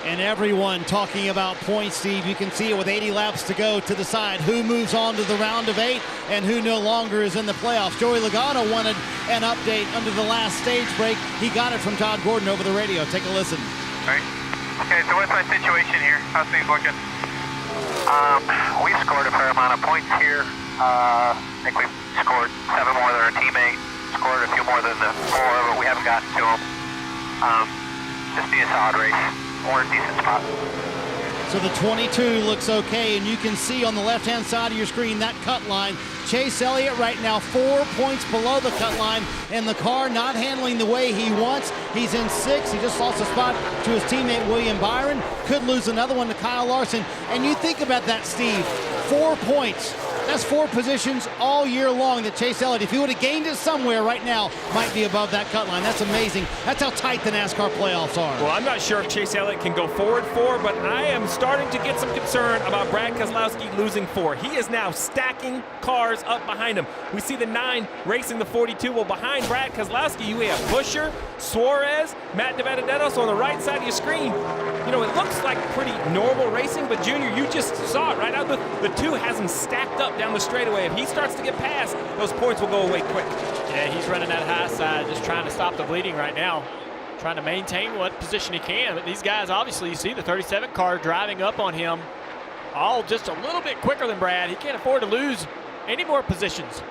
And everyone talking about points, Steve. You can see it with 80 laps to go to decide who moves on to the round of 8 and who no longer is in the playoffs. Joey Logano wanted an update under the last stage break. He got it from Todd Gordon over the radio. Take a listen. All right. Okay, so what's my situation here? How's things looking? We scored a fair amount of points here. I think we've scored 7 more than our teammate. Scored a few more than the 4, but we haven't gotten to them. Just be a solid race. We're in a decent spot. So the 22 looks okay, and you can see on the left-hand side of your screen that cut line. Chase Elliott right now 4 points below the cut line, and the car not handling the way he wants. He's in 6th. He just lost a spot to his teammate William Byron. Could lose another one to Kyle Larson. And you think about that, Steve. 4 points. That's 4 positions all year long that Chase Elliott, if he would have gained it somewhere right now, might be above that cut line. That's amazing. That's how tight the NASCAR playoffs are. Well, I'm not sure if Chase Elliott can go forward 4, but I am starting to get some concern about Brad Keselowski losing 4. He is now stacking cars up behind him. We see the 9 racing the 42. Well, behind Brad Keselowski, you have Buescher, Suarez, Matt DiBenedetto. So on the right side of your screen, you know, it looks like pretty normal racing, but Junior, you just saw it right out. The 2 has him stacked up down the straightaway. If he starts to get past, those points will go away quick. Yeah, he's running that high side, just trying to stop the bleeding right now. Trying to maintain what position he can. But these guys, obviously, you see the 37 car driving up on him. All just a little bit quicker than Brad. He can't afford to lose any more positions.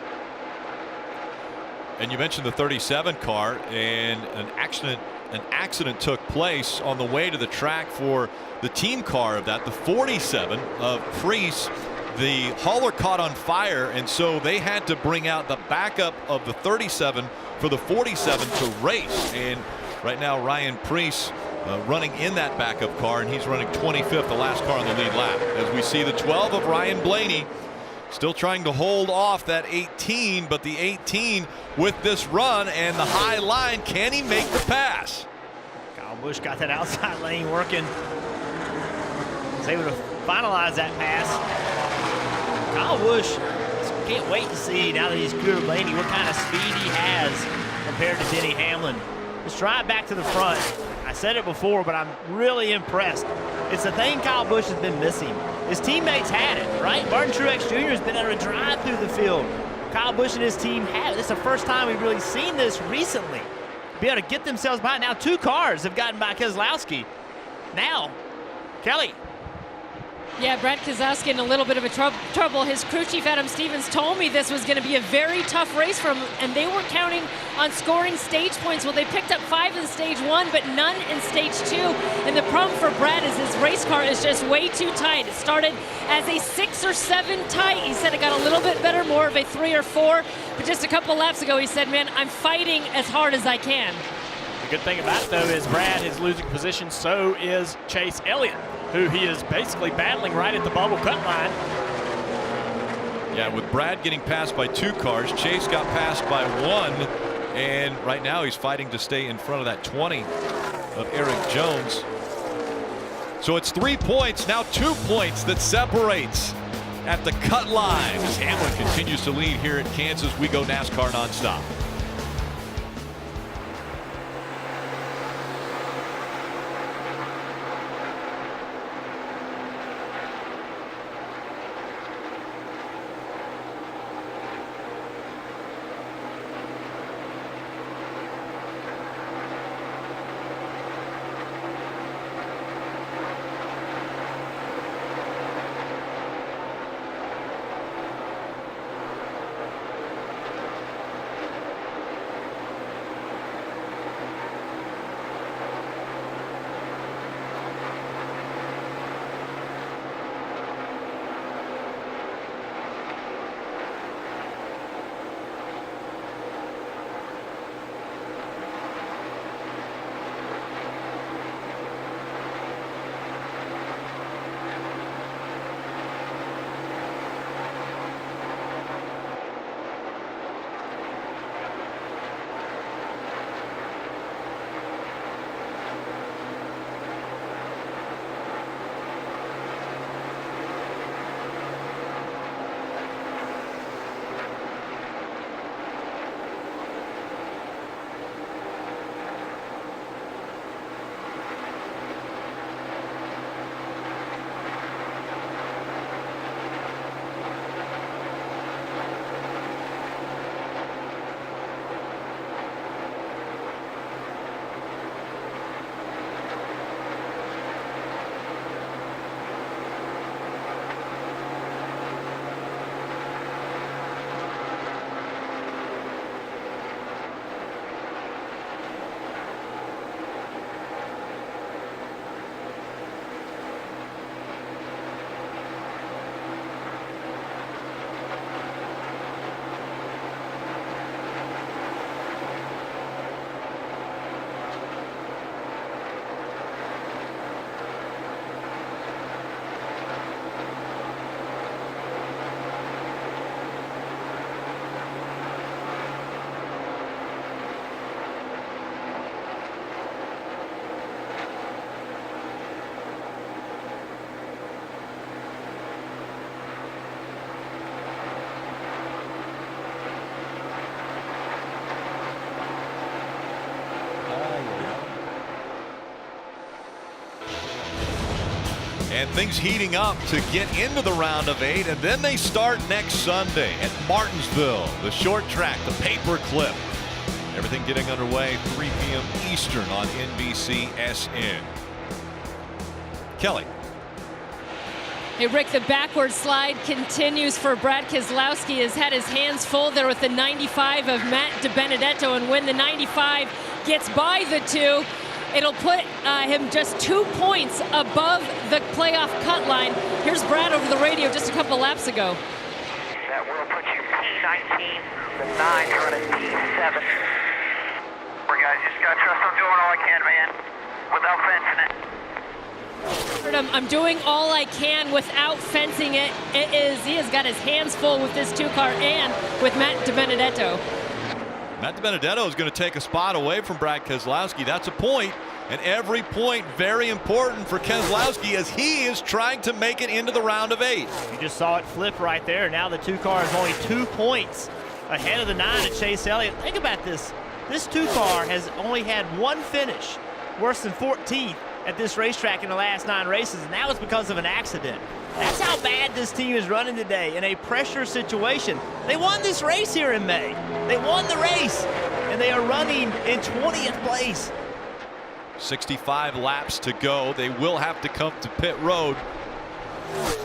And you mentioned the 37 car, and an accident took place on the way to the track for the team car of that, the 47 of Preece. The hauler caught on fire, and so they had to bring out the backup of the 37 for the 47 to race. And right now Ryan Preece running in that backup car, and he's running 25th, the last car on the lead lap. As we see the 12 of Ryan Blaney still trying to hold off that 18, but the 18 with this run and the high line, can he make the pass? Kyle Busch got that outside lane working. Was able to finalize that pass. Kyle Busch, can't wait to see now that he's clear of Blaney what kind of speed he has compared to Denny Hamlin. Just drive back to the front. I said it before, but I'm really impressed. It's the thing Kyle Busch has been missing. His teammates had it, right? Martin Truex Jr. has been able to drive through the field. Kyle Busch and his team have it. This is the first time we've really seen this recently. Be able to get themselves by. Now 2 cars have gotten by Keselowski. Now, Kelly. Yeah, Brad Keselowski in a little bit of a trouble. His crew chief, Adam Stevens, told me this was going to be a very tough race for him, and they were counting on scoring stage points. Well, they picked up 5 in stage 1, but none in stage 2. And the problem for Brad is his race car is just way too tight. It started as a 6 or 7 tight. He said it got a little bit better, more of a 3 or 4. But just a couple laps ago, he said, man, I'm fighting as hard as I can. The good thing about it, though, is Brad is losing position. So is Chase Elliott, who he is basically battling right at the bubble cut line. Yeah, with Brad getting passed by 2 cars, Chase got passed by 1, and right now he's fighting to stay in front of that 20 of Eric Jones. So it's 3 points, now 2 points that separates at the cut line as Hamlin continues to lead here at Kansas. We go NASCAR nonstop. And things heating up to get into the round of 8, and then they start next Sunday at Martinsville, the short track, the paper clip. Everything getting underway 3 p.m. Eastern on NBCSN. Kelly. Hey, Rick, the backward slide continues for Brad Keselowski. Has had his hands full there with the 95 of Matt DiBenedetto, and when the 95 gets by the 2, it'll put him just 2 points above the playoff cut line. Here's Brad over the radio just a couple laps ago. That will put you P19, the 9's running P7. Guys, just gotta trust I'm doing all I can, man, without fencing it. I'm doing all I can without fencing it. He has got his hands full with this 2-car and with Matt DiBenedetto. Matt DiBenedetto is going to take a spot away from Brad Keselowski. That's a point, and every point very important for Keselowski as he is trying to make it into the round of 8. You just saw it flip right there. Now the 2 car is only 2 points ahead of the 9 at Chase Elliott. Think about this. This 2 car has only had 1 finish worse than 14th at this racetrack in the last 9 races, and that was because of an accident. That's how bad this team is running today in a pressure situation. They won this race here in May. They won the race, and they are running in 20th place. 65 laps to go. They will have to come to pit road.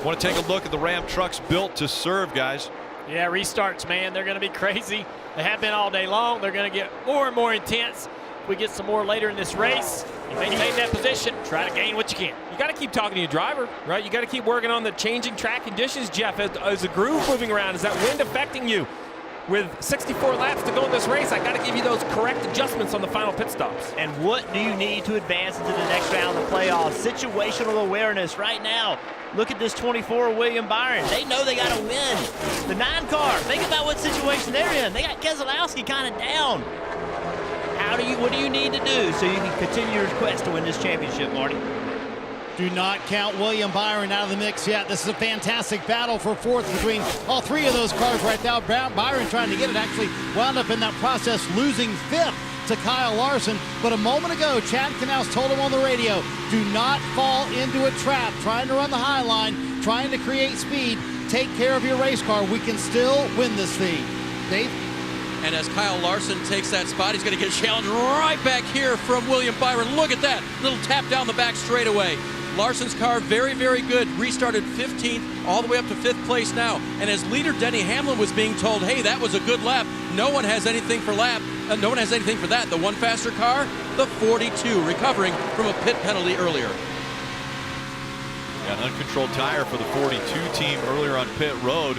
Want to take a look at the Ram trucks built to serve, guys. Yeah, restarts, man. They're going to be crazy. They have been all day long. They're going to get more and more intense. If we get some more later in this race, you maintain that position, try to gain what you can. You got to keep talking to your driver, right? You got to keep working on the changing track conditions, Jeff. As the groove moving around, is that wind affecting you? With 64 laps to go in this race, I got to give you those correct adjustments on the final pit stops. And what do you need to advance into the next round of the playoffs? Situational awareness right now. Look at this 24 William Byron. They know they got to win. The 9 car, think about what situation they're in. They got Keselowski kind of down. What do you need to do so you can continue your quest to win this championship, Marty? Do not count William Byron out of the mix yet. This is a fantastic battle for 4th between all 3 of those cars right now. Byron trying to get it, actually wound up in that process losing 5th to Kyle Larson. But a moment ago, Chad Knaus told him on the radio, do not fall into a trap, trying to run the high line, trying to create speed. Take care of your race car. We can still win this thing. Dave? And as Kyle Larson takes that spot, he's going to get a challenge right back here from William Byron. Look at that little tap down the back straightaway. Larson's car very, very good. Restarted 15th all the way up to 5th place now. And as leader Denny Hamlin was being told, hey, that was a good lap. No one has anything for no one has anything for that. The one faster car, the 42, recovering from a pit penalty earlier. An uncontrolled tire for the 42 team earlier on pit road.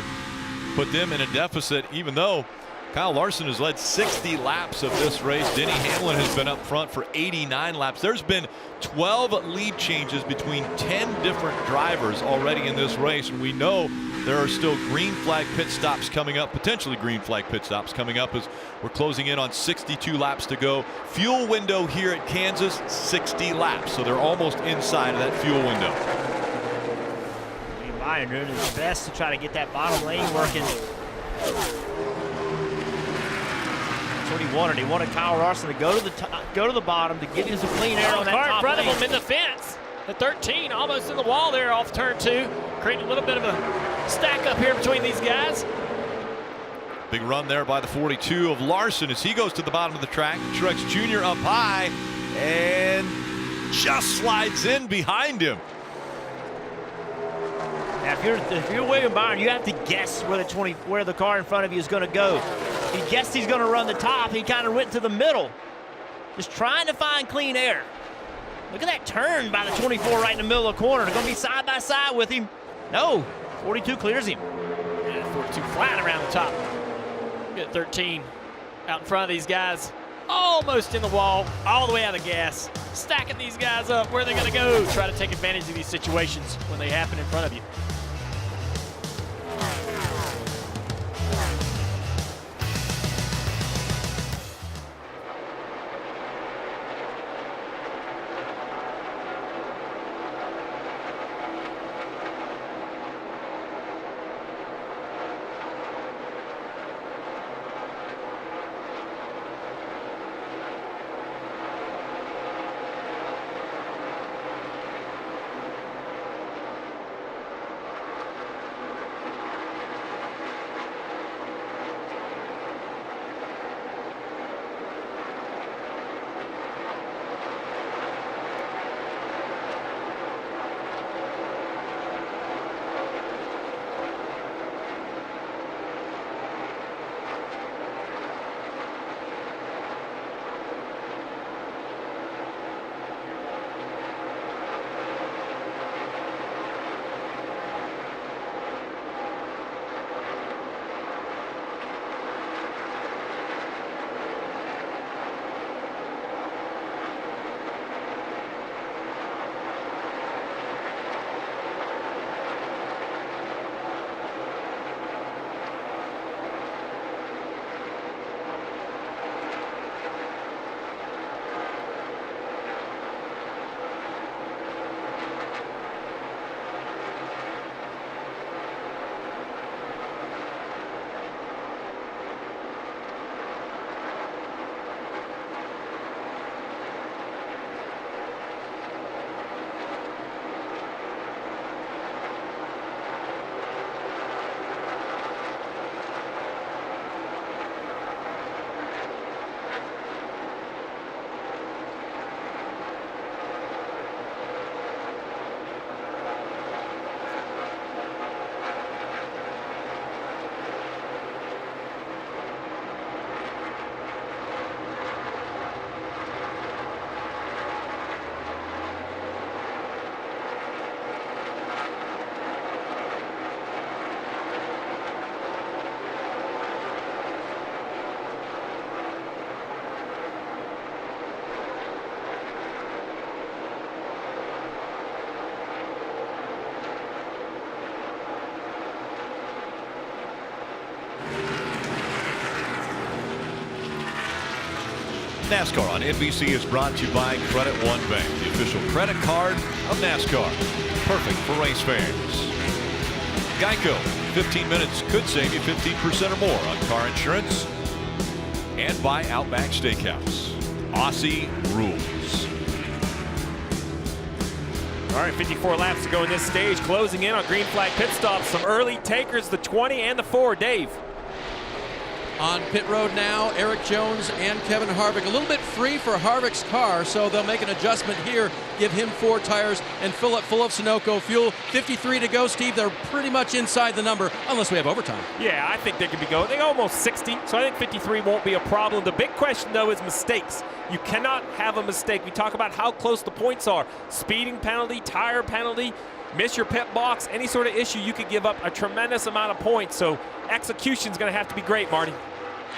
Put them in a deficit, even though Kyle Larson has led 60 laps of this race. Denny Hamlin has been up front for 89 laps. There's been 12 lead changes between 10 different drivers already in this race, and we know there are still green flag pit stops coming up, potentially green flag pit stops coming up as we're closing in on 62 laps to go. Fuel window here at Kansas, 60 laps, so they're almost inside of that fuel window. Byron doing his best to try to get that bottom lane working. That's what he wanted. He wanted Kyle Larson to go to the bottom to get him some clean air on that car top in front lane. of him in the fence. The 13 almost in the wall there off turn 2. Creating a little bit of a stack up here between these guys. Big run there by the 42 of Larson as he goes to the bottom of the track. Truex Jr. up high and just slides in behind him. Now, if you're William Byron, you have to guess where the car in front of you is going to go. He guessed he's going to run the top. He kind of went to the middle, just trying to find clean air. Look at that turn by the 24 right in the middle of the corner. They're going to be side by side with him. No, 42 clears him. Yeah, 42 flat around the top. Get 13 out in front of these guys. Almost in the wall, all the way out of gas. Stacking these guys up. Where are they going to go? Try to take advantage of these situations when they happen in front of you. NASCAR on NBC is brought to you by Credit One Bank, the official credit card of NASCAR. Perfect for race fans. Geico, 15 minutes could save you 15% or more on car insurance. And by Outback Steakhouse. Aussie rules. All right, 54 laps to go in this stage. Closing in on green flag pit stops. Some early takers, the 20 and the 4. Dave. On pit road now, Eric Jones and Kevin Harvick. A little bit free for Harvick's car, so they'll make an adjustment here, give him 4 tires, and fill up full of Sunoco fuel. 53 to go, Steve. They're pretty much inside the number, unless we have overtime. Yeah, I think they could be going. They're almost 60, so I think 53 won't be a problem. The big question, though, is mistakes. You cannot have a mistake. We talk about how close the points are. Speeding penalty, tire penalty, miss your pit box, any sort of issue, you could give up a tremendous amount of points. So execution's going to have to be great, Marty.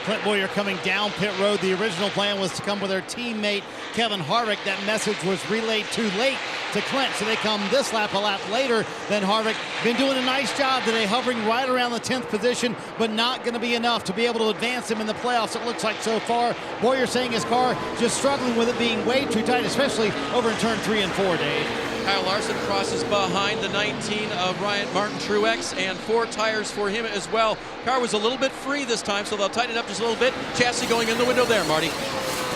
Clint Boyer coming down pit road. The original plan was to come with their teammate Kevin Harvick. That message was relayed too late to Clint, so they come this lap a lap later than Harvick. Been doing a nice job today, hovering right around the 10th position, but not going to be enough to be able to advance him in the playoffs, it looks like so far. Boyer saying his car just struggling with it being way too tight, especially over in turn 3 and 4, Dave. Kyle Larson crosses behind the 19 of Martin Truex, and 4 tires for him as well. Car was a little bit free this time, so they'll tighten it up just a little bit. Chassis going in the window there, Marty.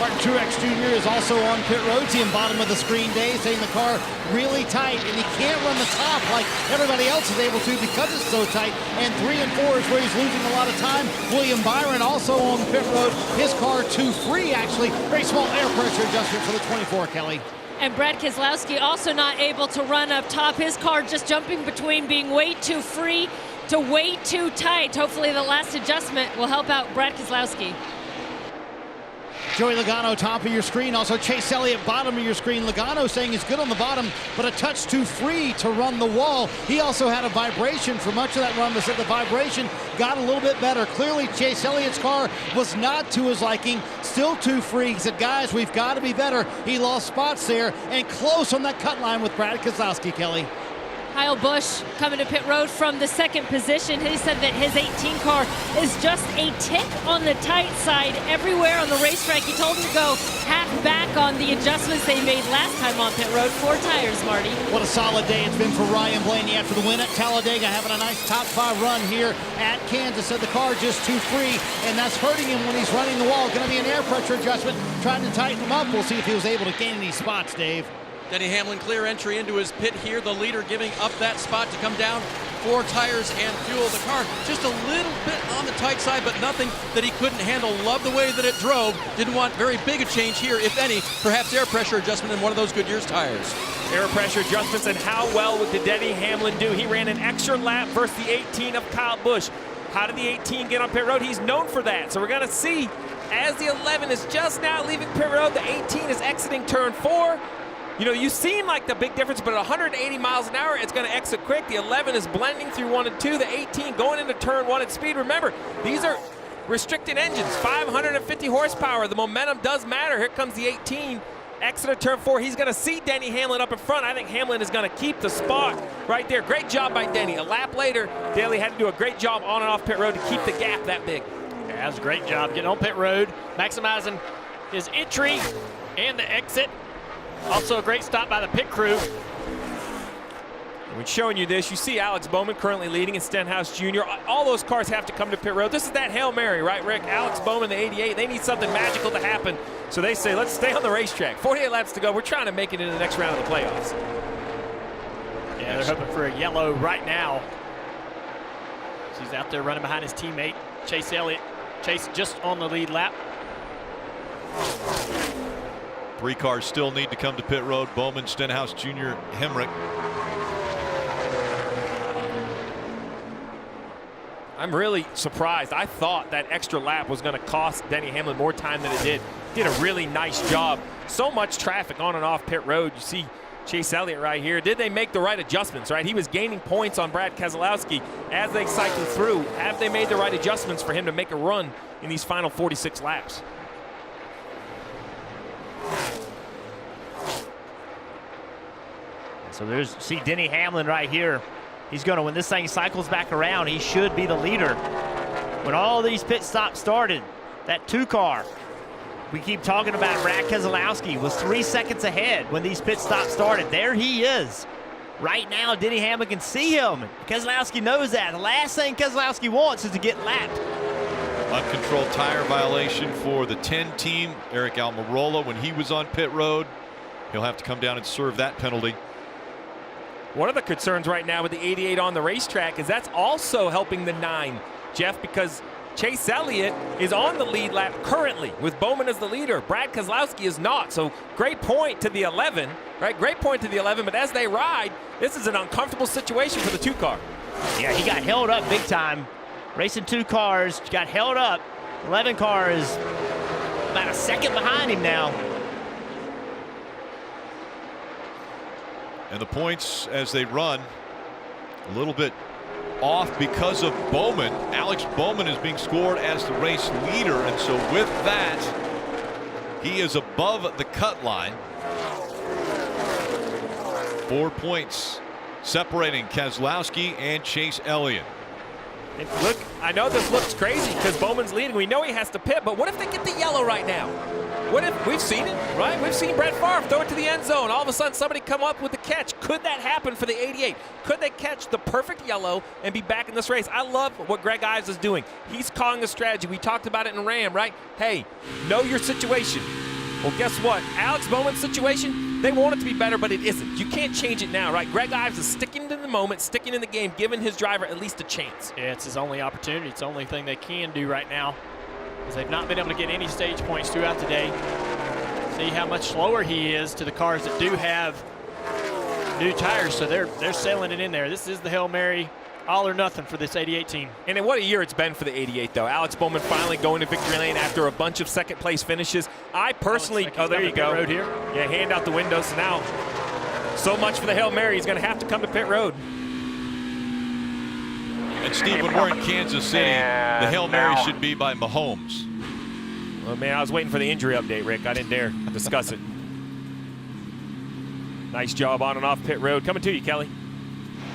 Martin Truex Jr. is also on pit road. See him bottom of the screen, Dave, saying the car really tight, and he can't run the top like everybody else is able to because it's so tight. And 3 and 4 is where he's losing a lot of time. William Byron also on pit road. His car too free, actually. Very small air pressure adjustment for the 24, Kelly. And Brad Keselowski also not able to run up top. His car just jumping between being way too free to way too tight. Hopefully the last adjustment will help out Brad Keselowski. Joey Logano, top of your screen. Also Chase Elliott, bottom of your screen. Logano saying he's good on the bottom, but a touch too free to run the wall. He also had a vibration for much of that run, but said the vibration got a little bit better. Clearly, Chase Elliott's car was not to his liking, still too free. He said, guys, we've got to be better. He lost spots there and close on that cut line with Brad Keselowski, Kelly. Kyle Busch coming to pit road from the 2nd position. He said that his 18 car is just a tick on the tight side everywhere on the racetrack. He told him to go half back on the adjustments they made last time on pit road. 4 tires, Marty. What a solid day it's been for Ryan Blaney after the win at Talladega, having a nice top 5 run here at Kansas. Said the car just too free, and that's hurting him when he's running the wall. Going to be an air pressure adjustment, trying to tighten him up. We'll see if he was able to gain any spots, Dave. Denny Hamlin clear entry into his pit here. The leader giving up that spot to come down. 4 tires and fuel. The car just a little bit on the tight side, but nothing that he couldn't handle. Love the way that it drove. Didn't want very big a change here, if any. Perhaps air pressure adjustment in one of those Goodyear's tires. Air pressure adjustments, and how well did Denny Hamlin do? He ran an extra lap versus the 18 of Kyle Busch. How did the 18 get on pit road? He's known for that. So we're going to see as the 11 is just now leaving pit road, the 18 is exiting turn 4. You know, you seem like the big difference, but at 180 miles an hour, it's going to exit quick. The 11 is blending through 1 and 2. The 18 going into turn 1 at speed. Remember, these are restricted engines, 550 horsepower. The momentum does matter. Here comes the 18. Exit of turn 4. He's going to see Denny Hamlin up in front. I think Hamlin is going to keep the spot right there. Great job by Denny. A lap later, Daly had to do a great job on and off pit road to keep the gap that big. Yeah, that was a great job getting on pit road, maximizing his entry and the exit. Also a great stop by the pit crew. We're showing you this. You see Alex Bowman currently leading in Stenhouse Jr. All those cars have to come to pit road. This is that Hail Mary, right, Rick? Alex Bowman, the 88. They need something magical to happen. So they say, let's stay on the racetrack. 48 laps to go. We're trying to make it into the next round of the playoffs. Yeah, they're hoping for a yellow right now. He's out there running behind his teammate, Chase Elliott. Chase just on the lead lap. 3 cars still need to come to pit road. Bowman, Stenhouse Jr., Hemrick. I'm really surprised. I thought that extra lap was going to cost Denny Hamlin more time than it did. Did a really nice job. So much traffic on and off pit road. You see Chase Elliott right here. Did they make the right adjustments, right? He was gaining points on Brad Keselowski as they cycled through. Have they made the right adjustments for him to make a run in these final 46 laps? So there's, see Denny Hamlin right here. He's going to, when this thing cycles back around, he should be the leader. When all these pit stops started, that 2 car We keep talking about Brad Keselowski was 3 seconds ahead when these pit stops started. There he is. Right now, Denny Hamlin can see him. Keselowski knows that. The last thing Keselowski wants is to get lapped. Uncontrolled tire violation for the 10 team. Eric Almirola, when he was on pit road, he'll have to come down and serve that penalty. One of the concerns right now with the 88 on the racetrack is that's also helping the 9, Jeff, because Chase Elliott is on the lead lap currently with Bowman as the leader. Brad Keselowski is not. So great point to the 11, right? Great point to the 11, but as they ride, this is an uncomfortable situation for the 2 car. Yeah, he got held up big time. Racing 2 cars, got held up. 11 car is about a second behind him now. And the points as they run a little bit off because of Bowman. Alex Bowman is being scored as the race leader, and so with that, he is above the cut line. 4 points separating Keselowski and Chase Elliott. And look, I know this looks crazy because Bowman's leading. We know he has to pit, but what if they get the yellow right now? What if we've seen it, right? We've seen Brett Favre throw it to the end zone. All of a sudden, somebody come up with the catch. Could that happen for the 88? Could they catch the perfect yellow and be back in this race? I love what Greg Ives is doing. He's calling a strategy. We talked about it in Ram, right? Hey, know your situation. Well, guess what? Alex Bowman's situation, they want it to be better, but it isn't. You can't change it now, right? Greg Ives is sticking to the moment, sticking in the game, giving his driver at least a chance. Yeah, it's his only opportunity. It's the only thing they can do right now, because they've not been able to get any stage points throughout the day. See how much slower he is to the cars that do have new tires, so they're sailing it in there. This is the Hail Mary, all or nothing for this 88 team. And then what a year it's been for the 88, though. Alex Bowman finally going to victory lane after a bunch of second-place finishes. I personally, oh, there you go. Road here. Yeah, hand out the window. So now, so much for the Hail Mary. He's going to have to come to pit road. And Steve, when we're in Kansas City, the Hail Mary should be by Mahomes. Well, man, I was waiting for the injury update, Rick. I didn't dare discuss it. Nice job on and off pit road. Coming to you, Kelly.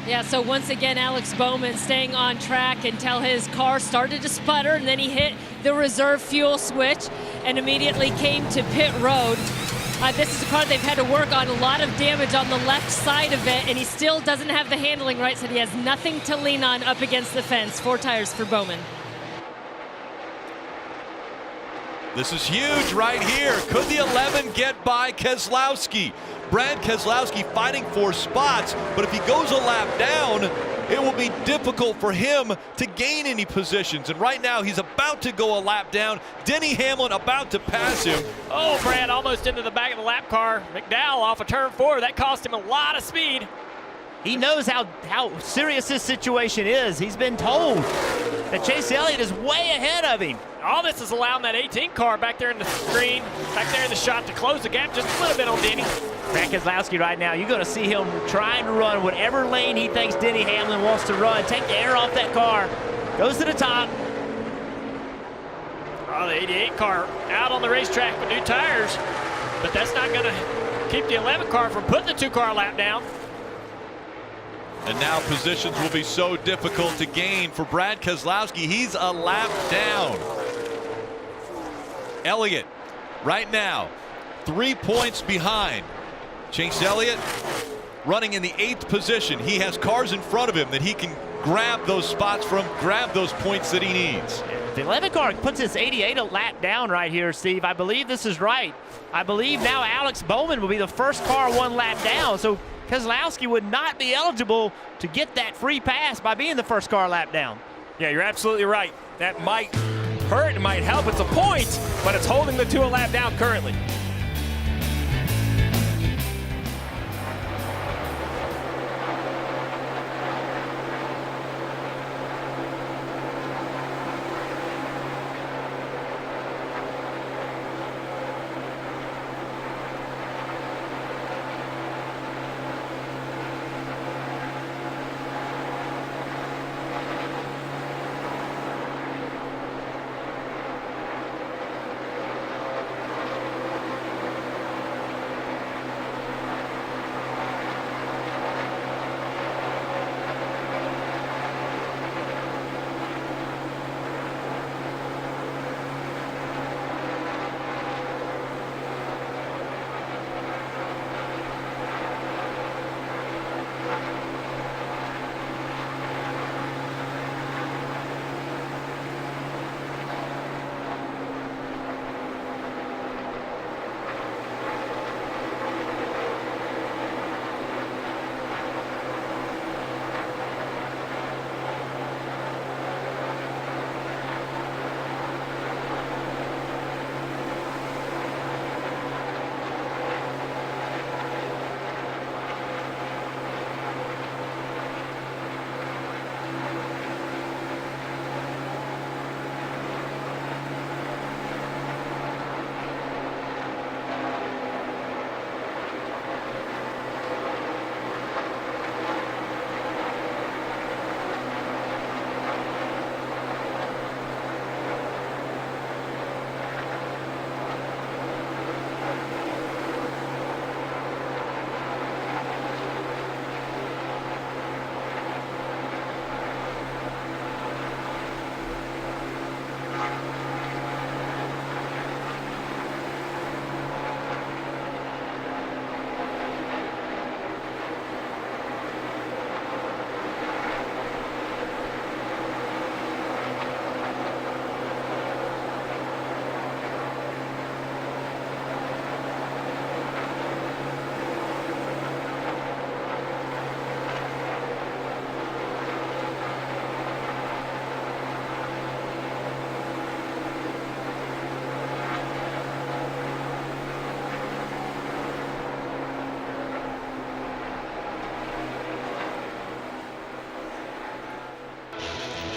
Yeah, so once again, Alex Bowman staying on track until his car started to sputter, and then he hit the reserve fuel switch and immediately came to pit road. This is a car they've had to work on a lot of damage on the left side of it, and he still doesn't have the handling right, so he has nothing to lean on up against the fence. 4 tires for Bowman. This is huge right here. Could the 11 get by Keselowski? Brad Keselowski fighting for spots, but if he goes a lap down, it will be difficult for him to gain any positions. And right now, he's about to go a lap down. Denny Hamlin about to pass him. Oh, Brad almost into the back of the lap car. McDowell off of turn 4. That cost him a lot of speed. He knows how serious this situation is. He's been told that Chase Elliott is way ahead of him. All this is allowing that 18 car back there in the screen, back there in the shot to close the gap just a little bit on Denny. Brad Keselowski right now, you're going to see him trying to run whatever lane he thinks Denny Hamlin wants to run. Take the air off that car. Goes to the top. Oh, the 88 car out on the racetrack with new tires, but that's not going to keep the 11 car from putting the 2-car lap down. And now positions will be so difficult to gain for Brad Keselowski. He's a lap down. Elliott right now 3 points behind. Chase Elliott running in the 8th position. He has cars in front of him that he can grab those spots from, grab those points that he needs. The 11 car puts his 88 a lap down right here, Steve. I believe this is right. I believe now Alex Bowman will be the first car 1 lap down. So Keselowski would not be eligible to get that free pass by being the first car lap down. Yeah, you're absolutely right. That might hurt, it might help. It's a point, but it's holding the 2 a lap down currently.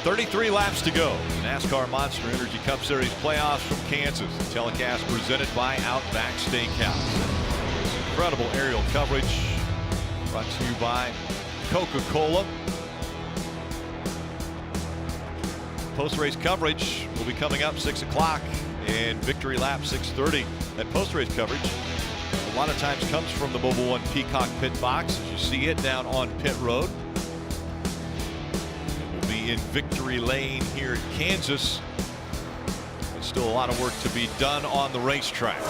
33 laps to go. NASCAR Monster Energy Cup Series playoffs from Kansas. The telecast presented by Outback Steakhouse. This incredible aerial coverage brought to you by Coca-Cola. Post-race coverage will be coming up 6 o'clock and victory lap 6:30. That post-race coverage a lot of times comes from the Mobile One Peacock pit box, as you see it down on pit road. In victory lane here at Kansas. There's still a lot of work to be done on the racetrack.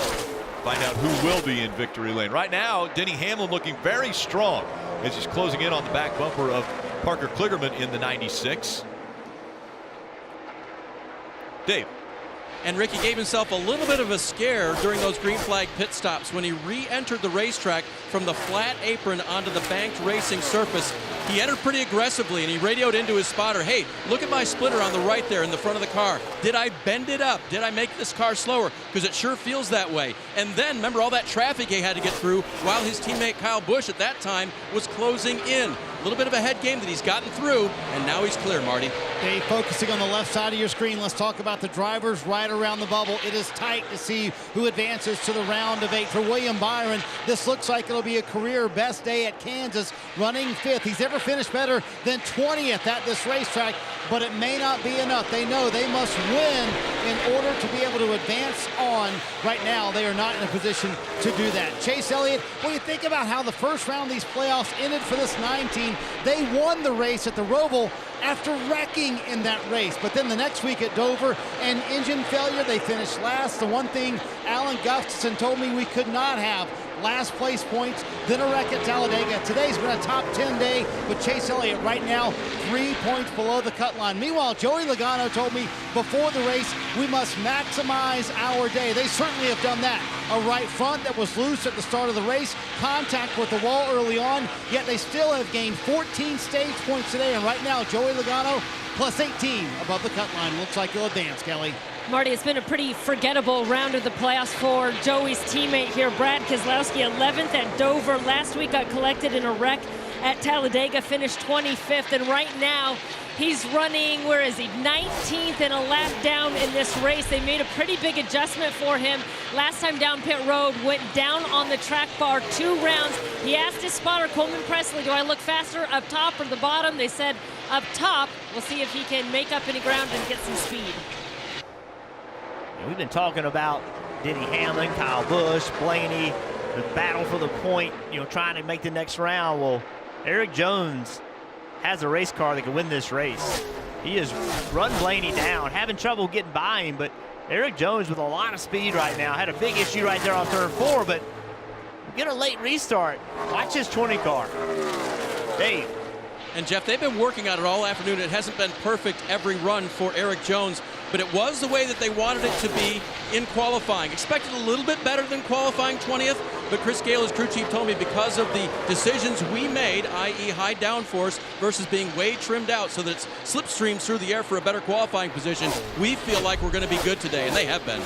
Find out who will be in victory lane. Right now, Denny Hamlin looking very strong as he's closing in on the back bumper of Parker Kligerman in the 96. Dave. And Ricky gave himself a little bit of a scare during those green flag pit stops when he re-entered the racetrack from the flat apron onto the banked racing surface. He entered pretty aggressively, and he radioed into his spotter, hey, look at my splitter on the right there in the front of the car. Did I bend it up? Did I make this car slower? Because it sure feels that way. And then, remember all that traffic he had to get through while his teammate Kyle Busch at that time was closing in. A little bit of a head game that he's gotten through, and now he's clear, Marty. Hey, focusing on the left side of your screen, let's talk about the drivers right around the bubble. It is tight to see who advances to the round of 8. For William Byron, this looks like it'll be a career best day at Kansas, running 5th. He's never finished better than 20th at this racetrack, but it may not be enough. They know they must win in order to be able to advance on. Right now, they are not in a position to do that. Chase Elliott, when you think about how the first round of these playoffs ended for this 9 team, they won the race at the Roval after wrecking in that race. But then the next week at Dover, and engine failure, they finished last. The one thing Alan Gustafson told me we could not have last place points, then a wreck at Talladega. Today's been a top 10 day, but Chase Elliott right now 3 points below the cut line. Meanwhile, Joey Logano told me before the race, we must maximize our day. They certainly have done that. A right front that was loose at the start of the race, contact with the wall early on, yet they still have gained 14 stage points today. And right now, Joey Logano plus 18 above the cut line. Looks like he'll advance, Kelly. Marty, it's been a pretty forgettable round of the playoffs for Joey's teammate here, Brad Keselowski, 11th at Dover. Last week got collected in a wreck at Talladega, finished 25th, and right now he's running, where is he, 19th and a lap down in this race. They made a pretty big adjustment for him. Last time down pit road, went down on the track bar 2 rounds. He asked his spotter, Coleman Presley, do I look faster up top or the bottom? They said up top. We'll see if he can make up any ground and get some speed. We've been talking about Denny Hamlin, Kyle Busch, Blaney, the battle for the point, trying to make the next round. Well, Eric Jones has a race car that can win this race. He has run Blaney down, having trouble getting by him, but Eric Jones with a lot of speed right now. Had a big issue right there on turn 4, but get a late restart. Watch his 20 car. Dave. And Jeff, they've been working on it all afternoon. It hasn't been perfect every run for Eric Jones, but it was the way that they wanted it to be in qualifying. Expected a little bit better than qualifying 20th, but Chris Gale, his crew chief, told me because of the decisions we made, i.e. high downforce versus being way trimmed out so that it's slipstreams through the air for a better qualifying position, we feel like we're going to be good today, and they have been.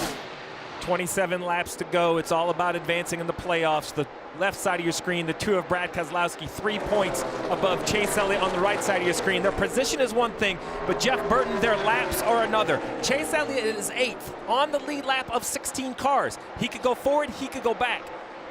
27 laps to go. It's all about advancing in the playoffs. The left side of your screen, the 2 of Brad Keselowski, 3 points above Chase Elliott on the right side of your screen. Their position is one thing, but Jeff Burton, their laps are another. Chase Elliott is 8th on the lead lap of 16 cars. He could go forward, he could go back.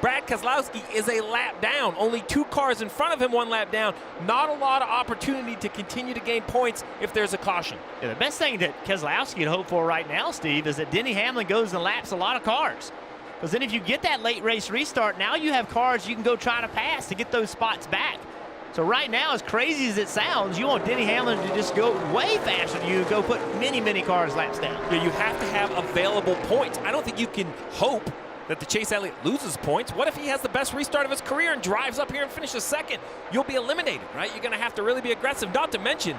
Brad Keselowski is a lap down. Only 2 cars in front of him, 1 lap down. Not a lot of opportunity to continue to gain points if there's a caution. Yeah, the best thing that Keselowski can hope for right now, Steve, is that Denny Hamlin goes and laps a lot of cars. Because then if you get that late race restart, now you have cars you can go try to pass to get those spots back. So right now, as crazy as it sounds, you want Denny Hamlin to just go way faster than you and go put many, many cars laps down. Yeah, you have to have available points. I don't think you can hope that the Chase Elliott loses points. What if he has the best restart of his career and drives up here and finishes 2nd? You'll be eliminated, right? You're going to have to really be aggressive. Not to mention,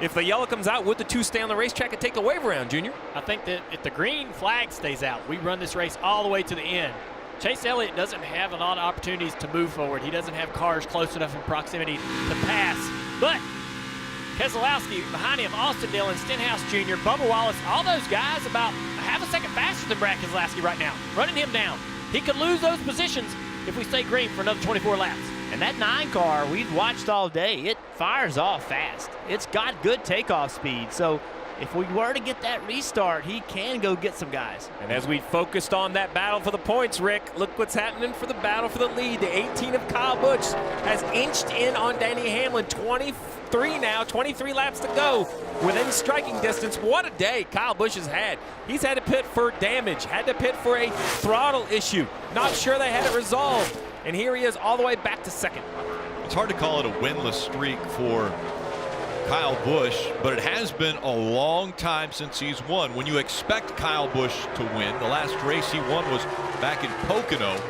if the yellow comes out, would the 2 stay on the racetrack and take the wave around, Junior? I think that if the green flag stays out, we run this race all the way to the end. Chase Elliott doesn't have a lot of opportunities to move forward. He doesn't have cars close enough in proximity to pass. But Keselowski behind him, Austin Dillon, Stenhouse Jr., Bubba Wallace, all those guys about a half a second faster than Brad Keselowski right now, running him down. He could lose those positions if we stay green for another 24 laps. And that 9 car, we've watched all day, it fires off fast. It's got good takeoff speed. So if we were to get that restart, he can go get some guys. And as we focused on that battle for the points, Rick, look what's happening for the battle for the lead. The 18 of Kyle Busch has inched in on Denny Hamlin. 23 laps to go within striking distance. What a day Kyle Busch has had. He's had to pit for damage, had to pit for a throttle issue. Not sure they had it resolved. And here he is all the way back to second. It's hard to call it a winless streak for Kyle Busch, but it has been a long time since he's won. When you expect Kyle Busch to win, the last race he won was back in Pocono.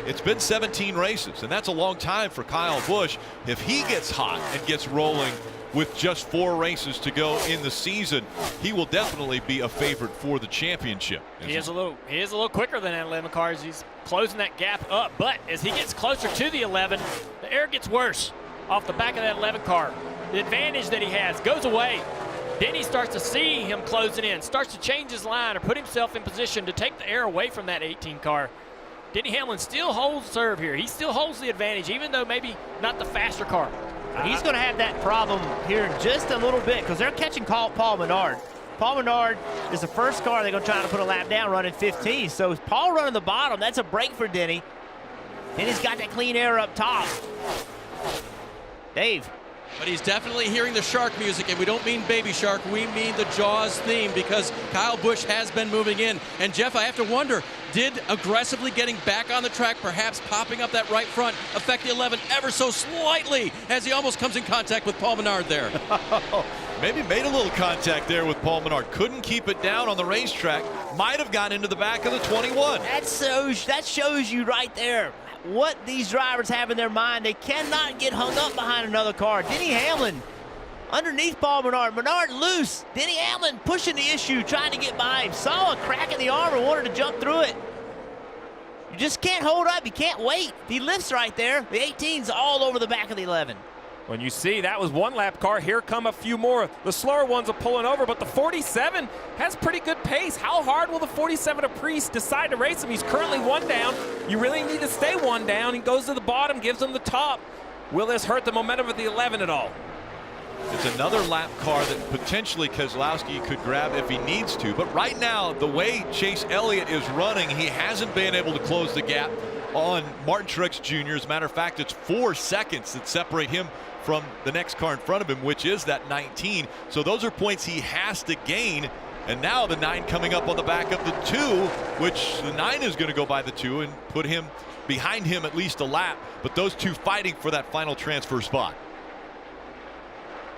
It's been 17 races, and that's a long time for Kyle Busch. If he gets hot and gets rolling with just 4 races to go in the season, he will definitely be a favorite for the championship. He is a little quicker than that 11 car as he's closing that gap up. But as he gets closer to the 11, the air gets worse off the back of that 11 car. The advantage that he has goes away. Then he starts to see him closing in, starts to change his line or put himself in position to take the air away from that 18 car. Denny Hamlin still holds serve here. He still holds the advantage, even though maybe not the faster car. He's going to have that problem here in just a little bit because they're catching Paul Menard. Paul Menard is the first car they're going to try to put a lap down running 15. So Paul running the bottom, that's a break for Denny. Denny's got that clean air up top. Dave. But he's definitely hearing the shark music, and we don't mean Baby Shark, we mean the Jaws theme, because Kyle Busch has been moving in. And Jeff, I have to wonder, did aggressively getting back on the track, perhaps popping up that right front, affect the 11 ever so slightly as he almost comes in contact with Paul Menard there? Maybe made a little contact there with Paul Menard. Couldn't keep it down on the racetrack. Might have gone into the back of the 21. That shows you right there what these drivers have in their mind. They cannot get hung up behind another car. Denny Hamlin underneath Paul Menard. Menard loose. Denny Hamlin pushing the issue, trying to get by him. Saw a crack in the armor, wanted to jump through it. You just can't hold up. You can't wait. He lifts right there. The 18's all over the back of the 11. When you see that was 1 lap car, here come a few more. The slower ones are pulling over, but the 47 has pretty good pace. How hard will the 47 of Priest decide to race him? He's currently 1 down. You really need to stay 1 down. He goes to the bottom, gives him the top. Will this hurt the momentum of the 11 at all? It's another lap car that potentially Keselowski could grab if he needs to. But right now, the way Chase Elliott is running, he hasn't been able to close the gap on Martin Truex Jr. As a matter of fact, it's 4 seconds that separate him from the next car in front of him, which is that 19. So those are points he has to gain. And now the 9 coming up on the back of the 2, which the 9 is going to go by the 2 and put him behind him at least a lap. But those 2 fighting for that final transfer spot.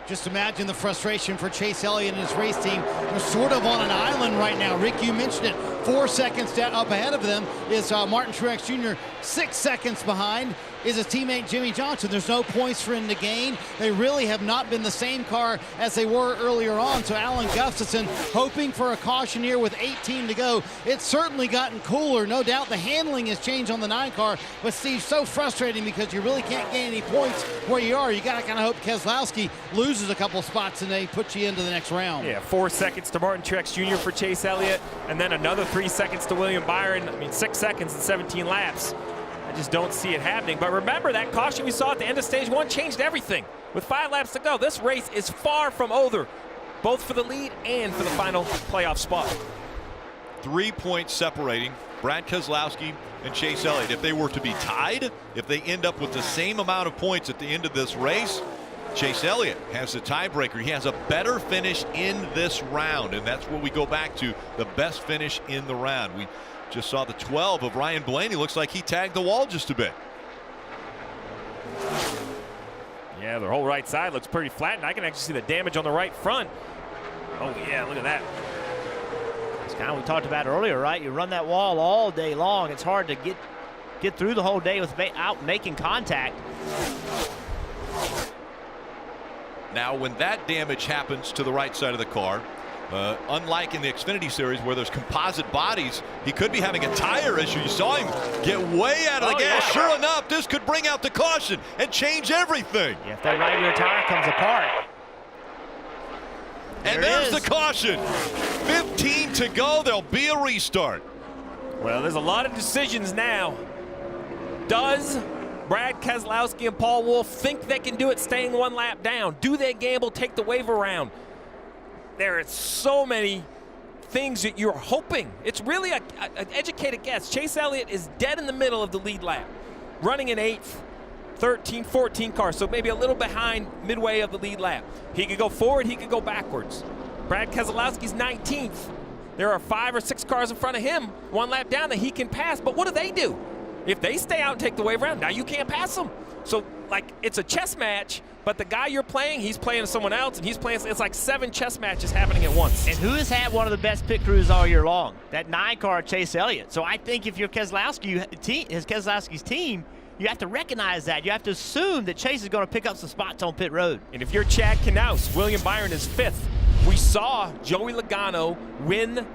Just imagine the frustration for Chase Elliott and his race team. They're sort of on an island right now. Rick, you mentioned it. 4 seconds up ahead of them is Martin Truex Jr. 6 seconds behind is his teammate Jimmy Johnson. There's no points for him to gain. They really have not been the same car as they were earlier on. So Alan Gustafson hoping for a caution here with 18 to go. It's certainly gotten cooler. No doubt the handling has changed on the 9 car. But Steve, so frustrating because you really can't gain any points where you are. You got to kind of hope Keselowski loses a couple spots and they put you into the next round. Yeah, 4 seconds to Martin Truex Jr. for Chase Elliott, and then another 3 seconds to William Byron. I mean, 6 seconds and 17 laps. I just don't see it happening. But remember, that caution we saw at the end of stage 1 changed everything. With 5 laps to go, this race is far from over, both for the lead and for the final playoff spot. 3 points separating Brad Keselowski and Chase Elliott. If they were to be tied, if they end up with the same amount of points at the end of this race, Chase Elliott has the tiebreaker. He has a better finish in this round, and that's what we go back to, the best finish in the round. We just saw the 12 of Ryan Blaney. Looks like he tagged the wall just a bit. Yeah, their whole right side looks pretty flat, and I can actually see the damage on the right front. Oh, yeah, look at that. It's kind of what we talked about earlier, right? You run that wall all day long. It's hard to get through the whole day without making contact. Now, when that damage happens to the right side of the car, unlike in the Xfinity Series where there's composite bodies, he could be having a tire issue. You saw him get way out of the gas. Yeah. Sure enough, this could bring out the caution and change everything. Yeah, if that right rear tire comes apart. And there's the caution. 15 to go. There'll be a restart. Well, there's a lot of decisions now. Does Brad Keselowski and Paul Wolfe think they can do it staying one lap down. Do they gamble, take the wave around? There are so many things that you're hoping. It's really an educated guess. Chase Elliott is dead in the middle of the lead lap, running in 8th, 13, 14 cars, so maybe a little behind midway of the lead lap. He could go forward, he could go backwards. Brad Keselowski's 19th. There are 5 or 6 cars in front of him, one lap down that he can pass, but what do? If they stay out and take the wave around, now you can't pass them. So, like, it's a chess match, but the guy you're playing, he's playing someone else, and he's playing, it's like 7 chess matches happening at once. And who has had one of the best pit crews all year long? That 9-car Chase Elliott. So I think if you're Keselowski's team, you have to recognize that. You have to assume that Chase is going to pick up some spots on pit road. And if you're Chad Knaus, William Byron is 5th. We saw Joey Logano win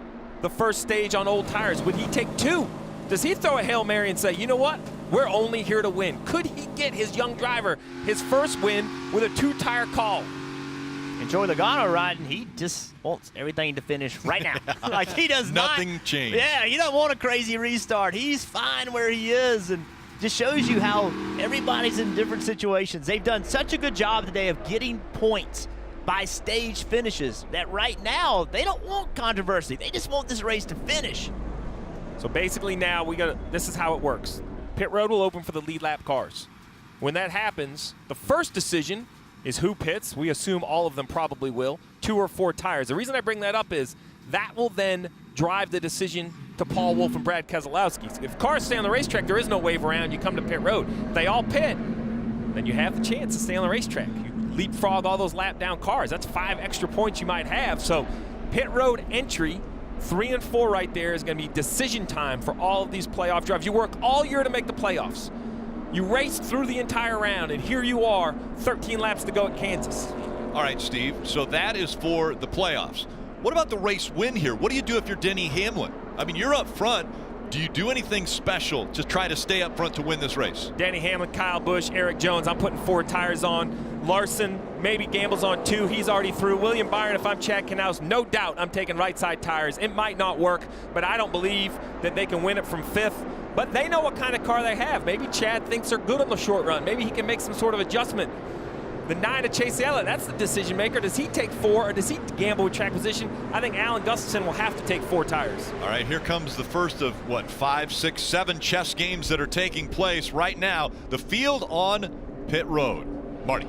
the first stage on old tires. Would he take 2? Does he throw a Hail Mary and say, you know what? We're only here to win. Could he get his young driver his first win with a 2-tire call? And Joey Logano riding, he just wants everything to finish right now. Like, he does Nothing changed. Yeah, he doesn't want a crazy restart. He's fine where he is, and just shows you how everybody's in different situations. They've done such a good job today of getting points by stage finishes that right now they don't want controversy. They just want this race to finish. So basically now this is how it works. Pit road will open for the lead lap cars. When that happens, the first decision is who pits. We assume all of them probably will. 2 or 4 tires. The reason I bring that up is that will then drive the decision to Paul Wolfe and Brad Keselowski. If cars stay on the racetrack, there is no wave around. You come to pit road. If they all pit, then you have the chance to stay on the racetrack. You leapfrog all those lap down cars. That's 5 extra points you might have. So pit road entry, 3 and 4 right there, is going to be decision time for all of these playoff drivers. You work all year to make the playoffs. You race through the entire round, and here you are, 13 laps to go at Kansas. All right, Steve, so that is for the playoffs. What about the race win here? What do you do if you're Denny Hamlin? I mean, you're up front. Do you do anything special to try to stay up front to win this race? Denny Hamlin, Kyle Busch, Eric Jones. I'm putting 4 tires on. Larson maybe gambles on 2. He's already through. William Byron, if I'm Chad Knaus, no doubt I'm taking right side tires. It might not work, but I don't believe that they can win it from 5th. But they know what kind of car they have. Maybe Chad thinks they're good on the short run. Maybe he can make some sort of adjustment. The 9 to Chase Elliott, that's the decision maker. Does he take 4 or does he gamble with track position? I think Alan Gustafson will have to take 4 tires. All right, here comes the first of, 5, 6, 7 chess games that are taking place right now. The field on pit road. Marty.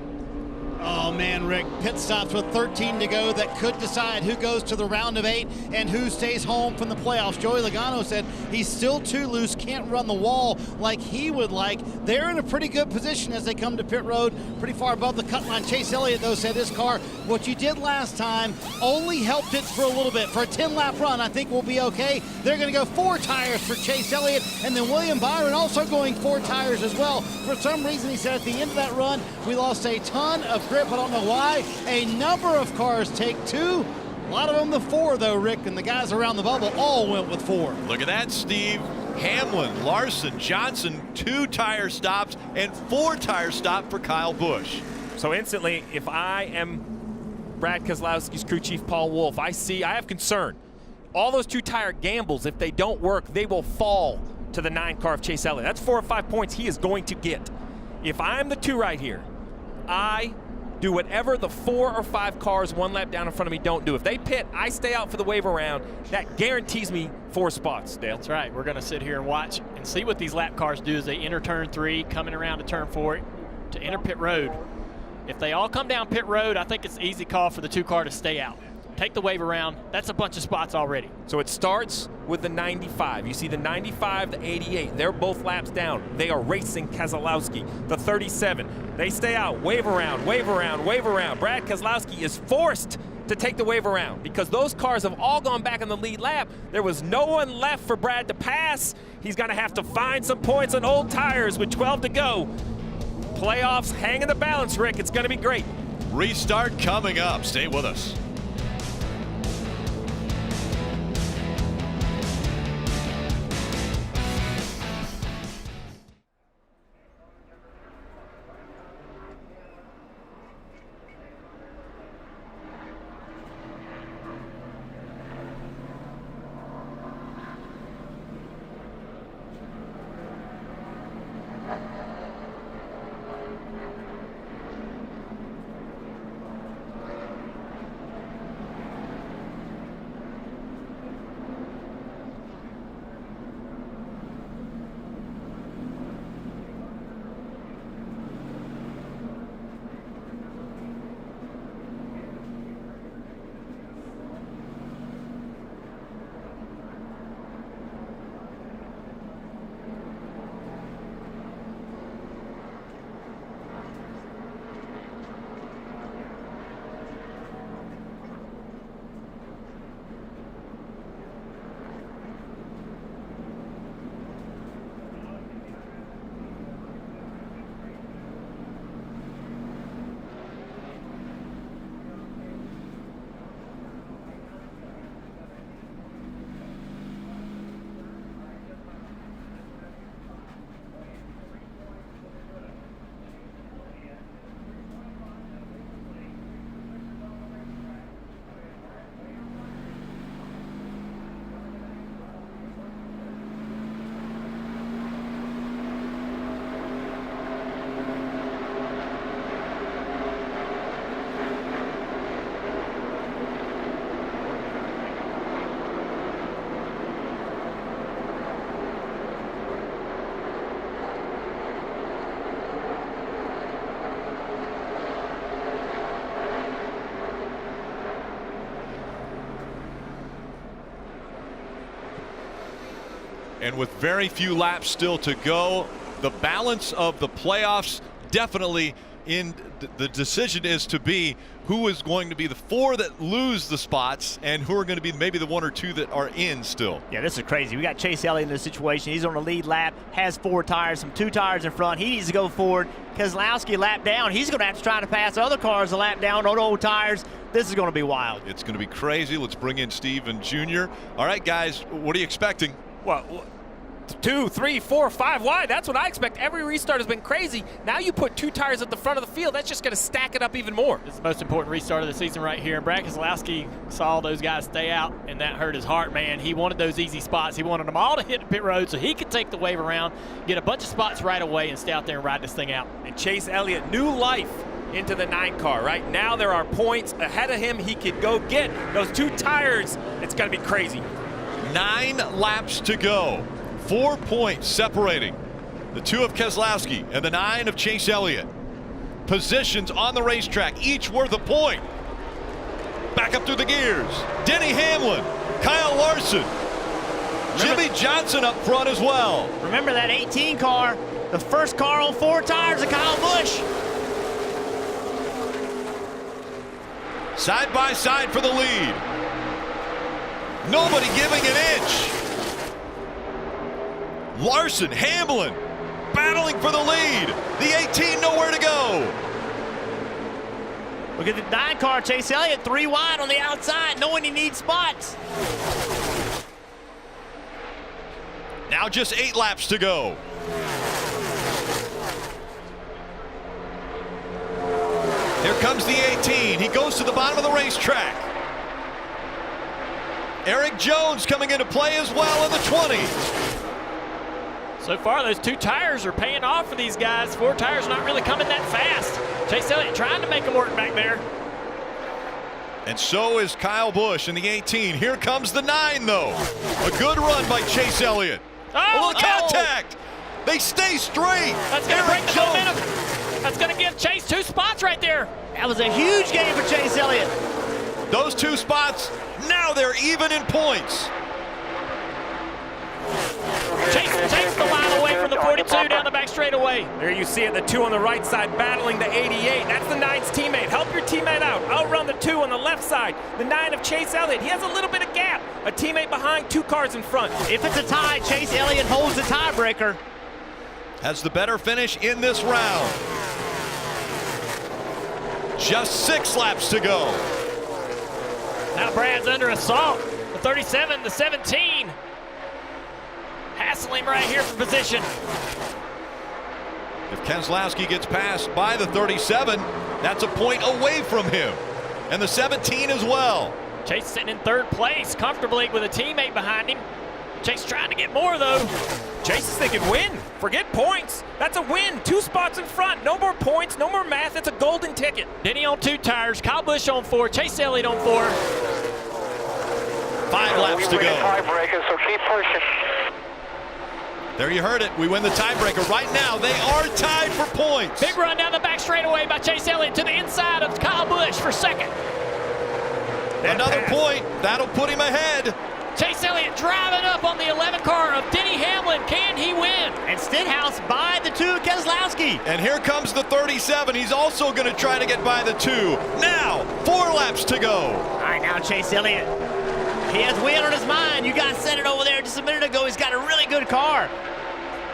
Oh, man, Rick, pit stops with 13 to go that could decide who goes to the round of 8 and who stays home from the playoffs. Joey Logano said he's still too loose, can't run the wall like he would like. They're in a pretty good position as they come to pit road, pretty far above the cut line. Chase Elliott, though, said his car, what you did last time only helped it for a little bit. For a 10-lap run, I think we'll be okay. They're going to go 4 tires for Chase Elliott, and then William Byron also going 4 tires as well. For some reason, he said at the end of that run, we lost a ton of grip. I don't know why. A number of cars take 2. A lot of them the 4, though, Rick, and the guys around the bubble all went with 4. Look at that, Steve. Hamlin, Larson, Johnson, 2 tire stops and 4 tire stop for Kyle Busch. So instantly, if I am Brad Keselowski's crew chief Paul Wolfe, I have concern. All those 2 tire gambles, if they don't work, they will fall to the 9 car of Chase Elliott. That's 4 or 5 points he is going to get. If I'm the 2 right here, I do whatever the 4 or 5 cars 1 lap down in front of me don't do. If they pit, I stay out for the wave around. That guarantees me 4 spots, Dale. That's right. We're going to sit here and watch and see what these lap cars do as they enter turn 3, coming around to turn 4 to enter pit road. If they all come down pit road, I think it's an easy call for the 2 car to stay out. Take the wave around. That's a bunch of spots already. So it starts with the 95. You see the 95, the 88. They're both laps down. They are racing Keselowski. The 37. They stay out. Wave around, wave around, wave around. Brad Keselowski is forced to take the wave around because those cars have all gone back in the lead lap. There was no one left for Brad to pass. He's going to have to find some points on old tires with 12 to go. Playoffs hang in the balance, Rick. It's going to be great. Restart coming up. Stay with us. And with very few laps still to go, the balance of the playoffs definitely in the decision is to be who is going to be the 4 that lose the spots and who are going to be maybe the 1 or 2 that are in still. Yeah, this is crazy. We got Chase Elliott in this situation. He's on the lead lap, has 4 tires, some 2 tires in front. He needs to go forward. Keselowski lap down. He's going to have to try to pass other cars a lap down on old tires. This is going to be wild. It's going to be crazy. Let's bring in Steven Jr. All right, guys, what are you expecting? Well, 2, 3, 4, 5 wide. That's what I expect. Every restart has been crazy. Now you put 2 tires at the front of the field. That's just going to stack it up even more. This is the most important restart of the season right here. And Brad Keselowski saw those guys stay out, and that hurt his heart, man. He wanted those easy spots. He wanted them all to hit the pit road so he could take the wave around, get a bunch of spots right away, and stay out there and ride this thing out. And Chase Elliott, new life into the 9 car. Right now there are points ahead of him. He could go get those 2 tires. It's going to be crazy. 9 laps to go. 4 points separating the 2 of Keselowski and the 9 of Chase Elliott. Positions on the racetrack, each worth a point. Back up through the gears. Denny Hamlin, Kyle Larson, Jimmy Johnson up front as well. Remember that 18 car, the first car on 4 tires of Kyle Busch. Side by side for the lead. Nobody giving an inch. Larson, Hamlin, battling for the lead. The 18 nowhere to go. Look at the 9 car, Chase Elliott, 3 wide on the outside, knowing he needs spots. Now just 8 laps to go. Here comes the 18. He goes to the bottom of the racetrack. Eric Jones coming into play as well in the 20. So far, those 2 tires are paying off for these guys. 4 tires not really coming that fast. Chase Elliott trying to make them work back there. And so is Kyle Busch in the 18. Here comes the 9, though. A good run by Chase Elliott. A little contact. They stay straight. That's going to break the momentum. That's going to give Chase 2 spots right there. That was a huge game for Chase Elliott. Those 2 spots, now they're even in points. Chase takes the line away from the 42 down the back straightaway. There you see it, the 2 on the right side battling the 88. That's the 9's teammate. Help your teammate out. Outrun the 2 on the left side. The 9 of Chase Elliott. He has a little bit of gap. A teammate behind, 2 cars in front. If it's a tie, Chase Elliott holds the tiebreaker. Has the better finish in this round. Just 6 laps to go. Now Brad's under assault. The 37, the 17. Hassling right here for position. If Keselowski gets passed by the 37, that's a point away from him. And the 17 as well. Chase sitting in 3rd place comfortably with a teammate behind him. Chase trying to get more, though. Chase is thinking win. Forget points. That's a win. 2 spots in front. No more points, no more math. It's a golden ticket. Denny on 2 tires. Kyle Busch on 4. Chase Elliott on 4. 5 laps to go. Tiebreaker, so keep pushing. There you heard it. We win the tiebreaker. Right now, they are tied for points. Big run down the back straightaway by Chase Elliott to the inside of Kyle Busch for 2nd. Another point. That'll put him ahead. Chase Elliott driving up on the 11 car of Denny Hamlin. Can he win? And Stenhouse by the 2 of Keselowski. And here comes the 37. He's also going to try to get by the 2. Now, 4 laps to go. All right, now Chase Elliott. He has win on his mind. You guys said it over there just a minute ago. He's got a really good car.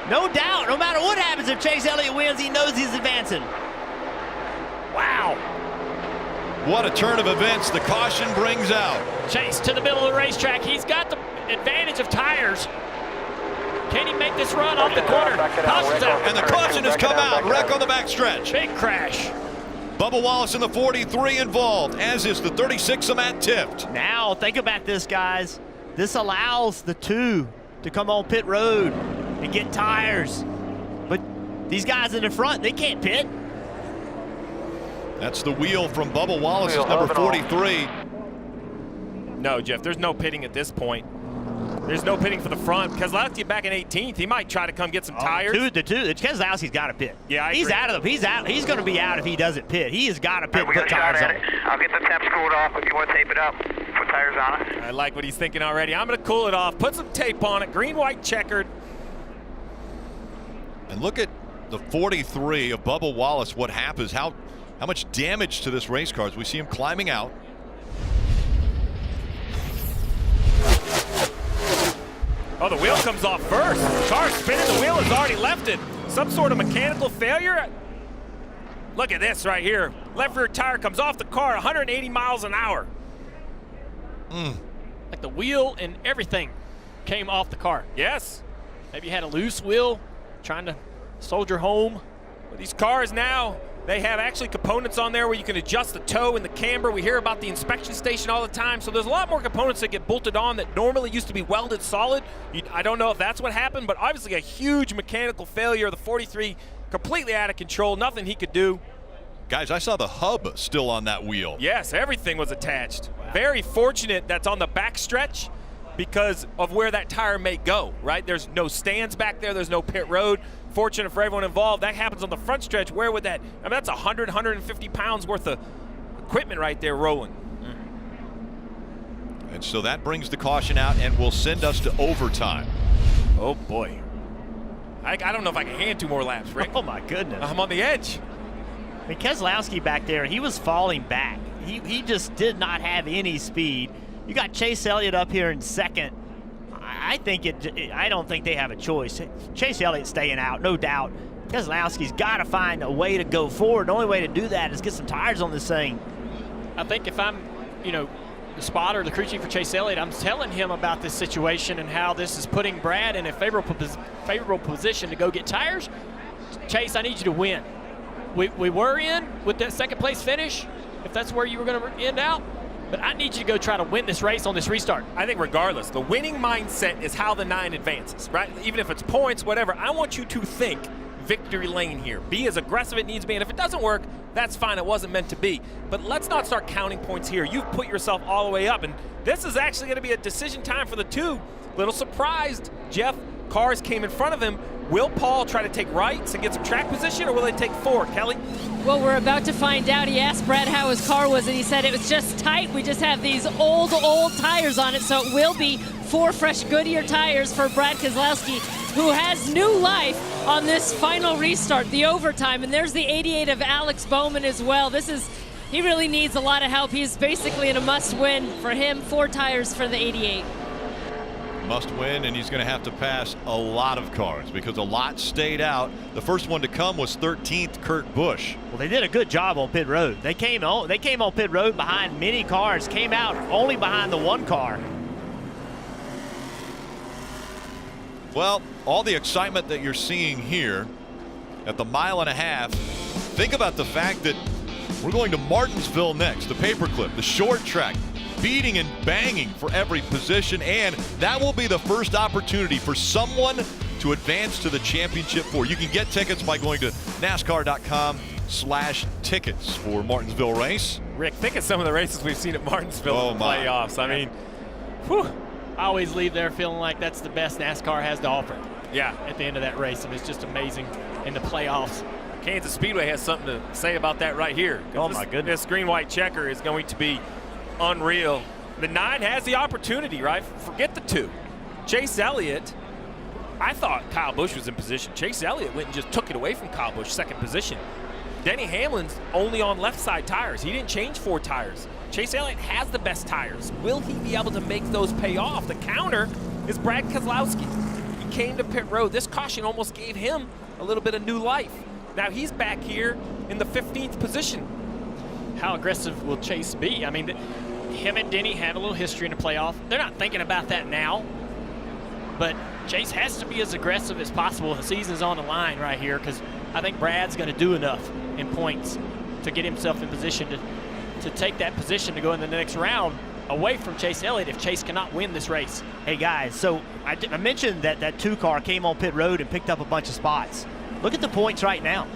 No doubt, no matter what happens, if Chase Elliott wins, he knows he's advancing. Wow. What a turn of events the caution brings out. Chase to the middle of the racetrack. He's got the advantage of tires. Can he make this run off the corner? Caution's out. And the caution has come out. Wreck on the backstretch. Big crash. Bubba Wallace in the 43 involved, as is the 36 of Matt Tifft. Now, think about this, guys. This allows the 2 to come on pit road and get tires. But these guys in the front, they can't pit. That's the wheel from Bubba Wallace's number 43. No, Jeff, there's no pitting at this point. There's no pitting for the front. Keselowski back in 18th. He might try to come get some tires. Keselowski's got to pit. Yeah, he's out. He's going to be out if he doesn't pit. He has got to pit and put tires on it. I'll get the temps cooled off if you want to tape it up. Put tires on it. I like what he's thinking already. I'm going to cool it off. Put some tape on it. Green, white, checkered. And look at the 43 of Bubba Wallace. What happens? How much damage to this race car as we see him climbing out. Oh, the wheel comes off first. Car spinning. The wheel has already left it. Some sort of mechanical failure. Look at this right here. Left rear tire comes off the car 180 miles an hour. Like the wheel and everything came off the car. Yes. Maybe you had a loose wheel trying to soldier home. But these cars now, they have actually components on there where you can adjust the toe and the camber. We hear about the inspection station all the time. So there's a lot more components that get bolted on that normally used to be welded solid. I don't know if that's what happened, but obviously a huge mechanical failure. The 43 completely out of control. Nothing he could do. Guys, I saw the hub still on that wheel. Yes, everything was attached. Wow. Very fortunate that's on the back stretch because of where that tire may go, right? There's no stands back there. There's no pit road. Fortunate for everyone involved. That happens on the front stretch. Where would that? I mean, that's 100, 150 pounds worth of equipment right there rolling. And so that brings the caution out and will send us to overtime. Oh, boy. I don't know if I can hand 2 more laps, Rick. Oh, my goodness. I'm on the edge. I mean, Keselowski back there, he was falling back. He just did not have any speed. You got Chase Elliott up here in second. I don't think they have a choice. Chase Elliott's staying out, no doubt. Keselowski's got to find a way to go forward. The only way to do that is get some tires on this thing. I think if I'm, the spotter, the crew chief for Chase Elliott, I'm telling him about this situation and how this is putting Brad in a favorable position to go get tires. Chase, I need you to win. We were in with that second place finish, if that's where you were going to end out. But I need you to go try to win this race on this restart. I think regardless, the winning mindset is how the 9 advances, right? Even if it's points, whatever, I want you to think victory lane here. Be as aggressive as it needs to be. And if it doesn't work, that's fine. It wasn't meant to be. But let's not start counting points here. You've put yourself all the way up. And this is actually going to be a decision time for the 2. Little surprised, Jeff. Cars came in front of him. Will Paul try to take rights and get some track position, or will they take 4, Kelly? Well, we're about to find out. He asked Brad how his car was, and he said it was just tight. We just have these old tires on it, so it will be 4 fresh Goodyear tires for Brad Keselowski, who has new life on this final restart, the overtime. And there's the 88 of Alex Bowman as well. He really needs a lot of help. He's basically in a must-win for him. 4 tires for the 88. Must win, and he's going to have to pass a lot of cars because a lot stayed out. The first one to come was 13th, Kurt Busch. Well, they did a good job on pit road. They came on pit road behind many cars, came out only behind the 1 car. Well, all the excitement that you're seeing here at the 1.5 miles, think about the fact that we're going to Martinsville next, the paperclip, the short track. Beating and banging for every position, and that will be the first opportunity for someone to advance to the championship 4. You can get tickets by going to NASCAR.com/tickets for Martinsville race. Rick, think of some of the races we've seen at Martinsville in the playoffs. I mean, whew. I always leave there feeling like that's the best NASCAR has to offer. Yeah. At the end of that race, and it's just amazing in the playoffs. Kansas Speedway has something to say about that right here. Oh, my goodness. This green-white checker is going to be unreal. The 9 has the opportunity, right? Forget the 2. Chase Elliott, I thought Kyle Busch was in position. Chase Elliott went and just took it away from Kyle Busch, second position. Denny Hamlin's only on left side tires. He didn't change 4 tires. Chase Elliott has the best tires. Will he be able to make those pay off? The counter is Brad Keselowski. He came to pit road. This caution almost gave him a little bit of new life. Now he's back here in the 15th position. How aggressive will Chase be? I mean, him and Denny had a little history in the playoff. They're not thinking about that now, but Chase has to be as aggressive as possible. The season's on the line right here because I think Brad's going to do enough in points to get himself in position to take that position to go in the next round away from Chase Elliott if Chase cannot win this race. Hey, guys, so I mentioned that 2 car came on pit road and picked up a bunch of spots. Look at the points right now.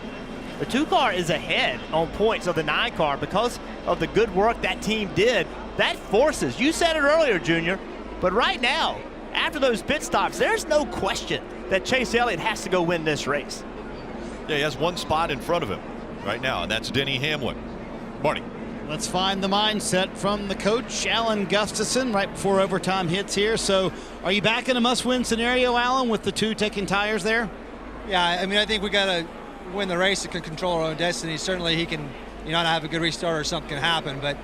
The 2 car is ahead on points of the 9 car because of the good work that team did. That forces, you said it earlier, Junior, but right now, after those pit stops, there's no question that Chase Elliott has to go win this race. Yeah, he has one spot in front of him right now, and that's Denny Hamlin. Marty. Let's find the mindset from the coach, Alan Gustafson, right before overtime hits here. So are you back in a must-win scenario, Alan, with the two taking tires there? Yeah, I mean, I think we got to win the race and can control our own destiny. Certainly he can, not have a good restart or something can happen, but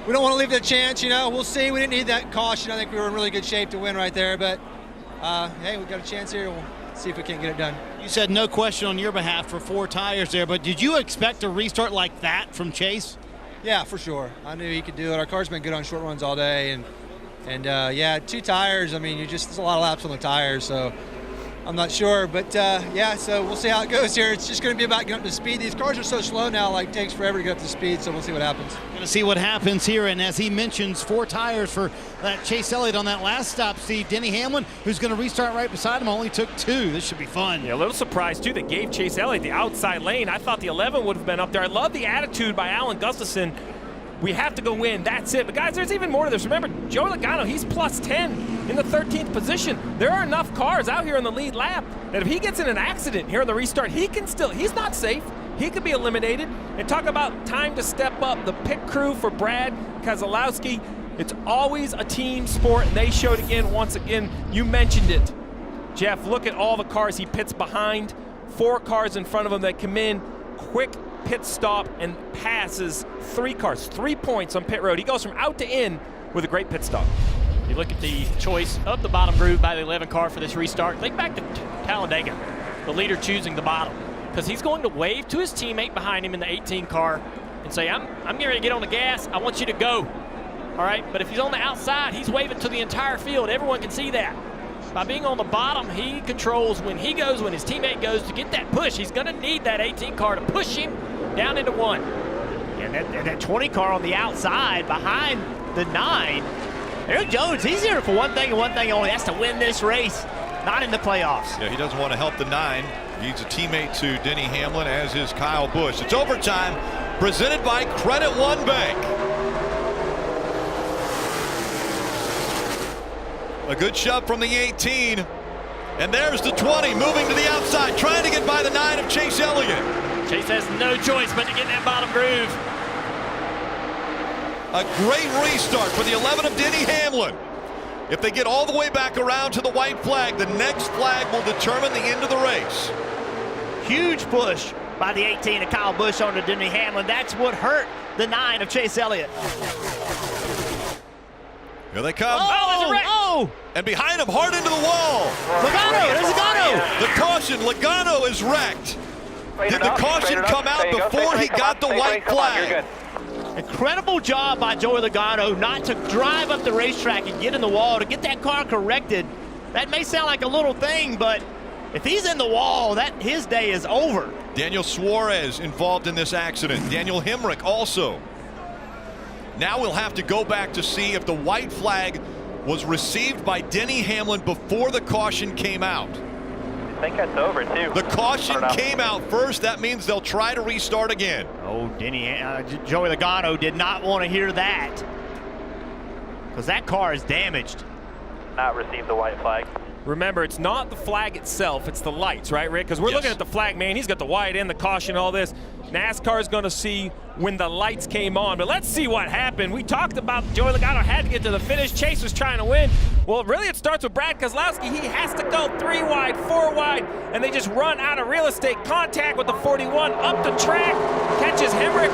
we don't want to leave it a chance, We'll see. We didn't need that caution. I think we were in really good shape to win right there, but hey, we got a chance here. We'll see if we can't get it done. You said no question on your behalf for 4 tires there, but did you expect a restart like that from Chase? Yeah, for sure. I knew he could do it. Our car's been good on short runs all day, and yeah, 2 tires. I mean, there's a lot of laps on the tires, so I'm not sure, but yeah, so we'll see how it goes here. It's just going to be about getting up to speed. These cars are so slow now, like it takes forever to get up to speed, so we'll see what happens. Going to see what happens here, and as he mentions, 4 tires for that Chase Elliott on that last stop, Steve. Denny Hamlin, who's going to restart right beside him, only took 2. This should be fun. Yeah, a little surprised, too, that gave Chase Elliott the outside lane. I thought the 11 would have been up there. I love the attitude by Alan Gustafson. We have to go win. That's it. But, guys, there's even more to this. Remember, Joey Logano, he's plus 10 in the 13th position. There are enough cars out here in the lead lap that if he gets in an accident here in the restart, he's not safe. He could be eliminated. And talk about time to step up. The pit crew for Brad Keselowski, it's always a team sport, and they showed again, once again. You mentioned it. Jeff, look at all the cars he pits behind. 4 cars in front of him that come in. Quick pit stop and passes 3 cars, 3 points on pit road. He goes from out to in with a great pit stop. You look at the choice of the bottom groove by the 11 car for this restart. Think back to Talladega, the leader choosing the bottom, because he's going to wave to his teammate behind him in the 18 car and say, I'm getting ready to get on the gas. I want you to go. All right, but if he's on the outside, he's waving to the entire field. Everyone can see that. By being on the bottom, he controls when he goes, when his teammate goes to get that push. He's going to need that 18 car to push him down into 1. And that 20 car on the outside behind the 9. Erik Jones, he's here for one thing and one thing only. That's to win this race, not in the playoffs. Yeah, he doesn't want to help the 9. He's a teammate to Denny Hamlin, as is Kyle Busch. It's overtime, presented by Credit One Bank. A good shove from the 18. And there's the 20 moving to the outside, trying to get by the 9 of Chase Elliott. Chase has no choice but to get in that bottom groove. A great restart for the 11 of Denny Hamlin. If they get all the way back around to the white flag, the next flag will determine the end of the race. Huge push by the 18 of Kyle Busch on to Denny Hamlin. That's what hurt the 9 of Chase Elliott. Here they come. Oh! And behind him, hard into the wall. Logano, there's Logano. The caution, Logano is wrecked. Did the caution come out before he got the white flag? Incredible job by Joey Logano not to drive up the racetrack and get in the wall to get that car corrected. That may sound like a little thing, but if he's in the wall, his day is over. Daniel Suarez involved in this accident. Daniel Hemrick also. Now we'll have to go back to see if the white flag was received by Denny Hamlin before the caution came out. I think that's over, too. The caution came out first. That means they'll try to restart again. Oh, Joey Logano did not want to hear that, because that car is damaged. Not received the white flag. Remember, it's not the flag itself, it's the lights, right, Rick? Because we're looking at the flag, man. He's got the white and the caution, all this. NASCAR is going to see when the lights came on. But let's see what happened. We talked about Joey Logano had to get to the finish. Chase was trying to win. Well, really, it starts with Brad Keselowski. He has to go 3 wide, 4 wide, and they just run out of real estate. Contact with the 41 up the track, catches Hemrick.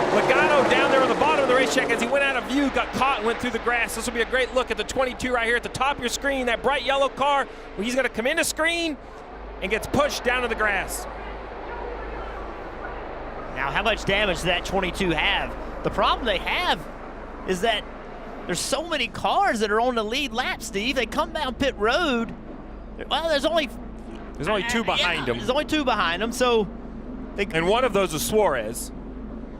Logano down there on the bottom of the racetrack as he went out of view, got caught and went through the grass. This will be a great look at the 22 right here at the top of your screen, that bright yellow car. Where he's going to come into screen and gets pushed down to the grass. Now, how much damage does that 22 have? The problem they have is that there's so many cars that are on the lead lap, Steve. They come down pit road. Well, there's only 2 behind them. There's only 2 behind them, so. And one of those is Suarez.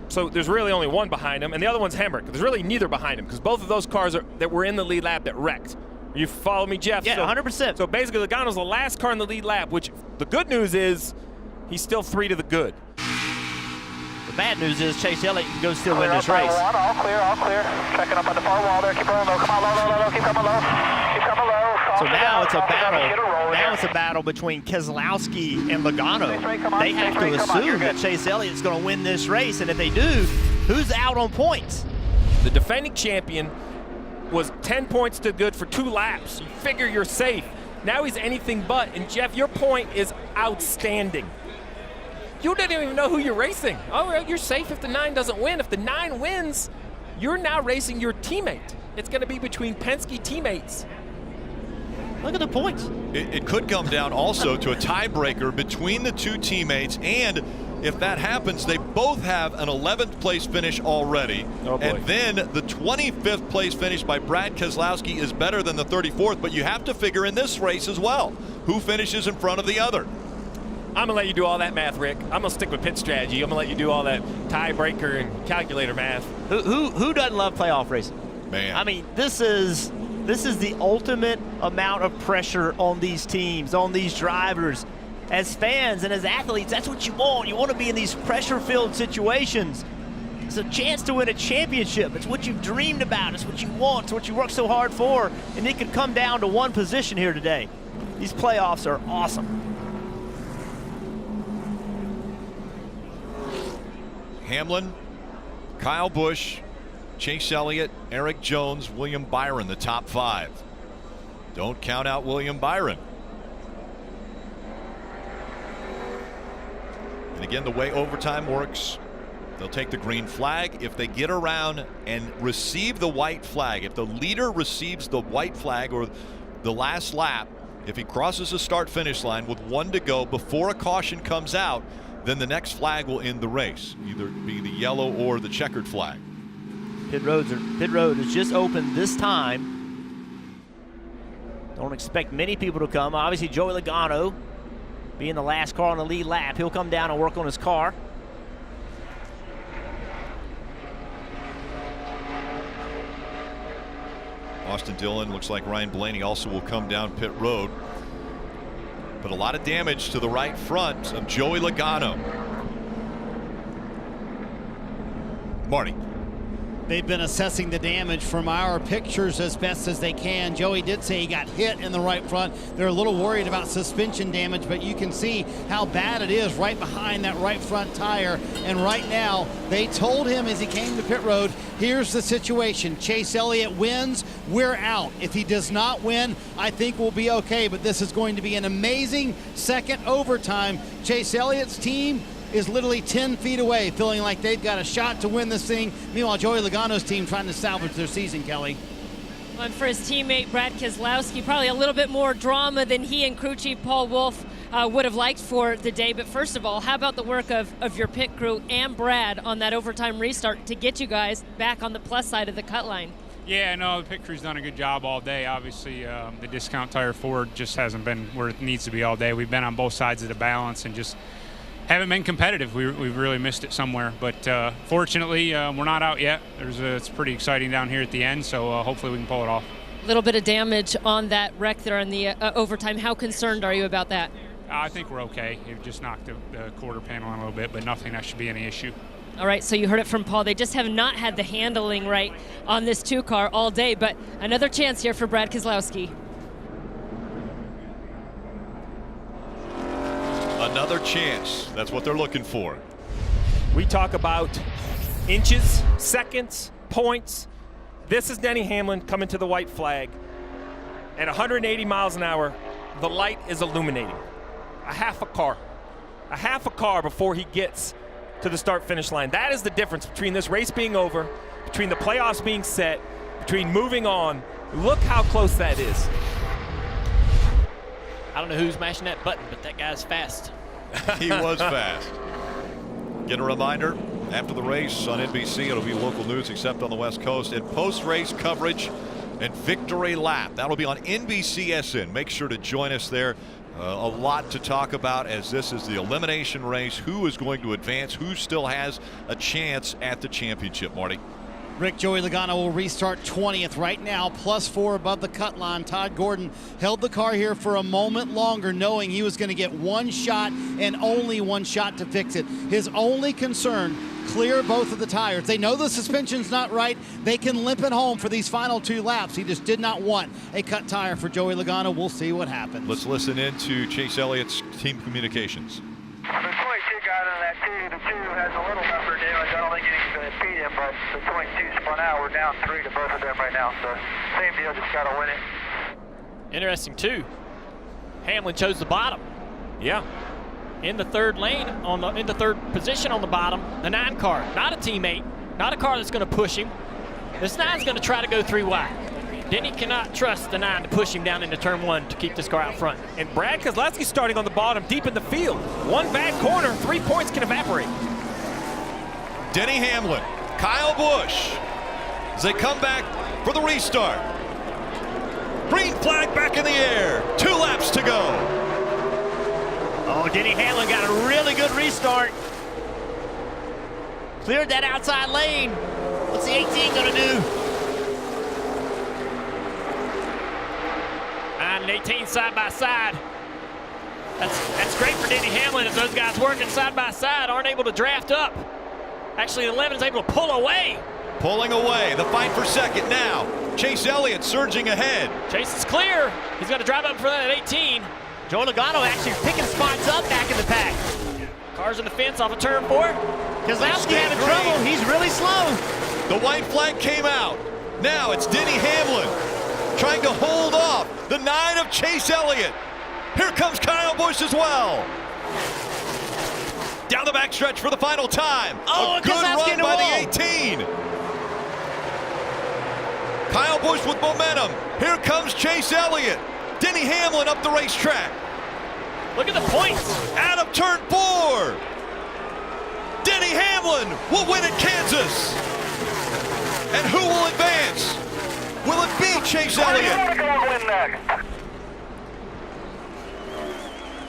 So there's really only 1 behind him, and the other one's Hemrick. There's really neither behind him, because both of those cars that were in the lead lap that wrecked. You follow me, Jeff? Yeah, 100%. So basically, Logano's the last car in the lead lap, which the good news is he's still 3 to the good. The bad news is Chase Elliott can go still win this race. All clear, all clear. Checking up on the far wall there. Keep rolling low. Come on, low, keep coming low. Keep coming low. So now it's a battle. Now it's a battle between Keselowski and Logano. They have to assume that Chase Elliott's going to win this race, and if they do, who's out on points? The defending champion was 10 points to good for 2 laps. You figure you're safe. Now he's anything but. And Jeff, your point is outstanding. You didn't even know who you're racing. Oh, you're safe if the 9 doesn't win. If the 9 wins, you're now racing your teammate. It's going to be between Penske teammates. Look at the points. It could come down also to a tiebreaker between the 2 teammates, and if that happens, they both have an 11th place finish already. Oh boy. And then the 25th place finish by Brad Keselowski is better than the 34th, but you have to figure in this race as well who finishes in front of the other. I'm going to let you do all that math, Rick. I'm going to stick with pit strategy. I'm going to let you do all that tiebreaker and calculator math. Who doesn't love playoff racing? Man. I mean, this is the ultimate amount of pressure on these teams, on these drivers. As fans and as athletes, that's what you want. You want to be in these pressure-filled situations. It's a chance to win a championship. It's what you've dreamed about. It's what you want. It's what you work so hard for. And it could come down to one position here today. These playoffs are awesome. Hamlin, Kyle Busch, Chase Elliott, Eric Jones, William Byron, the top 5. Don't count out William Byron. And again, the way overtime works, they'll take the green flag. If they get around and receive the white flag, if the leader receives the white flag or the last lap, if he crosses the start-finish line with 1 to go before a caution comes out, then the next flag will end the race, either be the yellow or the checkered flag. Pit road is just open this time. Don't expect many people to come. Obviously, Joey Logano being the last car on the lead lap. He'll come down and work on his car. Austin Dillon, looks like Ryan Blaney also will come down pit road. But a lot of damage to the right front of Joey Logano. Marty. They've been assessing the damage from our pictures as best as they can. Joey did say he got hit in the right front. They're a little worried about suspension damage, but you can see how bad it is right behind that right front tire. And right now, they told him as he came to pit road, here's the situation. Chase Elliott wins, we're out. If he does not win, I think we'll be okay, but this is going to be an amazing second overtime. Chase Elliott's team is literally 10 feet away, feeling like they've got a shot to win this thing. Meanwhile, Joey Logano's team trying to salvage their season, Kelly. And for his teammate, Brad Keselowski, probably a little bit more drama than he and crew chief Paul Wolfe would have liked for the day. But first of all, how about the work of your pit crew and Brad on that overtime restart to get you guys back on the plus side of the cut line? Yeah, no, the pit crew's done a good job all day. Obviously, the discount tire Ford just hasn't been where it needs to be all day. We've been on both sides of the balance and just haven't been competitive. We've really missed it somewhere, but fortunately we're not out yet. It's pretty exciting down here at the end, so hopefully we can pull it off. A little bit of damage on that wreck there on the overtime. How concerned are you about that? I think we're okay. It just knocked the quarter panel in a little bit, but nothing that should be any issue. All right, so you heard it from Paul. They just have not had the handling right on this 2 car all day, but another chance here for Brad Keselowski. Another chance. That's what they're looking for. We talk about inches, seconds, points. This is Denny Hamlin coming to the white flag. At 180 miles an hour, the light is illuminating. A half a car before he gets to the start-finish line. That is the difference between this race being over, between the playoffs being set, between moving on. Look how close that is. I don't know who's mashing that button, but that guy's fast. He was fast. Get a reminder, after the race on NBC, it'll be local news except on the West Coast, and post-race coverage and victory lap. That'll be on NBCSN. Make sure to join us there. A lot to talk about as this is the elimination race. Who is going to advance? Who still has a chance at the championship, Marty? Rick, Joey Logano will restart 20th right now, +4 above the cut line. Todd Gordon held the car here for a moment longer, knowing he was going to get one shot and only one shot to fix it. His only concern, clear both of the tires. They know the suspension's not right. They can limp it home for these final 2 laps. He just did not want a cut tire for Joey Logano. We'll see what happens. Let's listen in to Chase Elliott's team communications. The 22 got in that 2. The 2 has a little buffer damage. I don't think anything's going to impede him, but the 22 spun out. We're down 3 to both of them right now. So same deal, just got to win it. Interesting, too. Hamlin chose the bottom. Yeah. In the third lane, in the third position on the bottom, the 9 car. Not a teammate, not a car that's going to push him. This 9's going to try to go 3 wide. Denny cannot trust the 9 to push him down into turn 1 to keep this car out front. And Brad Keselowski starting on the bottom, deep in the field. One bad corner, 3 points can evaporate. Denny Hamlin, Kyle Busch, as they come back for the restart. Green flag back in the air. 2 laps to go. Oh, Denny Hamlin got a really good restart. Cleared that outside lane. What's the 18 gonna do? 9 and 18 side by side. That's great for Denny Hamlin as those guys working side by side aren't able to draft up. Actually, 11 is able to pull away. Pulling away. The fight for second now. Chase Elliott surging ahead. Chase is clear. He's got to drive up for that at 18. Joey Logano actually picking spots up back in the pack. Cars on the fence off of turn 4. Keselowski having trouble. He's really slow. The white flag came out. Now it's Denny Hamlin trying to hold off the 9 of Chase Elliott. Here comes Kyle Busch as well. Down the backstretch for the final time. Oh, a good Keselowski run by the 18. Kyle Busch with momentum. Here comes Chase Elliott. Denny Hamlin up the racetrack. Look at the points. Out of turn 4. Denny Hamlin will win at Kansas. And who will advance? Will it be Chase Elliott?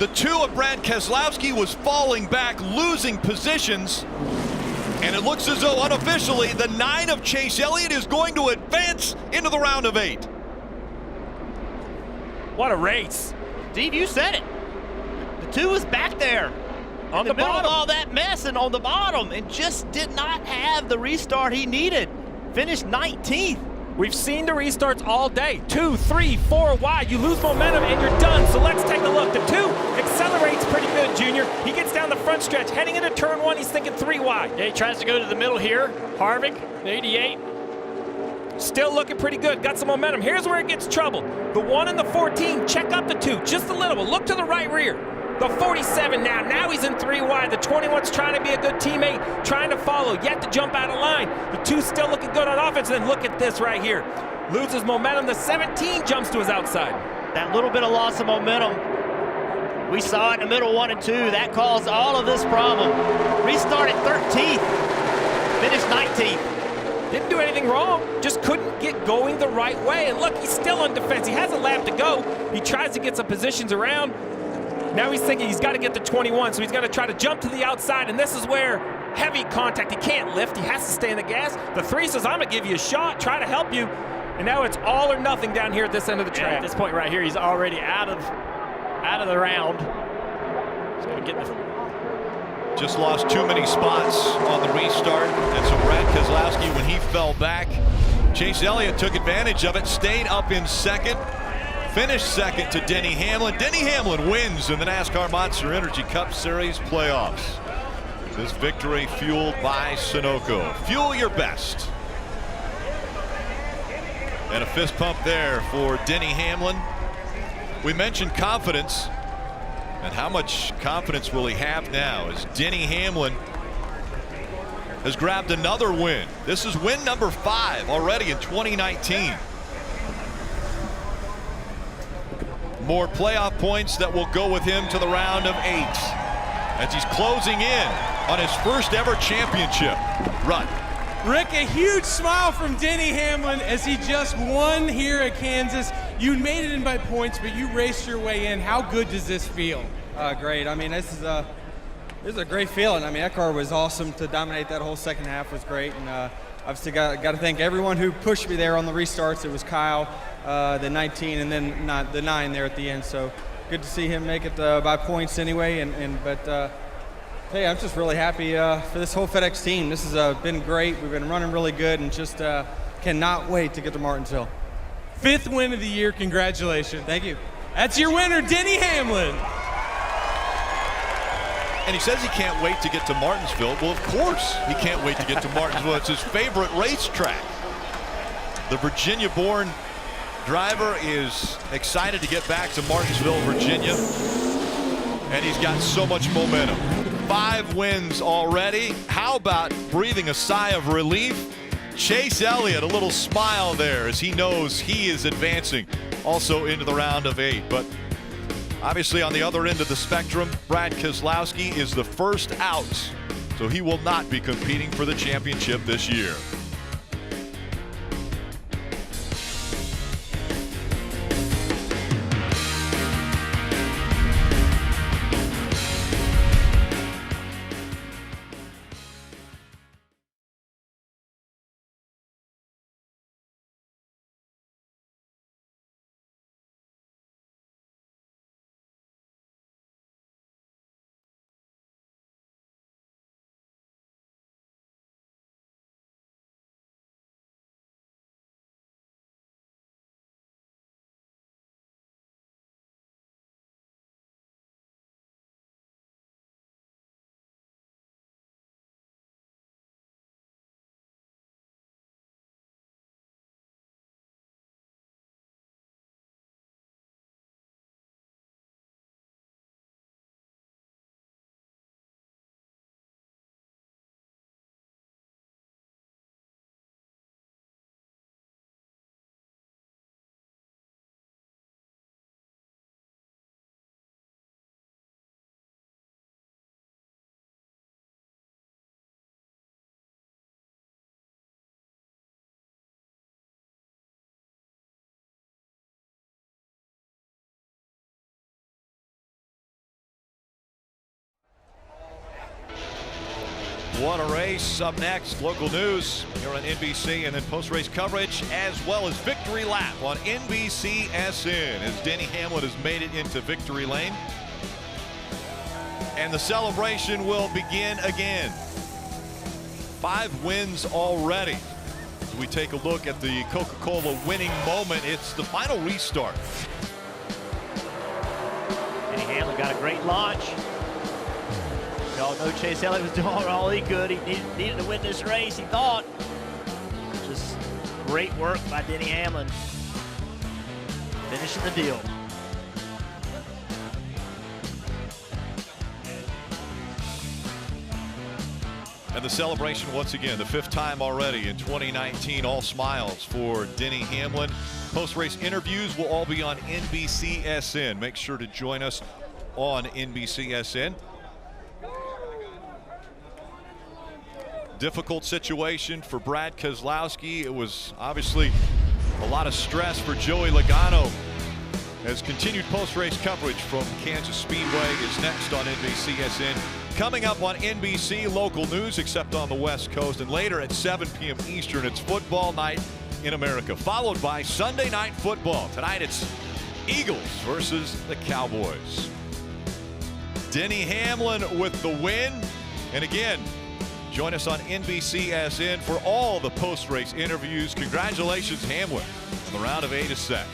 The 2 of Brad Keselowski was falling back, losing positions. And it looks as though unofficially the 9 of Chase Elliott is going to advance into the round of 8. What a race. Steve, you said it. The 2 was back there on the the middle bottom of all that mess and on the bottom and just did not have the restart he needed. Finished 19th. We've seen the restarts all day. 2, 3, 4 wide. You lose momentum and you're done. So let's take a look. The 2 accelerates pretty good, Junior. He gets down the front stretch. Heading into turn 1, he's thinking 3 wide. Yeah, he tries to go to the middle here. Harvick, the 88. Still looking pretty good. Got some momentum. Here's where it gets trouble. The 1 and the 14. Check up the 2 just a little bit. Look to the right rear. The 47 now. Now he's in 3 wide. The 21's trying to be a good teammate, trying to follow, yet to jump out of line. The 2's still looking good on offense. And then look at this right here. Loses momentum. The 17 jumps to his outside. That little bit of loss of momentum, we saw it in the middle 1 and 2. That caused all of this problem. Restarted 13th. Finished 19th. Didn't do anything wrong, just couldn't get going the right way. And look, he's still on defense. He has a lap to go. He tries to get some positions around. Now he's thinking he's got to get to 21, so he's got to try to jump to the outside, and this is where heavy contact. He can't lift. He has to stay in the gas. The 3 says, I'm going to give you a shot, try to help you. And now it's all or nothing down here at this end of the track. At this point right here, he's already out of the round. He's going to get the... Just lost too many spots on the restart. And so Brad Keselowski, when he fell back, Chase Elliott took advantage of it, stayed up in second, finished second to Denny Hamlin. Denny Hamlin wins in the NASCAR Monster Energy Cup Series playoffs. This victory fueled by Sunoco. Fuel your best. And a fist pump there for Denny Hamlin. We mentioned confidence. And how much confidence will he have now as Denny Hamlin has grabbed another win. This is win number 5 already in 2019. More playoff points that will go with him to the round of 8 as he's closing in on his first ever championship run. Rick, a huge smile from Denny Hamlin as he just won here at Kansas. You made it in by points, but you raced your way in. How good does this feel? Great. I mean, this is a great feeling. I mean, that car was awesome. To dominate that whole second half was great. And obviously got to thank everyone who pushed me there on the restarts. It was Kyle, the 19, and then the 9 there at the end. So good to see him make it by points anyway. But Hey, I'm just really happy for this whole FedEx team. This has been great. We've been running really good and just cannot wait to get to Martinsville. 5th win of the year. Congratulations. Thank you. That's your winner, Denny Hamlin. And he says he can't wait to get to Martinsville. Well, of course he can't wait to get to Martinsville. It's his favorite racetrack. The Virginia-born driver is excited to get back to Martinsville, Virginia. And he's got so much momentum. 5 wins already. How about breathing a sigh of relief? Chase Elliott, a little smile there as he knows he is advancing also into the round of 8. But obviously on the other end of the spectrum, Brad Keselowski is the first out. So he will not be competing for the championship this year. What a race. Up next, local news here on NBC, and then post-race coverage as well as Victory Lap on NBCSN as Denny Hamlin has made it into victory lane. And the celebration will begin again. 5 wins already. As we take a look at the Coca-Cola winning moment, it's the final restart. Denny Hamlin got a great launch. Y'all know Chase Elliott was doing all he could. He needed to win this race, he thought. Just great work by Denny Hamlin. Finishing the deal. And the celebration once again, the 5th time already in 2019. All smiles for Denny Hamlin. Post-race interviews will all be on NBCSN. Make sure to join us on NBCSN. Difficult situation for Brad Keselowski. It was obviously a lot of stress for Joey Logano. As continued post-race coverage from Kansas Speedway is next on NBCSN. Coming up on NBC, local news except on the West Coast, and later at 7 p.m. Eastern, it's football night in America, followed by Sunday Night Football. Tonight it's Eagles versus the Cowboys. Denny Hamlin with the win. And again, join us on NBCSN for all the post-race interviews. Congratulations, Hamlin. The round of 8 is set.